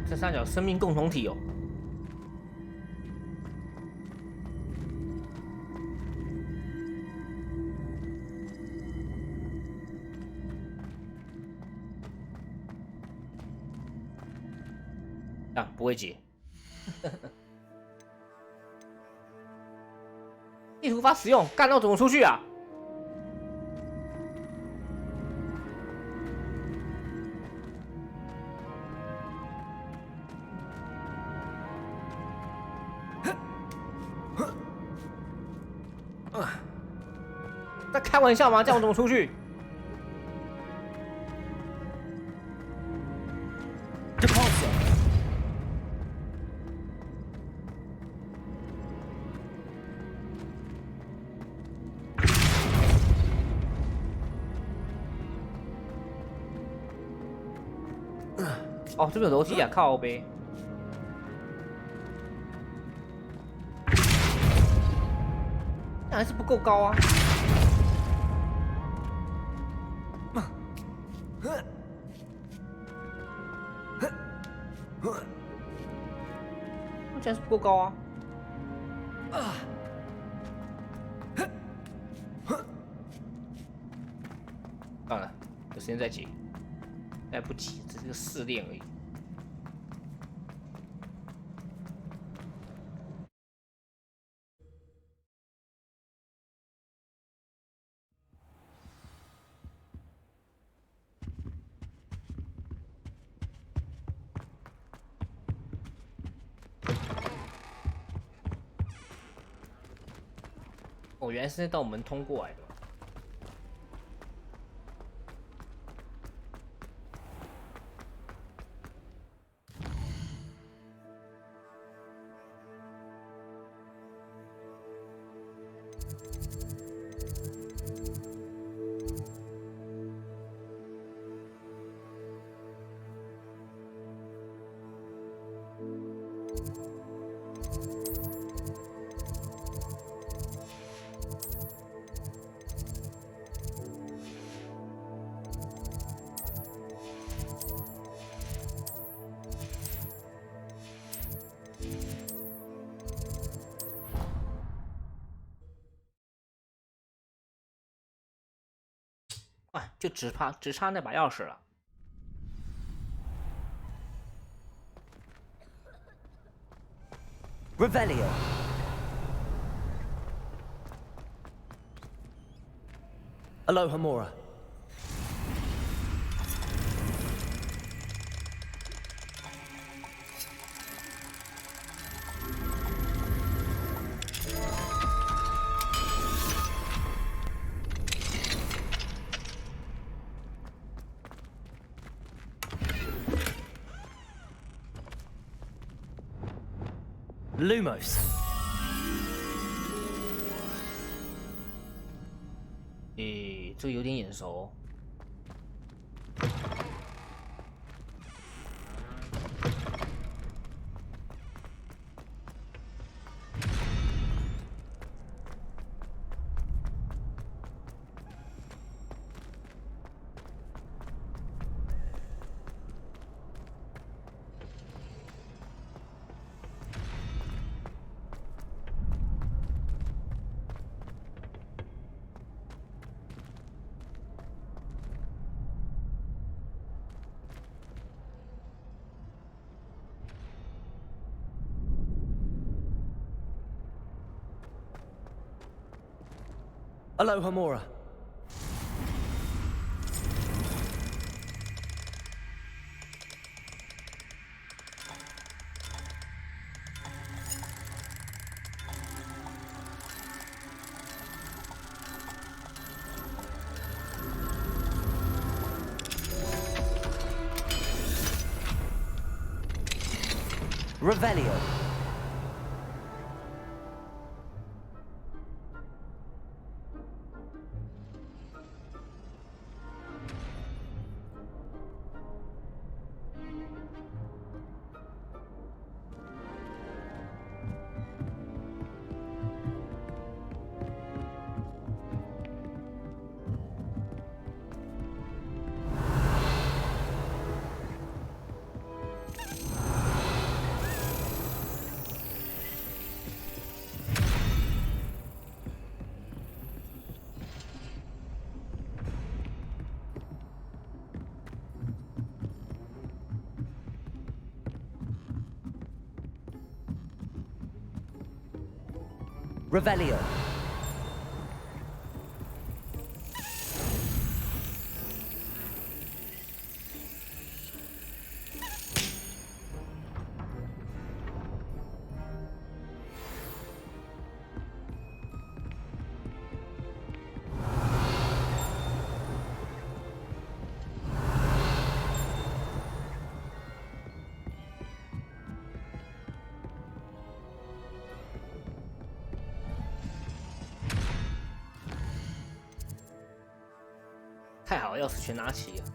这三角生命共同体哦。啊，不会解。地图无法使用，干到怎么出去啊？在开玩笑吗？这样我怎么出去哦，这边有楼梯啊，靠呗。那还是不够高啊。这还是不够高啊。算了，有时间再解。来不及，只是个试炼而已。哦，原来是那道门通过来的。啊，就只差那把钥匙了。Revelio. Aloha Mora. Lumos. 诶，这个有点眼熟。Aloha Mora. Revelio. Revelio.太好了，钥匙全拿齐了。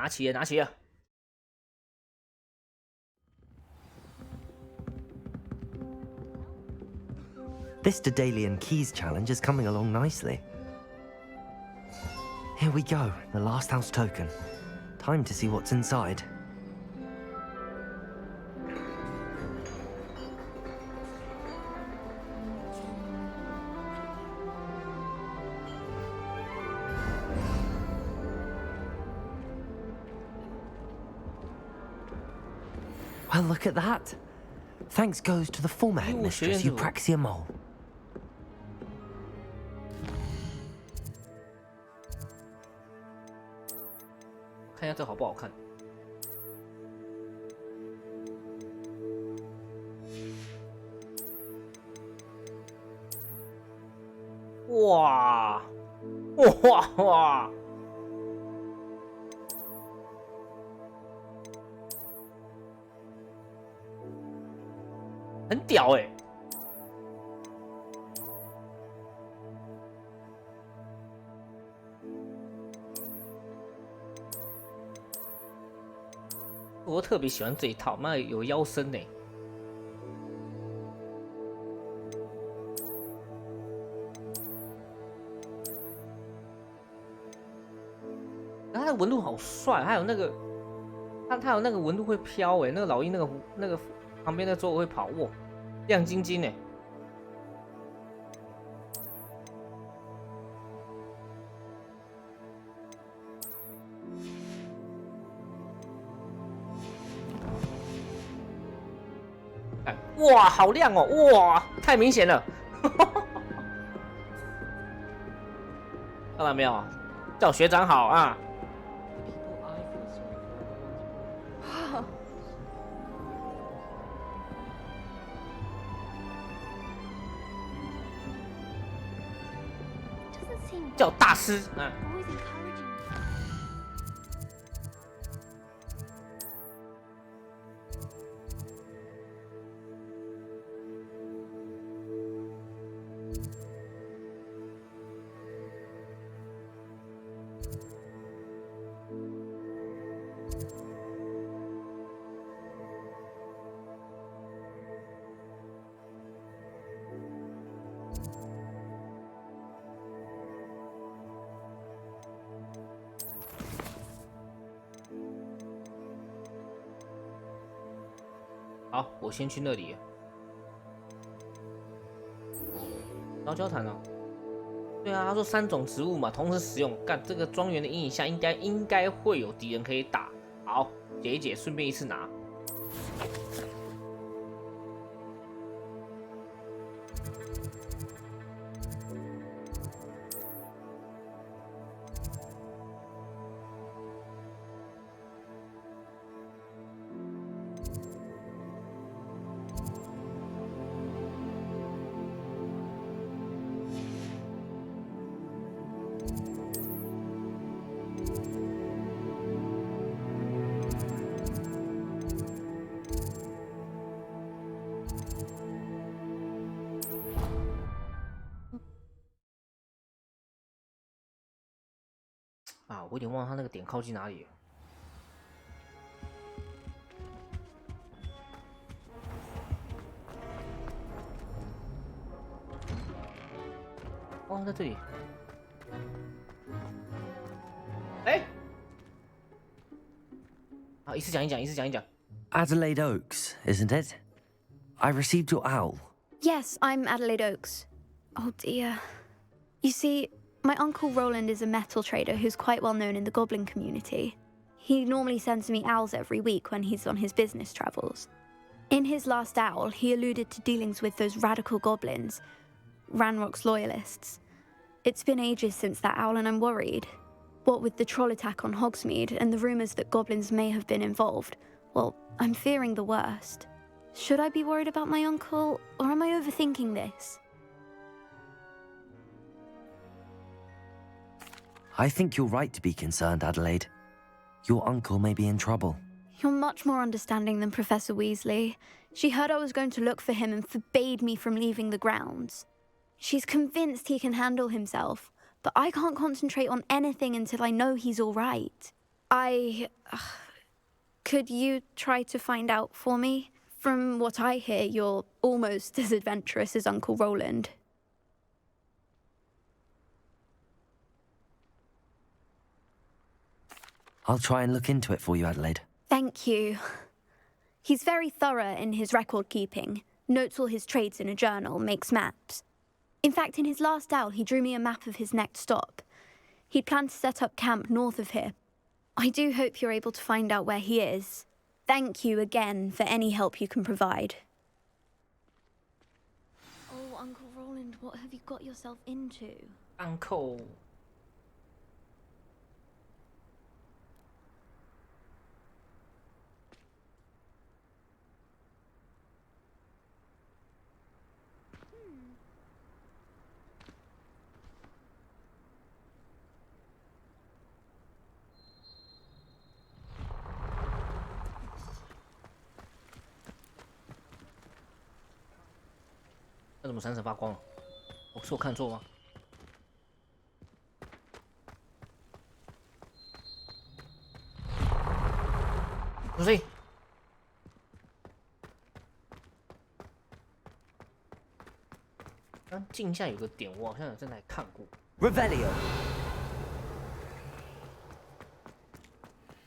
拿起了，拿起了。This Daedalian Keys challenge is coming along nicely. Here we go, the last house token. Time to see what's inside. Well, look at that. Thanks goes to the former headmistress, Eupraxia Mole. 看一下这好不好看？哇哇哇！很屌哎、欸！我特别喜欢这一套，妈有腰身呢、欸。然后它的纹路好帅，还有那个，它有那个纹路会飘哎、欸，那个老鹰那个旁边的周围会跑，哇，亮晶晶哎、欸。 哇，好亮哦！哇，太明显了，看到没有？叫学长好啊！叫大师啊！ 好，我先去那里。烧焦炭啊？对啊，他说3种植物嘛，同时使用。干，这个庄园的阴影下应该会有敌人可以打。好，解一解，顺便一次拿。啊，我有点忘了他那个点靠近哪里了。哦，在这里。哎，好，一次讲一讲，一次讲一讲。Adelaide Oaks, isn't it? I received your owl. Yes, I'm Adelaide Oaks. Oh dear. You see, my uncle Roland is a metal trader who's quite well known in the goblin community. He normally sends me owls every week when he's on his business travels. In his last owl, he alluded to dealings with those radical goblins, Ranrock's loyalists. It's been ages since that owl and I'm worried. What with the troll attack on Hogsmeade and the rumours that goblins may have been involved, well, I'm fearing the worst. Should I be worried about my uncle, or am I overthinking this? I think you're right to be concerned, Adelaide. Your uncle may be in trouble. You're much more understanding than Professor Weasley. She heard I was going to look for him and forbade me from leaving the grounds. She's convinced he can handle himself, but I can't concentrate on anything until I know he's all right. Could you try to find out for me? From what I hear, you're almost as adventurous as Uncle Roland. I'll try and look into it for you, Adelaide. Thank you. He's very thorough in his record keeping, notes all his trades in a journal, makes maps. In fact, in his last owl, he drew me a map of his next stop. He'd planned to set up camp north of here. I do hope you're able to find out where he is. Thank you again for any help you can provide. Oh, Uncle Roland, what have you got yourself into? Uncle.那怎么闪闪发光了？是我看错吗？不是。刚镜下有个点，我好像有在那里看过。Revelio.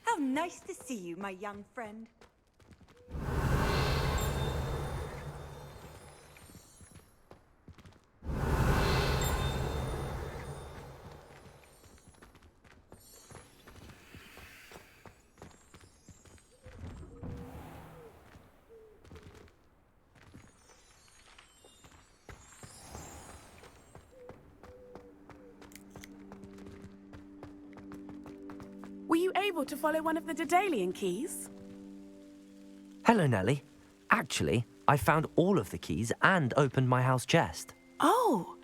How nice to see you, my young friend. Were you able to follow one of the Daedalian keys? Hello, Nellie. Actually, I found all of the keys and opened my house chest. Oh,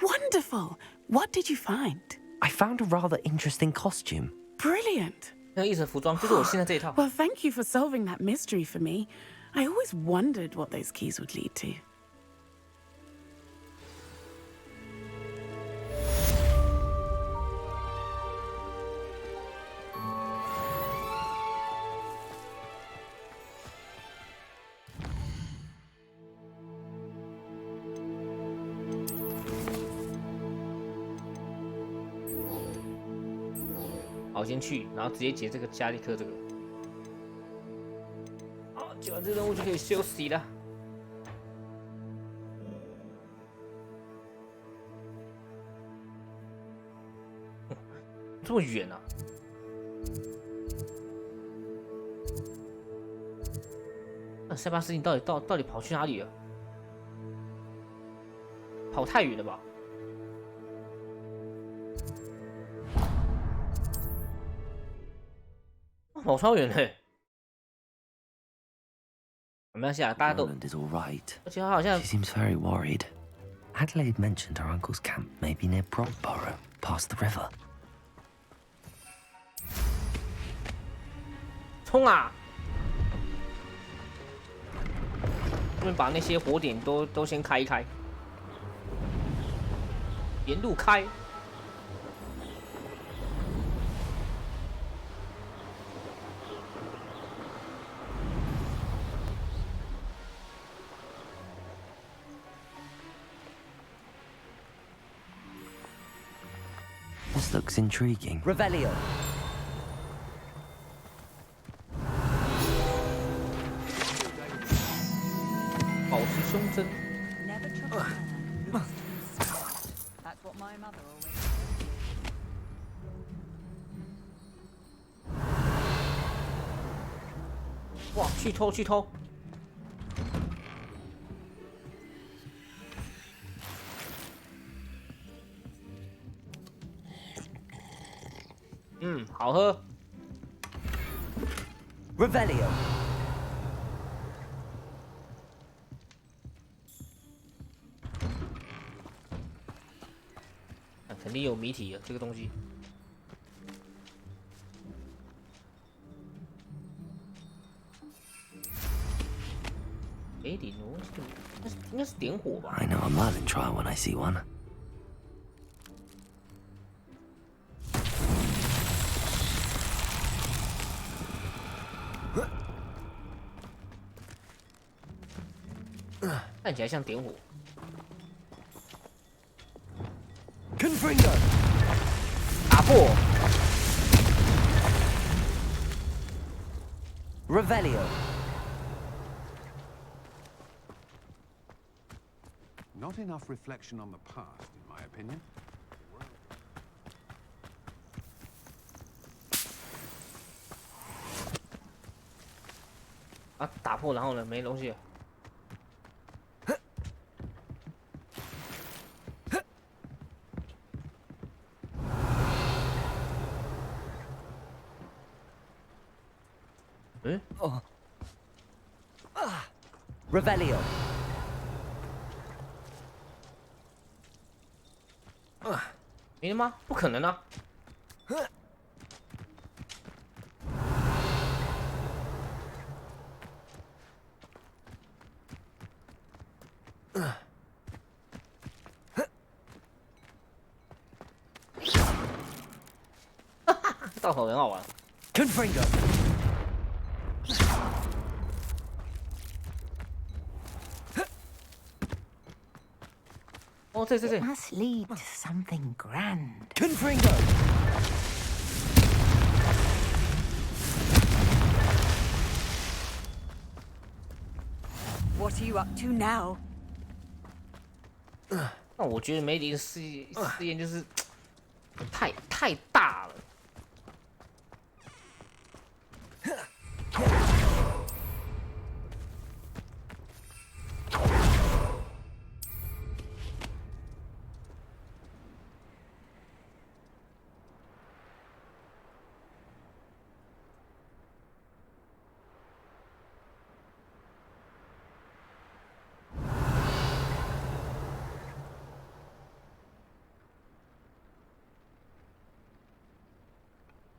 wonderful. What did you find? I found a rather interesting costume. Brilliant. 那个异色服装就是我现在这一套。 Well, thank you for solving that mystery for me. I always wondered what those keys would lead to. 好，先去，然后直接解这个加利克这个。好，解完这个任务就可以休息了。这么远啊！那塞巴斯汀到底跑去哪里了？跑太远了吧？ 跑超远嘞！没关系啊，大家都。 Roland is all right. 而且他好像 She seems very worried. Adelaide mentioned her uncle's camp may be near Brockborough, past the river. 冲啊！顺便把那些火点都先开一开，沿路开。 This looks intriguing. Revelio. 保持胸针。 That's what my mother always. 哇，去偷去偷！嗯，好喝。 Revelio. 那肯定有谜题了，这个东西。哎，点火，应该是点火吧？ I know a Merlin trial when I see one. 哦，看起来像点火。Confringo， 打破。 Revelio. Not enough reflection on the past, in my opinion. 啊，打破，然后呢，没东西了。嗯？哦。Revelio. 没了吗？不可能啊！稻草人好玩。Confringo. 哦，这。 It must lead to something grand. Confringo. What are you up to now? 那我觉得梅林试验就是太大了。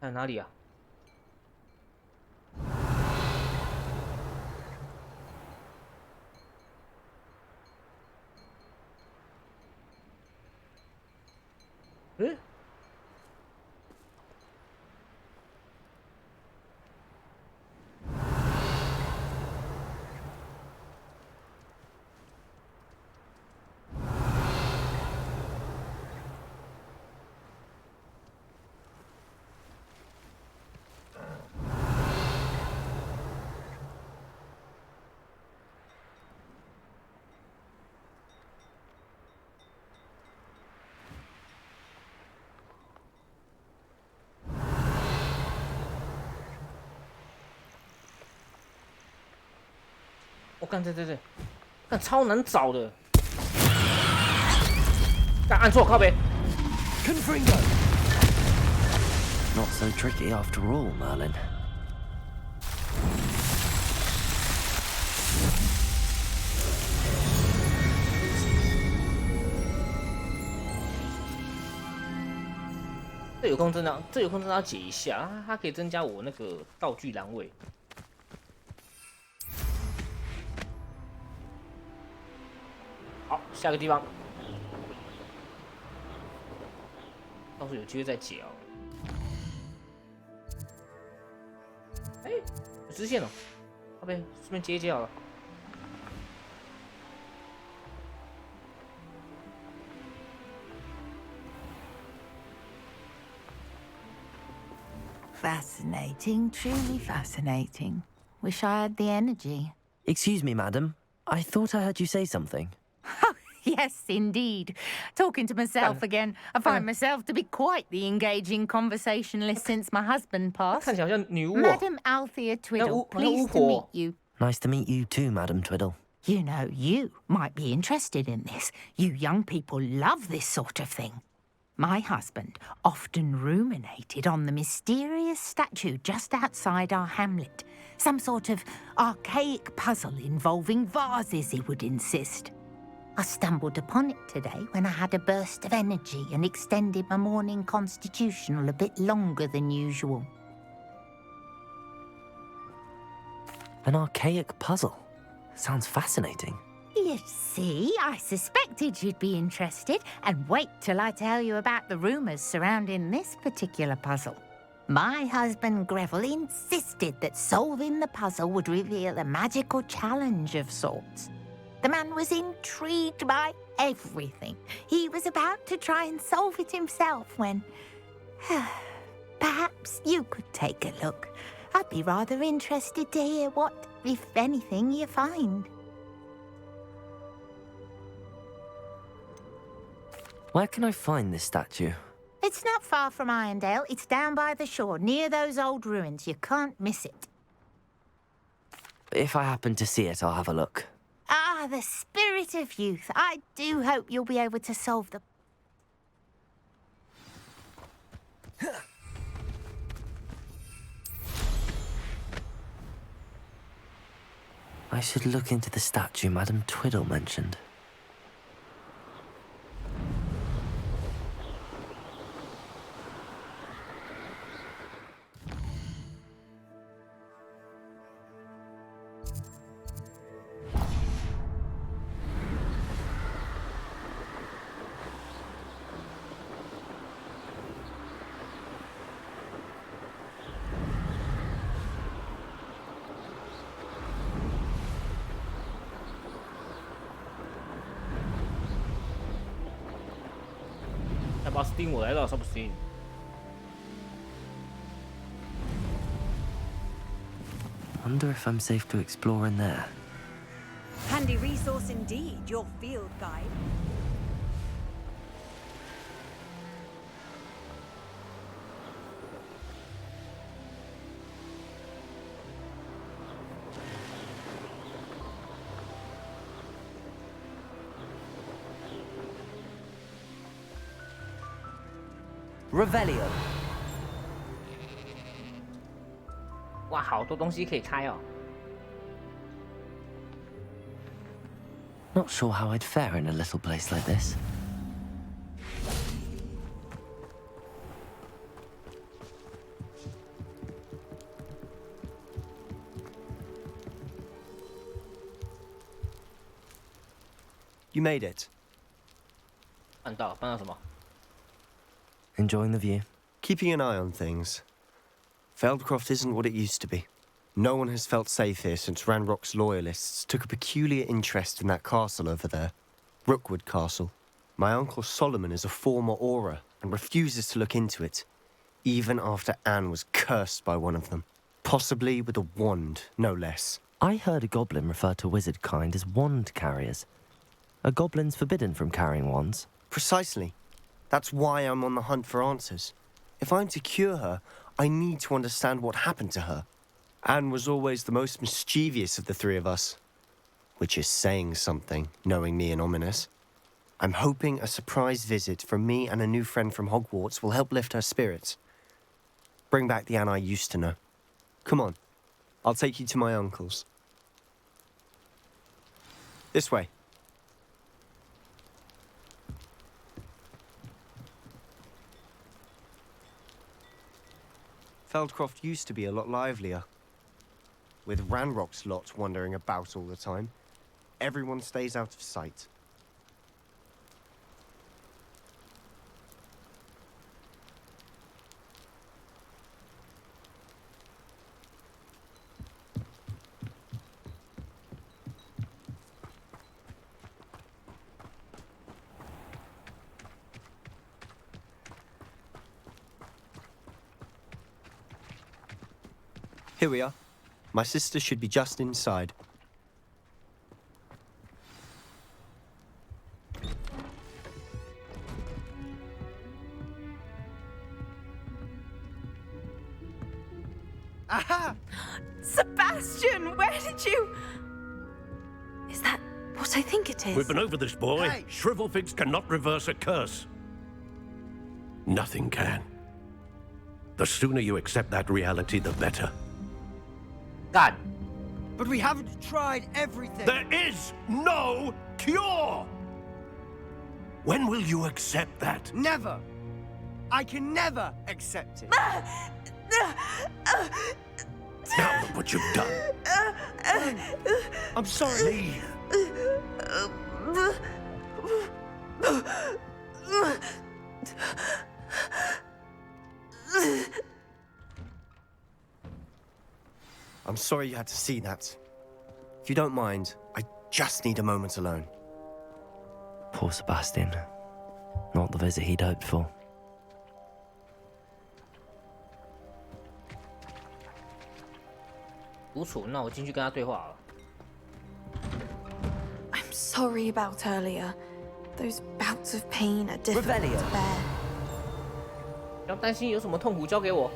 在哪里啊？嗯？我干这，干超难找的。干按错，靠北。Confringo. Not so tricky after all, Merlin. 这有空真的要解一下，它可以增加我那个道具栏位。好，下个地方，到时候有机会再解哦。哎，有支线哦，好呗，顺便接一接好了。 Fascinating, truly fascinating. Wish I had the energy. Excuse me, madam. I thought I heard you say something. Yes, indeed. Talking to myself again. I find myself to be quite the engaging conversationalist since my husband passed. 看起来好像女巫哦。 Madam Althea Twiddle, pleased to meet you. Nice to meet you too, Madam Twiddle. You know, you might be interested in this. You young people love this sort of thing. My husband often ruminated on the mysterious statue just outside our hamlet. Some sort of archaic puzzle involving vases, he would insist. I stumbled upon it today when I had a burst of energy and extended my morning constitutional a bit longer than usual. An archaic puzzle. Sounds fascinating. You see, I suspected you'd be interested, and wait till I tell you about the rumours surrounding this particular puzzle. My husband Greville insisted that solving the puzzle would reveal a magical challenge of sorts. The man was intrigued by everything. He was about to try and solve it himself when... Perhaps you could take a look. I'd be rather interested to hear what, if anything, you find. Where can I find this statue? It's not far from Irondale. It's down by the shore, near those old ruins. You can't miss it. If I happen to see it, I'll have a look. Ah, the spirit of youth. I do hope you'll be able to solve the... I should look into the statue Madame Twiddle mentioned.把 Steam 我来了，是不是？ Wonder if I'm safe to explore in there. Handy resource indeed, your field guide. Revelio. 哇，好多东西可以开哦。 Not sure how I'd fare in a little place like this. You made it. 办到什么？ Enjoying the view? Keeping an eye on things. Feldcroft isn't what it used to be. No one has felt safe here since Ranrock's loyalists took a peculiar interest in that castle over there. Rookwood Castle. My uncle Solomon is a former Auror and refuses to look into it, even after Anne was cursed by one of them. Possibly with a wand, no less. I heard a goblin refer to wizard kind as wand carriers. Are goblins forbidden from carrying wands? Precisely. That's why I'm on the hunt for answers. If I'm to cure her, I need to understand what happened to her. Anne was always the most mischievous of the three of us. Which is saying something, knowing me and ominous. I'm hoping a surprise visit from me and a new friend from Hogwarts will help lift her spirits. Bring back the Anne I used to know. Come on, I'll take you to my uncle's. This way. Feldcroft used to be a lot livelier. With Ranrock's lot wandering about all the time, everyone stays out of sight. Here we are. My sister should be just inside. Aha! Sebastian, where did you... Is that what I think it is? We've been over this, boy. Hey. Shrivelfigs cannot reverse a curse. Nothing can. The sooner you accept that reality, the better. God. But we haven't tried everything. There is no cure! When will you accept that? Never. I can never accept it. Now look what you've done. I'm sorry. I'm sorry you had to see that. If you don't mind, I just need a moment alone. Poor Sebastian. Not the visit he'd hoped for. 独处，那我进去跟他对话了。 I'm sorry about earlier. Those bouts of pain are difficult to bear. 不要担心，有什么痛苦交给我。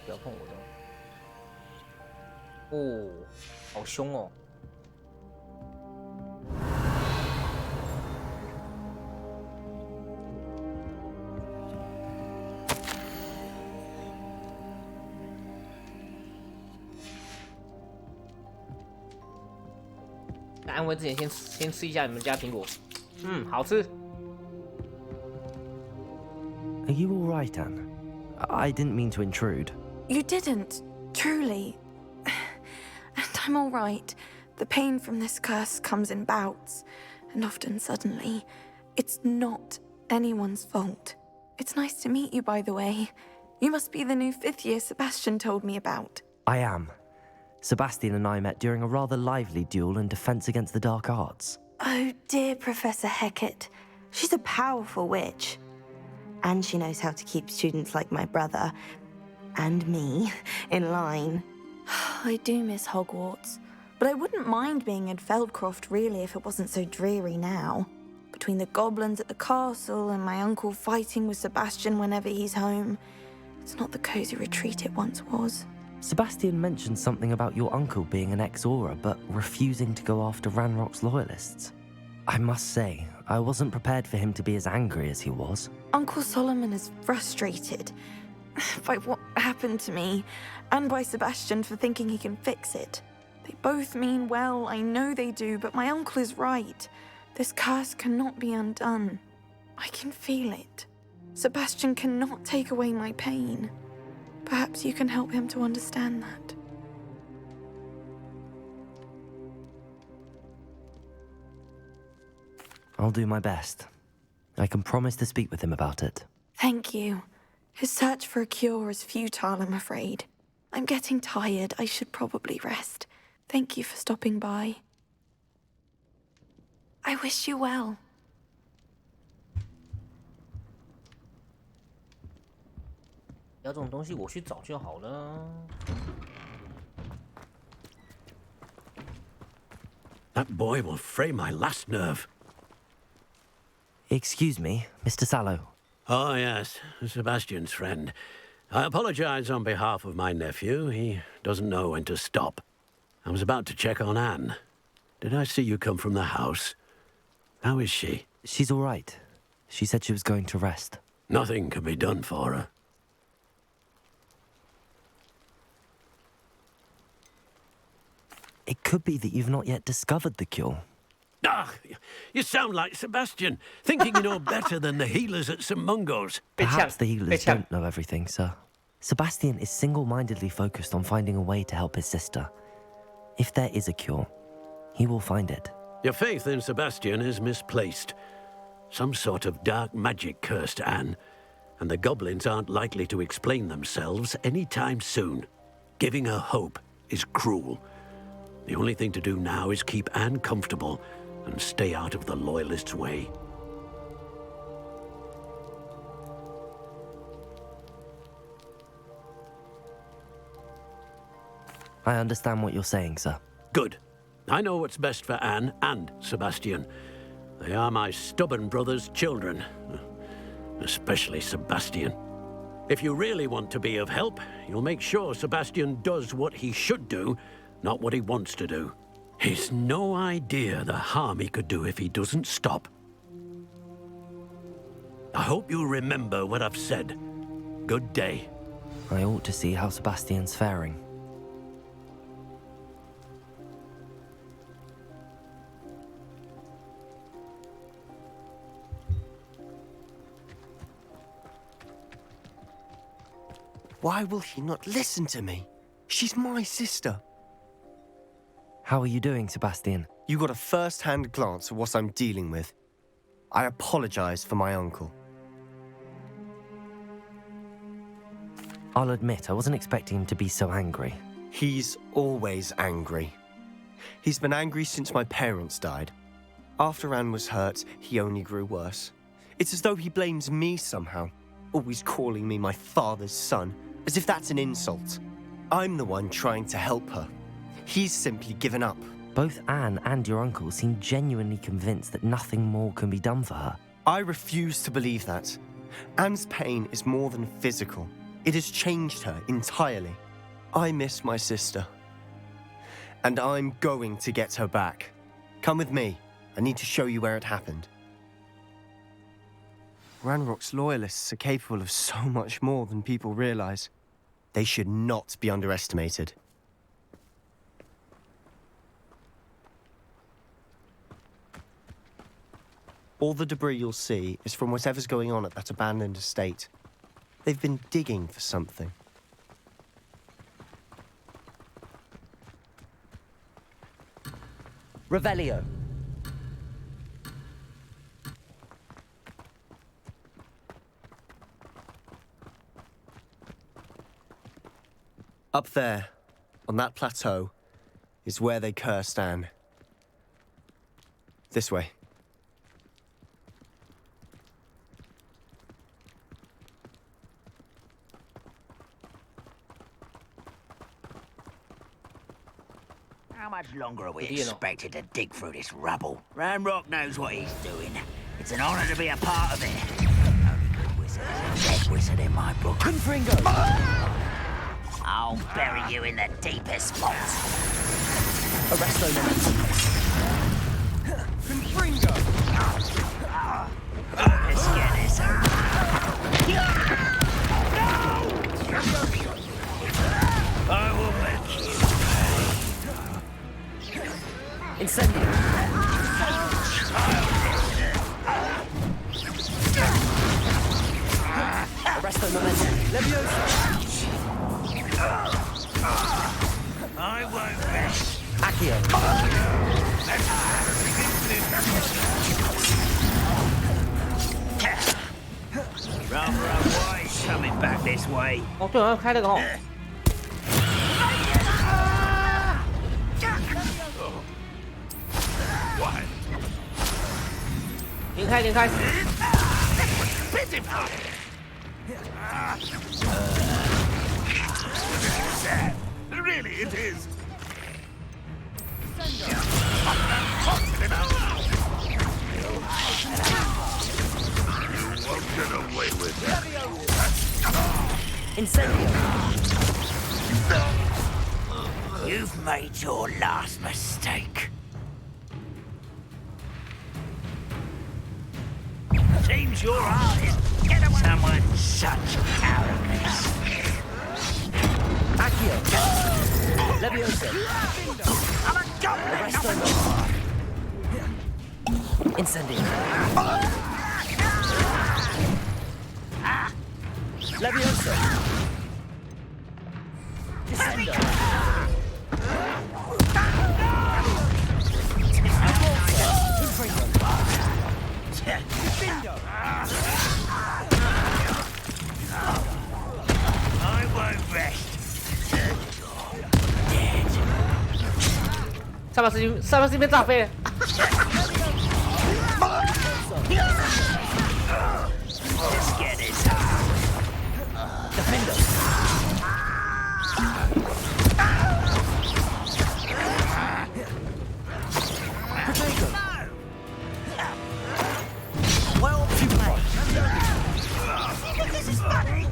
不要碰我的。哦，好凶哦！ 在安慰之前，先吃一下你们家苹果。好吃。 Are you all right, Anne? I didn't mean to intrude. You didn't, truly. And I'm all right. The pain from this curse comes in bouts, and often suddenly. It's not anyone's fault. It's nice to meet you, by the way. You must be the new 5th year Sebastian told me about. I am. Sebastian and I met during a rather lively duel in defense against the dark arts. Oh, dear Professor Hecat. She's a powerful witch. And she knows how to keep students like my brother and me in line. I do miss Hogwarts, but I wouldn't mind being in Feldcroft really if it wasn't so dreary now. Between the goblins at the castle and my uncle fighting with Sebastian whenever he's home, it's not the cozy retreat it once was. Sebastian mentioned something about your uncle being an ex-Auror, but refusing to go after Ranrock's loyalists. I must say, I wasn't prepared for him to be as angry as he was. Uncle Solomon is frustrated by what happened to me, and by Sebastian for thinking he can fix it. They both mean well, I know they do, but my uncle is right. This curse cannot be undone. I can feel it. Sebastian cannot take away my pain. Perhaps you can help him to understand that. I'll do my best. I can promise to speak with him about it. Thank you. His search for a cure is futile, I'm afraid. I'm getting tired. I should probably rest. Thank you for stopping by. I wish you well. 要这种东西我去找就好了。 That boy will fray my last nerve. Excuse me, Mr. Sallow. Oh, yes, Sebastian's friend. I apologize on behalf of my nephew. He doesn't know when to stop. I was about to check on Anne. Did I see you come from the house? How is she? She's all right. She said she was going to rest. Nothing can be done for her. It could be that you've not yet discovered the cure. Ah, you sound like Sebastian, thinking you know better than the healers at St. Mungo's. Perhaps the healers don't know everything, sir. Sebastian is single-mindedly focused on finding a way to help his sister. If there is a cure, he will find it. Your faith in Sebastian is misplaced. Some sort of dark magic cursed Anne, and the goblins aren't likely to explain themselves anytime soon. Giving her hope is cruel. The only thing to do now is keep Anne comfortable and stay out of the Loyalists' way. I understand what you're saying, sir. Good. I know what's best for Anne and Sebastian. They are my stubborn brother's children. Especially Sebastian. If you really want to be of help, you'll make sure Sebastian does what he should do, not what he wants to do. He's no idea the harm he could do if he doesn't stop. I hope you remember what I've said. Good day. I ought to see how Sebastian's faring. Why will he not listen to me? She's my sister. How are you doing, Sebastian? You got a first-hand glance at what I'm dealing with. I apologize for my uncle. I'll admit, I wasn't expecting him to be so angry. He's always angry. He's been angry since my parents died. After Anne was hurt, he only grew worse. It's as though he blames me somehow, always calling me my father's son, as if that's an insult. I'm the one trying to help her. He's simply given up. Both Anne and your uncle seem genuinely convinced that nothing more can be done for her. I refuse to believe that. Anne's pain is more than physical. It has changed her entirely. I miss my sister. And I'm going to get her back. Come with me. I need to show you where it happened. Ranrock's loyalists are capable of so much more than people realize. They should not be underestimated. All the debris you'll see is from whatever's going on at that abandoned estate. They've been digging for something. Revelio. Up there, on that plateau, is where they cursed Anne. This way. How much longer are we expected to dig through this rubble? Ranrock knows what he's doing. It's an honor to be a part of it. Only good wizard is a dead wizard in my book. Confringo! I'll bury you in the deepest spot. Arresto momentum. Confringo! Let's get this I will make you. Incendio. Arresto momentum. Leviosa. I won't rest. Accio. Rather unwise coming back this way. 哦，对，我要开那个哦。连开，连开。 Really, it is. You won't get away with that. Incendio. You've made your last mistake. Seems your heart is someone such arrogance. Accio. Leviosa. Arresto momentum. Incendio. Leviosa. Descendo. I won't rest. 上面是一边炸飞了。Let's get it. Defender. Protego. Well played. This is funny.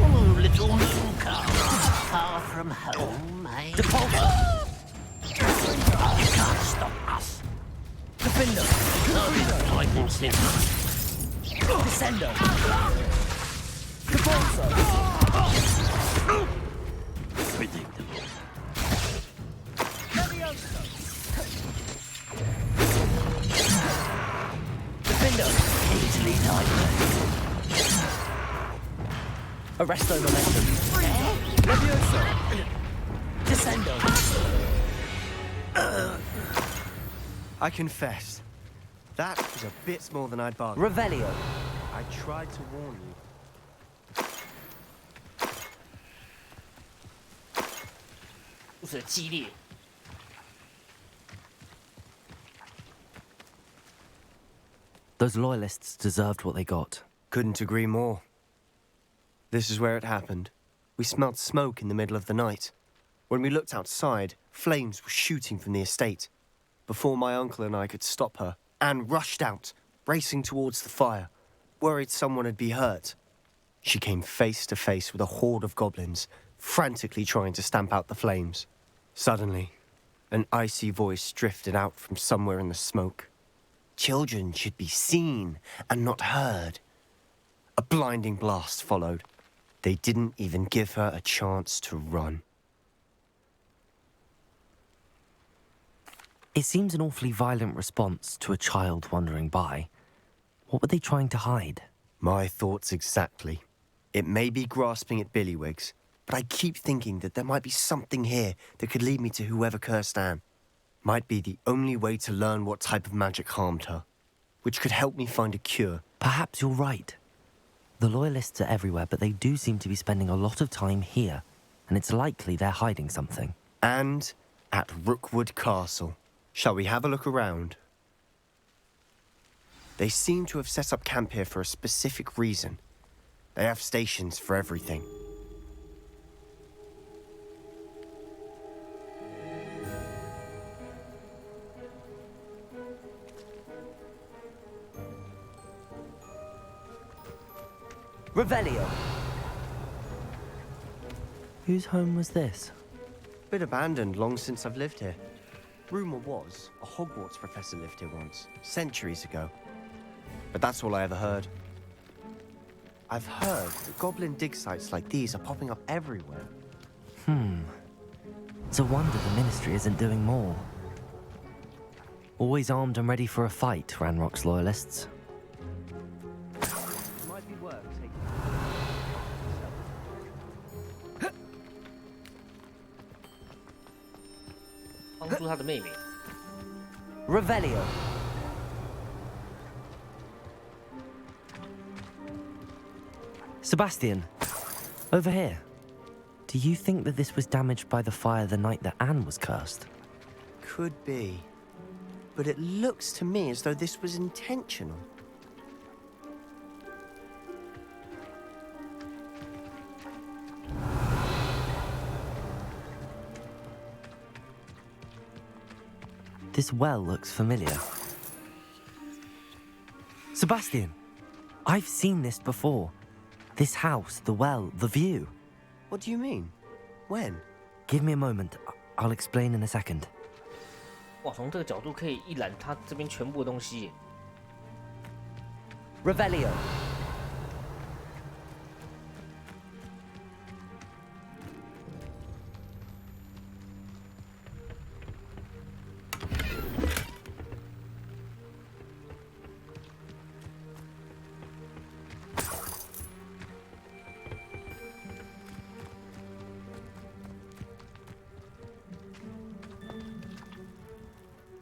Oh, little moon cow. Far from home, eh? Depulso. You can't stop us. Defender. Lightning snip. Descendo. Depulso. Predictable. Defender. Easily nightmare. Arresto momentum. Leviosa. Descendo. I confess, that was a bit more than I'd bargained. Revelio. I tried to warn you. 如此的激烈。Those loyalists deserved what they got. Couldn't agree more. This is where it happened. We smelled smoke in the middle of the night. When we looked outside, flames were shooting from the estate. Before my uncle and I could stop her, Anne rushed out, racing towards the fire, worried someone had been hurt. She came face to face with a horde of goblins, frantically trying to stamp out the flames. Suddenly, an icy voice drifted out from somewhere in the smoke. Children should be seen and not heard. A blinding blast followed. They didn't even give her a chance to run. It seems an awfully violent response to a child wandering by. What were they trying to hide? My thoughts exactly. It may be grasping at billywhigs, but I keep thinking that there might be something here that could lead me to whoever cursed Anne. Might be the only way to learn what type of magic harmed her, which could help me find a cure. Perhaps you're right. The Loyalists are everywhere, but they do seem to be spending a lot of time here, and it's likely they're hiding something. And at Rookwood Castle. Shall we have a look around? They seem to have set up camp here for a specific reason. They have stations for everything. Revelio! Whose home was this? Been abandoned long since I've lived here. Rumour was a Hogwarts professor lived here once, centuries ago. But that's all I ever heard. I've heard that goblin dig sites like these are popping up everywhere. It's a wonder the Ministry isn't doing more. Always armed and ready for a fight, Ranrock's Loyalists. It might be worth taking...帮助他的妹妹。 Revelio! Sebastian, over here. Do you think that this was damaged by the fire the night that Anne was cursed? Could be. But it looks to me as though this was intentional. This well looks familiar. Sebastian, I've seen this before. This house, the well, the view. What do you mean? When? Give me a moment. I'll explain in a second. 哇，从这个角度可以一览它这边全部的东西。 Revelio.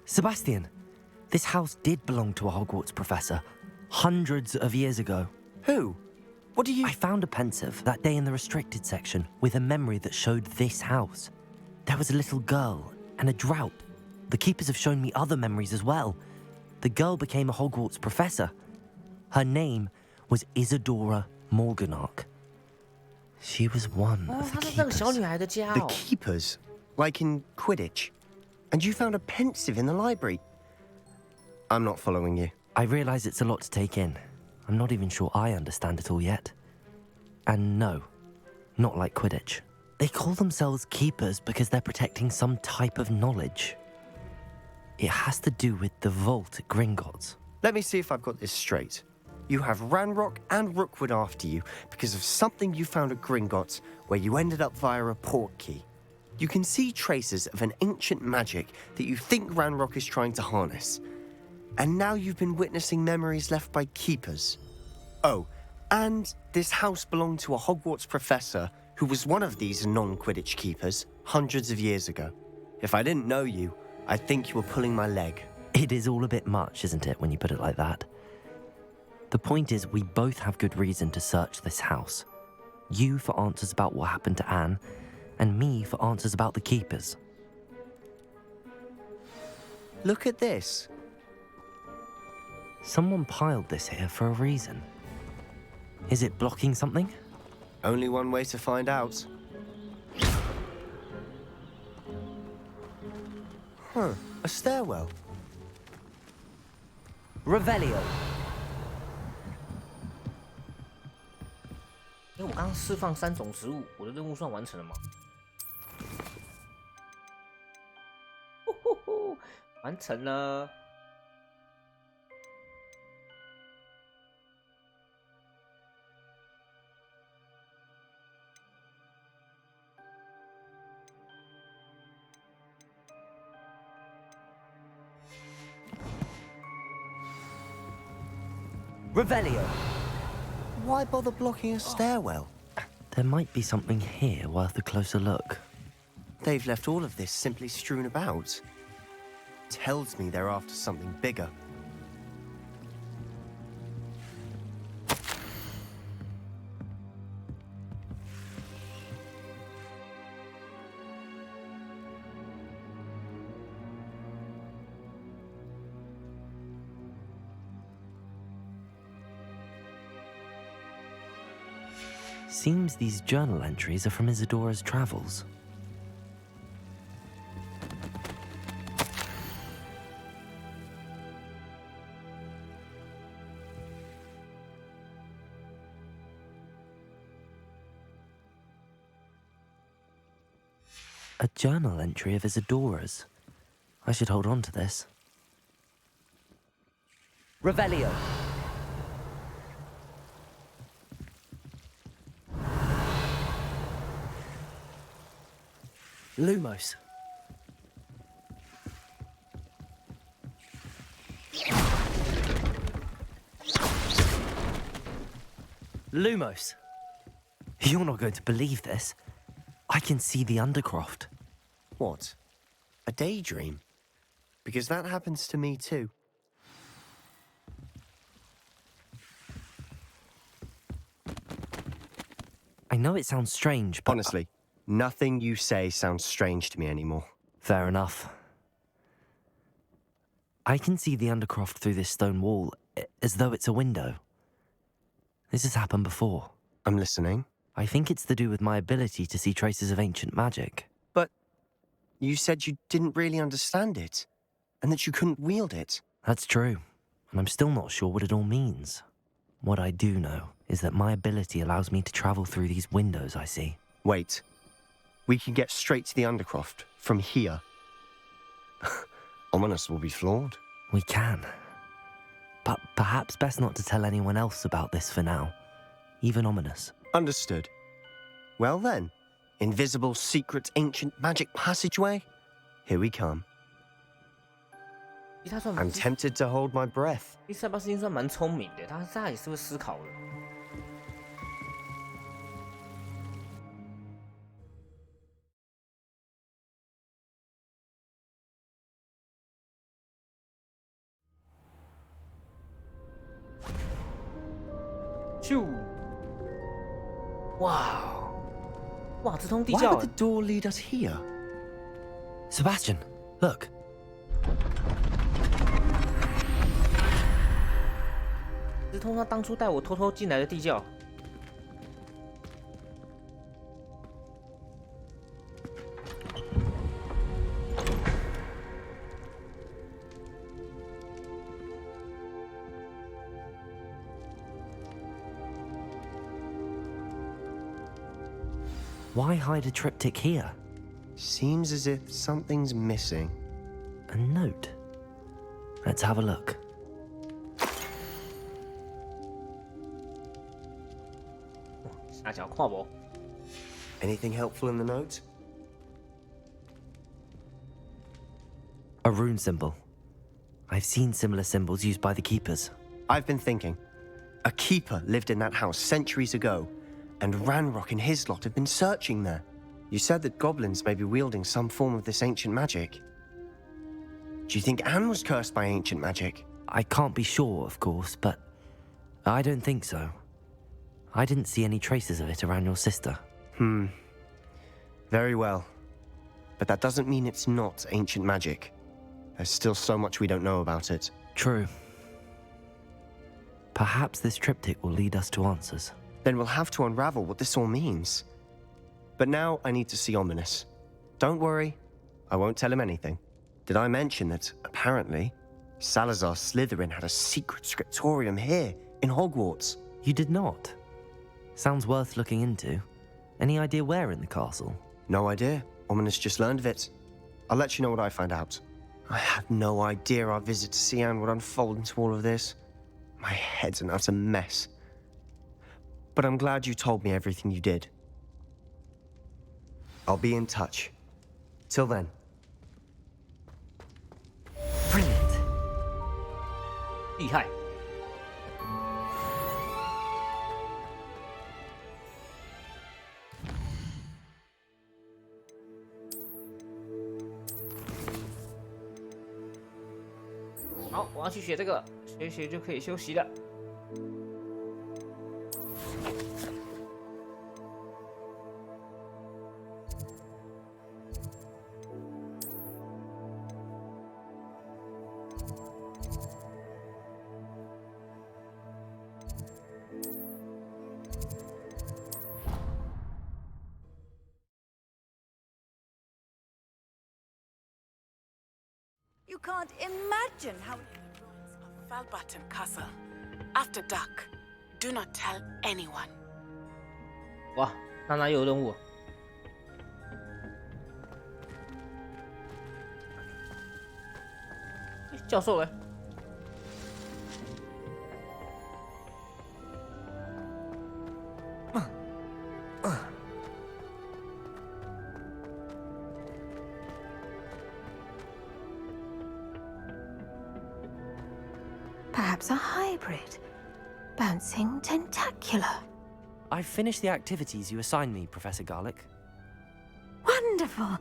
Sebastian, this house did belong to a Hogwarts professor, hundreds of years ago. Who? What do you... I found a pensive that day in the restricted section with a memory that showed this house. There was a little girl and a drought. The keepers have shown me other memories as well. The girl became a Hogwarts professor. Her name was Isadora Morganach. She was one of the 她是那个 keepers. 小女孩的家 The 哦。 keepers? Like in Quidditch? And you found a pensive in the library? I'm not following you. I realize it's a lot to take in. I'm not even sure I understand it all yet. And no, not like Quidditch. They call themselves keepers because they're protecting some type of knowledge. It has to do with the vault at Gringotts. Let me see if I've got this straight. You have Ranrock and Rookwood after you because of something you found at Gringotts where you ended up via a portkey. You can see traces of an ancient magic that you think Ranrock is trying to harness. And now you've been witnessing memories left by keepers. Oh, and this house belonged to a Hogwarts professor who was one of these non-Quidditch keepers hundreds of years ago. If I didn't know you, I'd think you were pulling my leg. It is all a bit much, isn't it, when you put it like that? The point is, we both have good reason to search this house. You for answers about what happened to Anne, and me for answers about the keepers. Look at this. Someone piled this here for a reason. Is it blocking something? Only one way to find out. Huh, a stairwell. Revelio. 因为我刚刚释放3种植物，我的任务算完成了吗？完成了。Revelio. Why bother blocking a stairwell? There might be something here worth a closer look. They've left all of this simply strewn about. Tells me they're after something bigger. Seems these journal entries are from Isadora's travels. A journal entry of Isadora's. I should hold on to this. Revelio. Lumos. Lumos. You're not going to believe this. I can see the Undercroft. What? A daydream? Because that happens to me too. I know it sounds strange, but... Honestly, nothing you say sounds strange to me anymore. Fair enough. I can see the Undercroft through this stone wall, as though it's a window. This has happened before. I'm listening. I think it's to do with my ability to see traces of ancient magic. But you said you didn't really understand it, and that you couldn't wield it. That's true, and I'm still not sure what it all means. What I do know is that my ability allows me to travel through these windows I see. Wait. We can get straight to the Undercroft from here. Ominous will be floored. We can. But perhaps best not to tell anyone else about this for now. Even Ominous. Understood. Well then, invisible, secret, ancient magic passageway? Here we come. I'm tempted to hold my breath. 第三把事情算蛮聪明的，他也是会思考的。咻！哇！哇，这通地 Why 窖 would the door lead us here? Sebastian, look. 这通他当初带我偷偷进来的地窖。Why hide a triptych here? Seems as if something's missing. A note. Let's have a look. Anything helpful in the note? A rune symbol. I've seen similar symbols used by the keepers. I've been thinking. A keeper lived in that house centuries ago, and Ranrock and his lot have been searching there. You said that goblins may be wielding some form of this ancient magic. Do you think Anne was cursed by ancient magic? I can't be sure, of course, but I don't think so. I didn't see any traces of it around your sister. Very well. But that doesn't mean it's not ancient magic. There's still so much we don't know about it. True. Perhaps this triptych will lead us to answers. Then we'll have to unravel what this all means. But now I need to see Ominous. Don't worry, I won't tell him anything. Did I mention that, apparently, Salazar Slytherin had a secret scriptorium here, in Hogwarts? You did not? Sounds worth looking into. Any idea where in the castle? No idea. Ominous just learned of it. I'll let you know what I find out. I had no idea our visit to Cian would unfold into all of this. My head's an utter mess. But I'm glad you told me everything you did. I'll be in touch. Till then. Brilliant. 厉害。好，我要去学这个，学一学就可以休息了。You can't imagine how... Falbutton Castle. After dark. Do not tell anyone. 哇，那哪有任务？教授嘞？ Perhaps a hybrid. Bouncing tentacular. I've finished the activities you assigned me, Professor Garlick. Wonderful.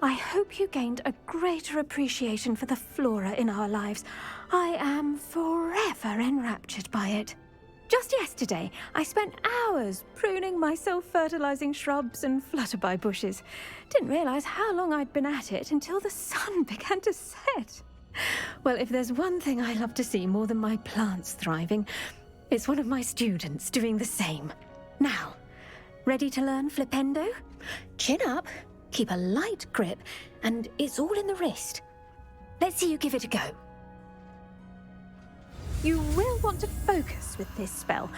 I hope you gained a greater appreciation for the flora in our lives. I am forever enraptured by it. Just yesterday, I spent hours pruning my self-fertilizing shrubs and flutterby bushes. Didn't realize how long I'd been at it until the sun began to set. Well, if there's one thing I love to see more than my plants thriving, it's one of my students doing the same. Now, ready to learn Flipendo? Chin up, keep a light grip, and it's all in the wrist. Let's see you give it a go. You will want to focus with this spell.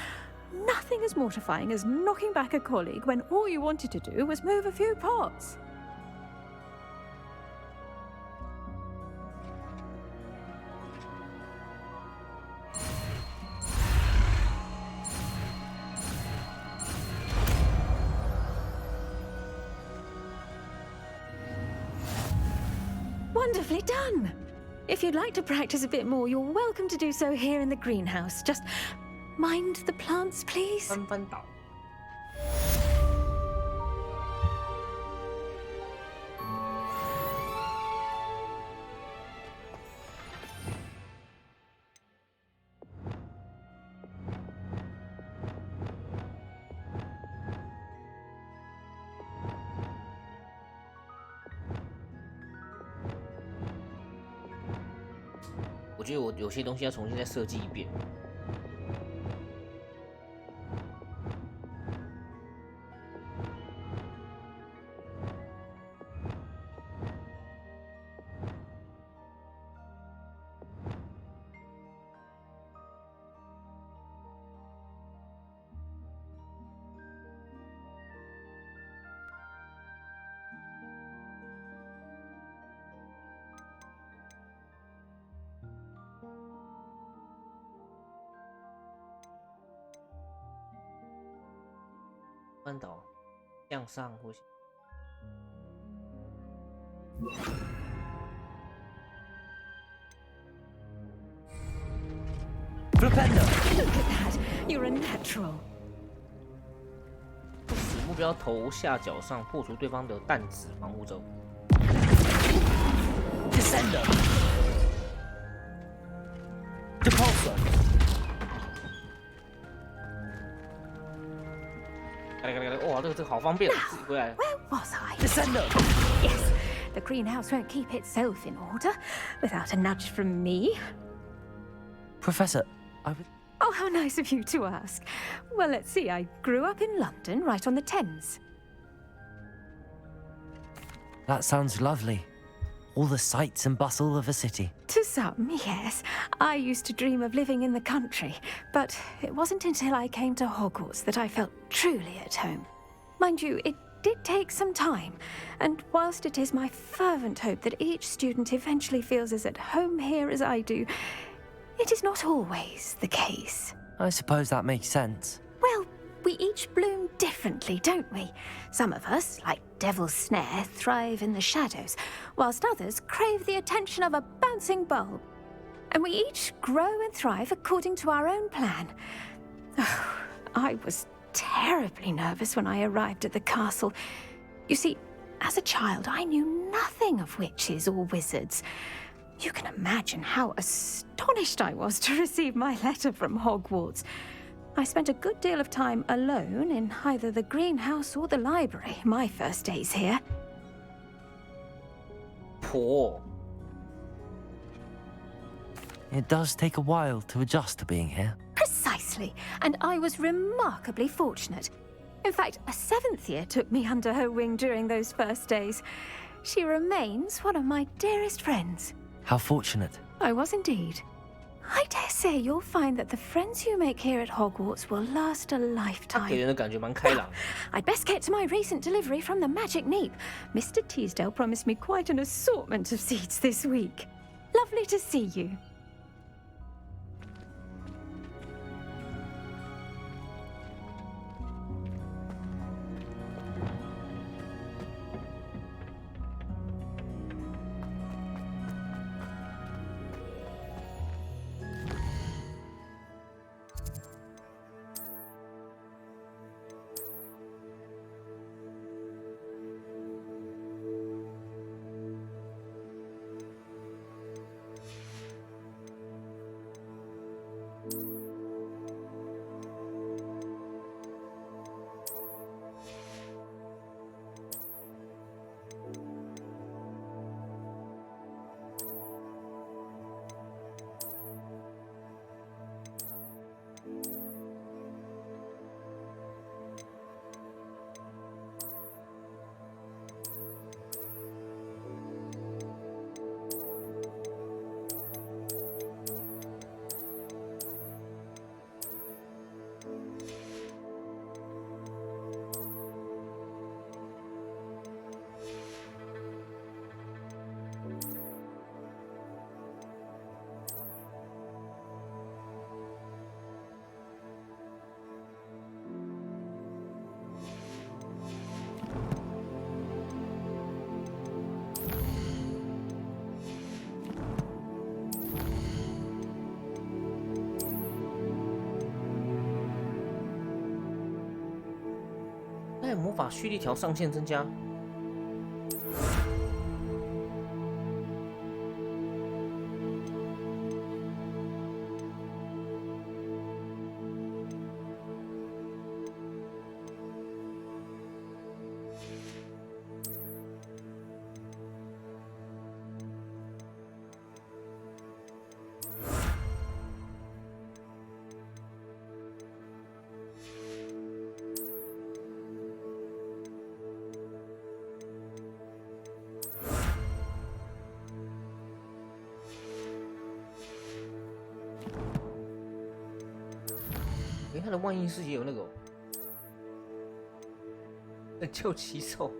Nothing as mortifying as knocking back a colleague when all you wanted to do was move a few pots. Wonderfully done! If you'd like to practice a bit more, you're welcome to do so here in the greenhouse. Just mind the plants, please. 翻翻倒。我觉得我有些东西要重新再设计一遍。翻倒，向上或是。Flipendo! Look at that! You're a natural. 使目标头下角上破除对方的弹指防护咒。Descender! Depulsor! 哇，这个好方便，自己回来。 Where was I? Descender! Yes, the greenhouse won't keep itself in order without a nudge from me. Professor, I would... Oh, how nice of you to ask. Well, let's see, I grew up in London, right on the Thames. That sounds lovely. All the sights and bustle of a city. To some, yes. I used to dream of living in the country, but it wasn't until I came to Hogwarts that I felt truly at home. Mind you, it did take some time, and whilst it is my fervent hope that each student eventually feels as at home here as I do, it is not always the case. I suppose that makes sense. Well, we each bloom differently, don't we? Some of us, like Devil's Snare, thrive in the shadows, whilst others crave the attention of a bouncing bulb. And we each grow and thrive according to our own plan. Oh, I was terribly nervous when I arrived at the castle. You see, as a child, I knew nothing of witches or wizards. You can imagine how astonished I was to receive my letter from Hogwarts. I spent a good deal of time alone in either the greenhouse or the library my first days here. Poor. It does take a while to adjust to being here. Precisely, and I was remarkably fortunate. In fact, a 7th year took me under her wing during those first days. She remains one of my dearest friends. How fortunate. I was indeed. I dare say you'll find that the friends you make here at Hogwarts will last a lifetime. 给人的感觉蛮开朗。 I'd best get to my recent delivery from the Magic Neep. Mr. Teasdale promised me quite an assortment of seeds this week. Lovely to see you.哎，魔法蓄力条上限增加。他的万应室也有那个救奇兽，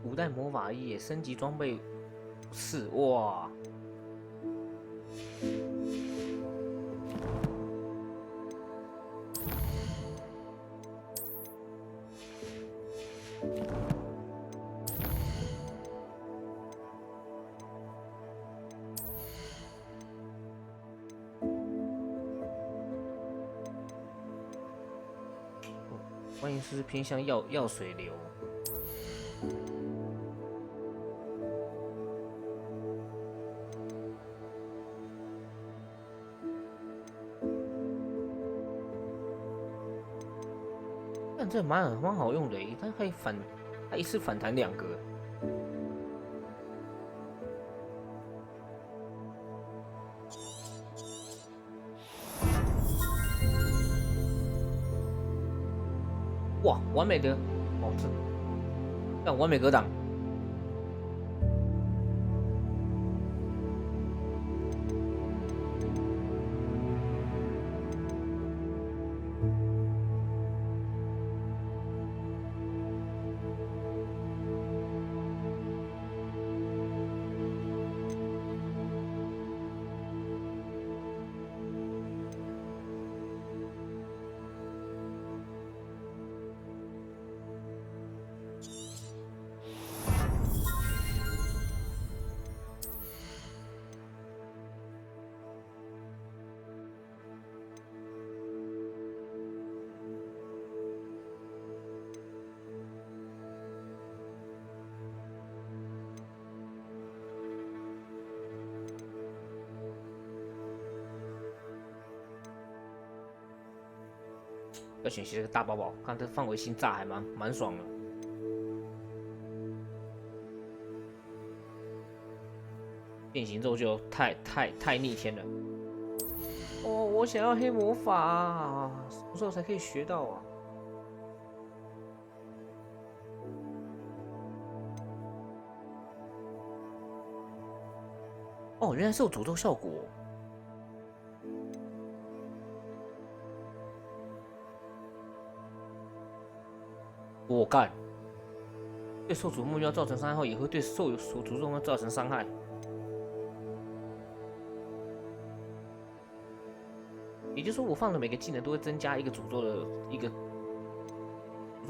古代魔法衣也升级装备4，哇！万应室是偏向药水流。看这蛮好用的，它可以它一次反弹2个。哇，完美的哦，这完美格挡。要选这个大包包，看这范围性炸还蛮爽的。变形咒就太逆天了。哦，我想要黑魔法啊，什么时候才可以学到啊？哦，原来是有诅咒效果。我干，对受诅目标造成伤害后，也会对所诅咒目标造成伤害。也就是说，我放的每个技能都会增加一个诅咒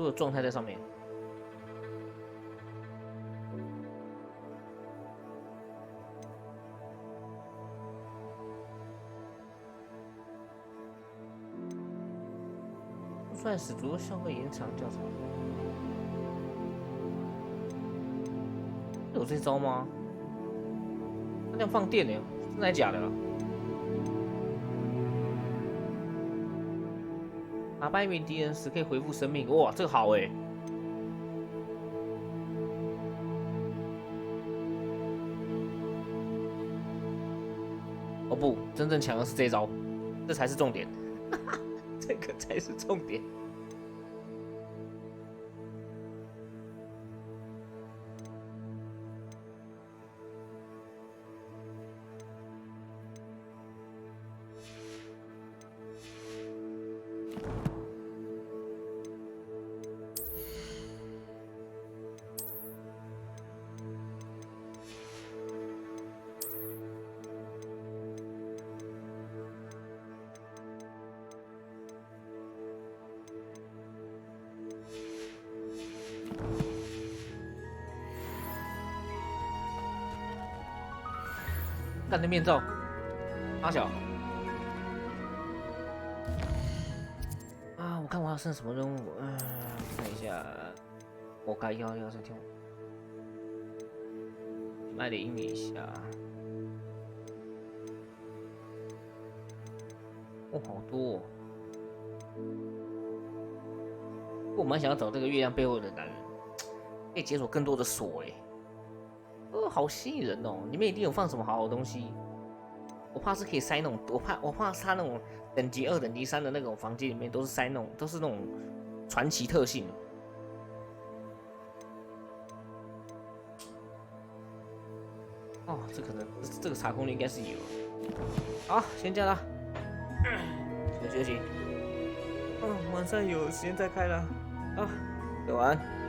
的状态在上面。算使诅咒效果延长较长。有这招吗？那这样放电呢？真的假的？打败一名敌人时可以恢复生命，哇，这个好哎！哦不，真正强的是这招，这才是重点，这个才是重点。干的面罩，阿小啊！我看我要剩什么任务？看一下，我该要再跳，卖点英语一下。哦，好多、哦。我蛮想要找这个月亮背后的男人，可以解锁更多的锁哎。好吸引人哦！里面一定有放什么好东西。我怕是可以塞那种，我怕他那种等级2、等级3的那种房间里面都是塞那种，都是那种传奇特性。哦，这可能这个查控率应该是有。好，先这样啦，休息。晚上有时间再开了。啊，晚安。